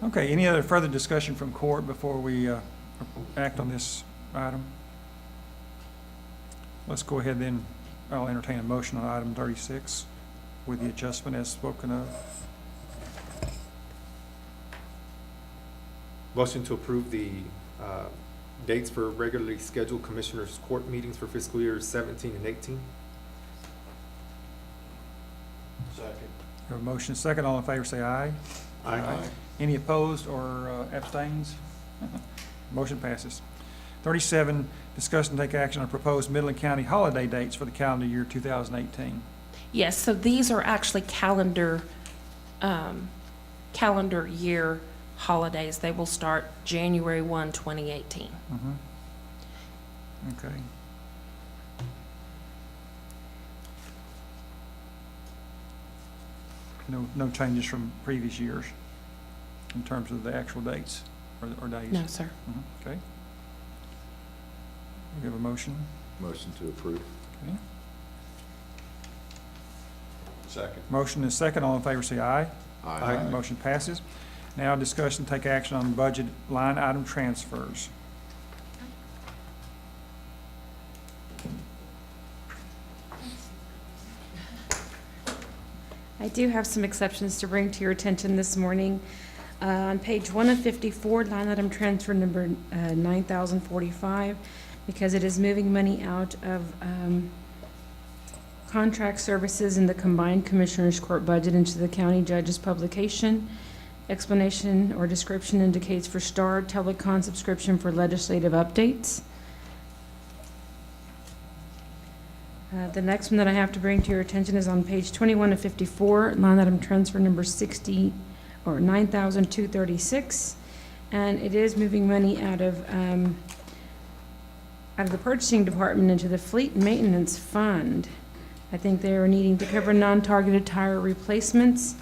Okay, any other further discussion from court before we act on this item? Let's go ahead then. I'll entertain a motion on item 36 with the adjustment as spoken of. Motion to approve the dates for regularly scheduled Commissioners Court meetings for fiscal years 17 and 18. Second. We have a motion second. All in favor say aye. Aye. Any opposed or abstains? Motion passes. 37, discuss and take action on proposed Midland County holiday dates for the calendar year 2018. Yes, so these are actually calendar year holidays. They will start January 1, 2018. Okay. No changes from previous years in terms of the actual dates or days? No, sir. Okay. We have a motion. Motion to approve. Okay. Second. Motion is second. All in favor say aye. Aye. Motion passes. Now discuss and take action on budget line item transfers. I do have some exceptions to bring to your attention this morning. On page 1 of 54, line item transfer number 9,045, because it is moving money out of contract services in the combined Commissioners Court budget into the county judge's publication. Explanation or description indicates for Star Telecom subscription for legislative updates. The next one that I have to bring to your attention is on page 21 of 54, line item transfer number 60, or 9,236. And it is moving money out of the purchasing department into the fleet maintenance fund. I think they are needing to cover non-targeted tire replacements.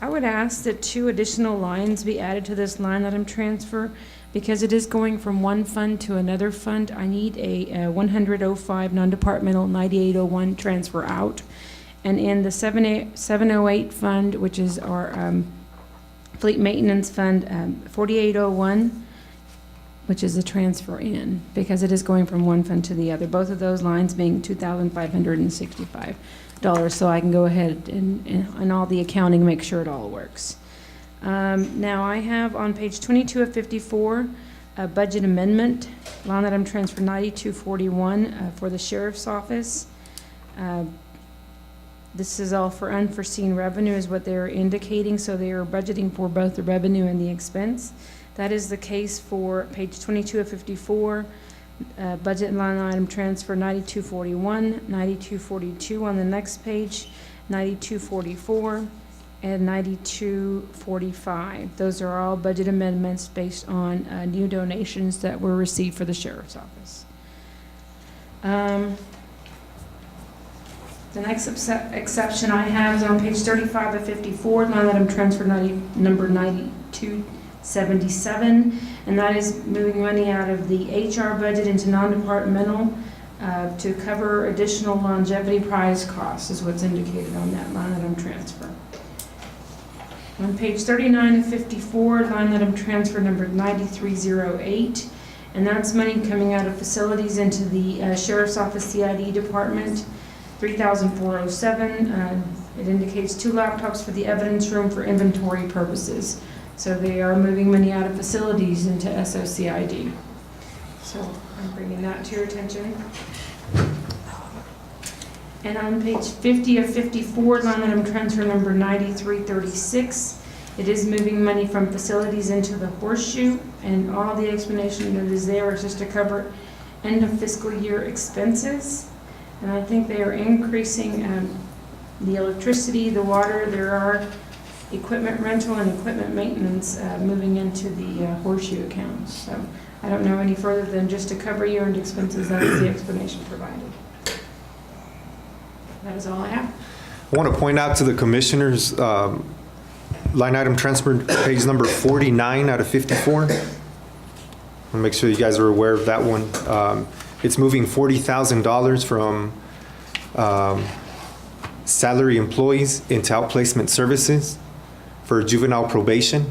I would ask that 2 additional lines be added to this line item transfer because it is going from one fund to another fund. I need a 10005 non-departmental 9801 transfer out. And in the 708 fund, which is our fleet maintenance fund, 4801, which is a transfer in, because it is going from one fund to the other. Both of those lines being $2,565. So I can go ahead and all the accounting, make sure it all works. Now I have on page 22 of 54, a budget amendment, line item transfer 9241 for the sheriff's office. This is all for unforeseen revenue is what they're indicating, so they are budgeting for both the revenue and the expense. That is the case for page 22 of 54, budget line item transfer 9241, 9242 on the next page, 9244, and 9245. Those are all budget amendments based on new donations that were received for the sheriff's office. The next exception I have is on page 35 of 54, line item transfer number 9277, and that is moving money out of the HR budget into non-departmental to cover additional longevity prize costs is what's indicated on that line item transfer. On page 39 of 54, line item transfer number 9308, and that's money coming out of facilities into the Sheriff's Office CID department, 3,407. It indicates 2 laptops for the evidence room for inventory purposes. So they are moving money out of facilities into SOCID. So I'm bringing that to your attention. And on page 50 of 54, line item transfer number 9336, it is moving money from facilities into the horseshoe, and all the explanation that is there is just to cover end of fiscal year expenses. And I think they are increasing the electricity, the water. There are equipment rental and equipment maintenance moving into the horseshoe accounts. So I don't know any further than just to cover year-end expenses. That is the explanation provided. That is all I have. I want to point out to the commissioners, line item transfer page number 49 out of 54. I want to make sure you guys are aware of that one. It's moving $40,000 from salary employees into outplacement services for juvenile probation.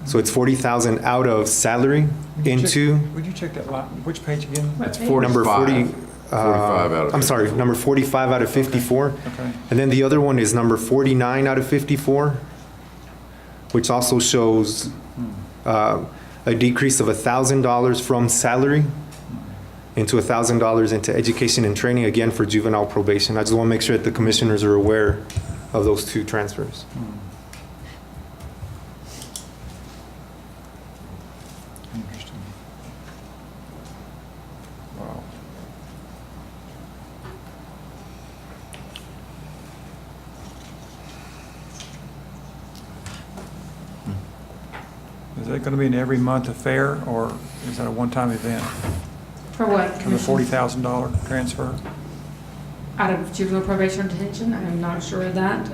So it's 40,000 out of salary into. Would you check that line? Which page again? That's Number 40. 45 out of I'm sorry, number 45 out of 54. Okay. And then the other one is number 49 out of 54, which also shows a decrease of $1,000 from salary into $1,000 into education and training, again for juvenile probation. I just want to make sure that the commissioners are aware of those 2 transfers. Interesting. Wow. Is that going to be an every month affair, or is that a one-time event? For what? For the $40,000 transfer? Out of juvenile probation or detention? I'm not sure of that.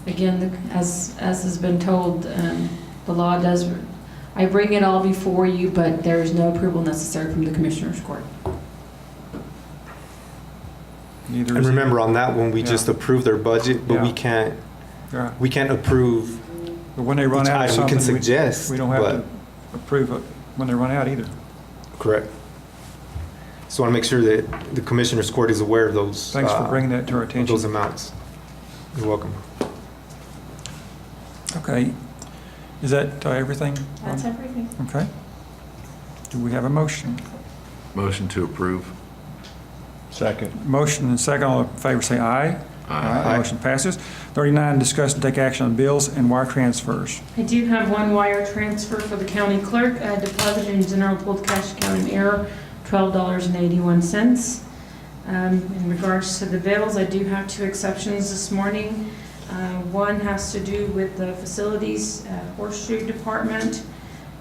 Again, as has been told, the law does, I bring it all before you, but there is no approval necessary from the Commissioner's Court. Neither And is remember on that one, we just approved their budget, but Yeah. we can't approve. But when they run each out of item. something, We can suggest, we don't have but- to approve it when they run out either. Correct. So I want to make sure that the Commissioners Court is aware of those. Thanks for bringing that to our of attention. Those amounts. You're welcome. Okay. Is that everything? That's everything. Okay. Do we have a motion? Motion to approve. Second. Motion and second. All in favor say aye. Aye. Motion passes. 39, discuss and take action on bills and wire transfers. I do have one wire transfer for the county clerk, deposited in general pooled cash account in error, $12.81. In regards to the bills, I do have 2 exceptions this morning. One has to do with the facilities horseshoe department.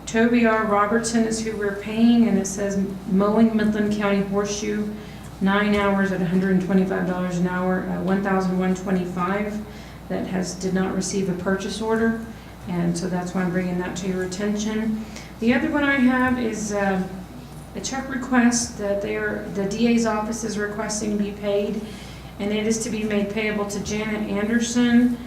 Toby R. Robertson is who we're paying, and it says mowing Midland County horseshoe, 9 hours at $125 an hour, $1,125. That did not receive a purchase order, and so that's why I'm bringing that to your attention. The other one I have is a check request that the DA's office is requesting to be paid, and it is to be made payable to Janet Anderson.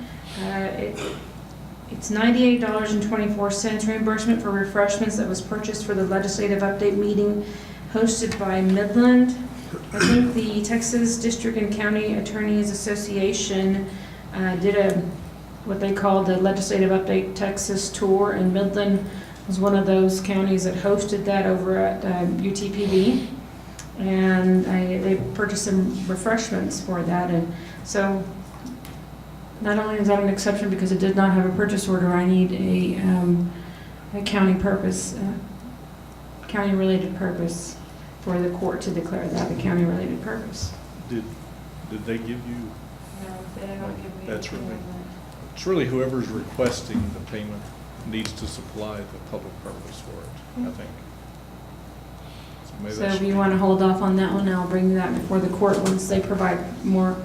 It's $98.24 reimbursement for refreshments that was purchased for the legislative update meeting hosted by Midland. I think the Texas District and County Attorneys Association did what they called the Legislative Update Texas Tour, and Midland was one of those counties that hosted that over at UTPB. And they purchased some refreshments for that, and so not only is that an exception because it did not have a purchase order, I need a county purpose, county-related purpose for the court to declare that a county-related purpose. Did they give you? No, they don't give me. That's really, it's really whoever's requesting the payment needs to supply the public purpose for it, I think. Maybe So that if should you be- want to hold off on that one, I'll bring that before the court once they provide more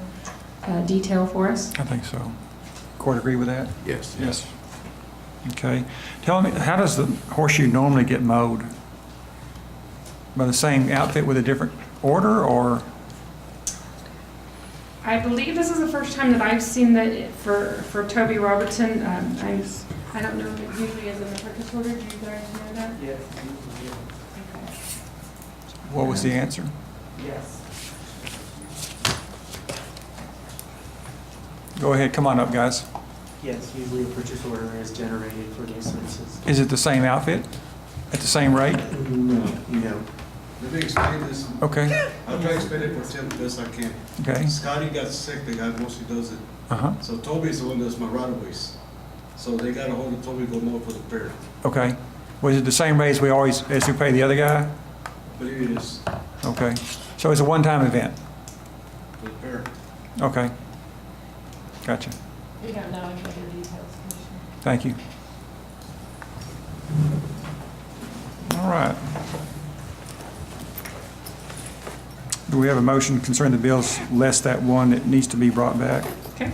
detail for us. I think so. Court agree with that? Yes. Yes. Okay. Tell me, how does the horseshoe normally get mowed? By the same outfit with a different order, or? I believe this is the first time that I've seen that for Toby Robertson. I don't know if it usually is in the purchase order. Do you guys know that? Yes. What was the answer? Yes. Go ahead, come on up, guys. Yes, usually a purchase order is generated for these services. Is it the same outfit at the same rate? No. Let me explain this. Okay. I'll try to explain it for Tim the best I can. Okay. Scotty got sick, the guy mostly does it. Uh-huh. So Toby's the one that does my right-of-ways. So they got a hold of Toby to go mow for the fair. Okay. Was it the same rate as we pay the other guy? But it is Okay. So it's a one-time event? for the fair. Okay. Gotcha. We don't know any other details, Commissioner. Thank you. All right. Do we have a motion concerning the bills less that one that needs to be brought back? Okay.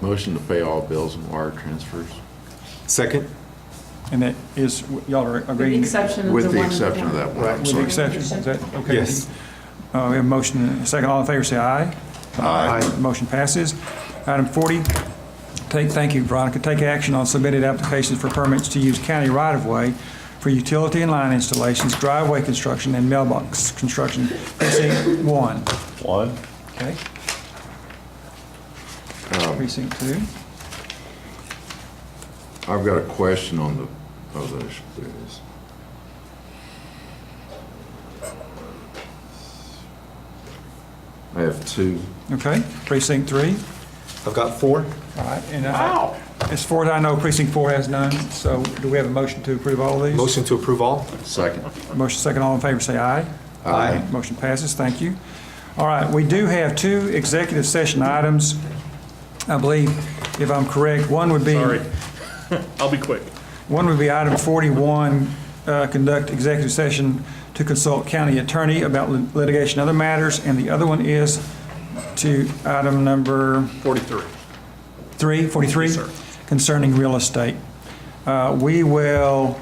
Motion to pay all bills and wire transfers. Second? And that is, y'all are With the agreeing? exception of With the the one. exception of that one. Right. I'm With the sorry. exception, is that okay? Yes. We have a motion and a second. All in favor, say aye. Aye. Motion passes. Item 40, thank you, Veronica. Take action on submitted applications for permits to use county right-of-way for utility and line installations, driveway construction, and mailbox construction. Precinct 1. One. Okay. Precinct 2. I've got a question on the, oh, there it is. I have 2. Okay. Precinct 3. I've got 4. All right. And as far as I know, precinct 4 has none. So do we have a motion to approve all of these? Motion to approve all? Second. Motion second. All in favor, say aye. Aye. Motion passes. Thank you. All right, we do have 2 executive session items. I believe, if I'm correct, one would be... Sorry. I'll be quick. One would be item 41, conduct executive session to consult county attorney about litigation and other matters, and the other one is to item number... 43. 43? Yes, sir. Concerning real estate. We will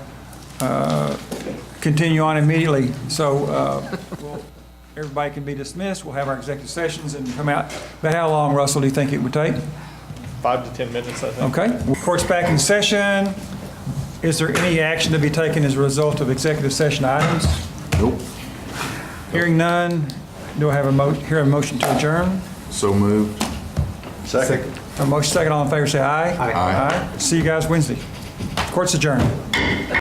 continue on immediately, so everybody can be dismissed. We'll have our executive sessions and come out. About how long, Russell, do you think it would take? 5 to 10 minutes, I think. Okay. Court's back in session. Is there any action to be taken as a result of executive session items? Nope. Hearing none, do I have a motion to adjourn? So moved. Second. A motion second, all in favor say aye. Aye. See you guys Wednesday. Court's adjourned.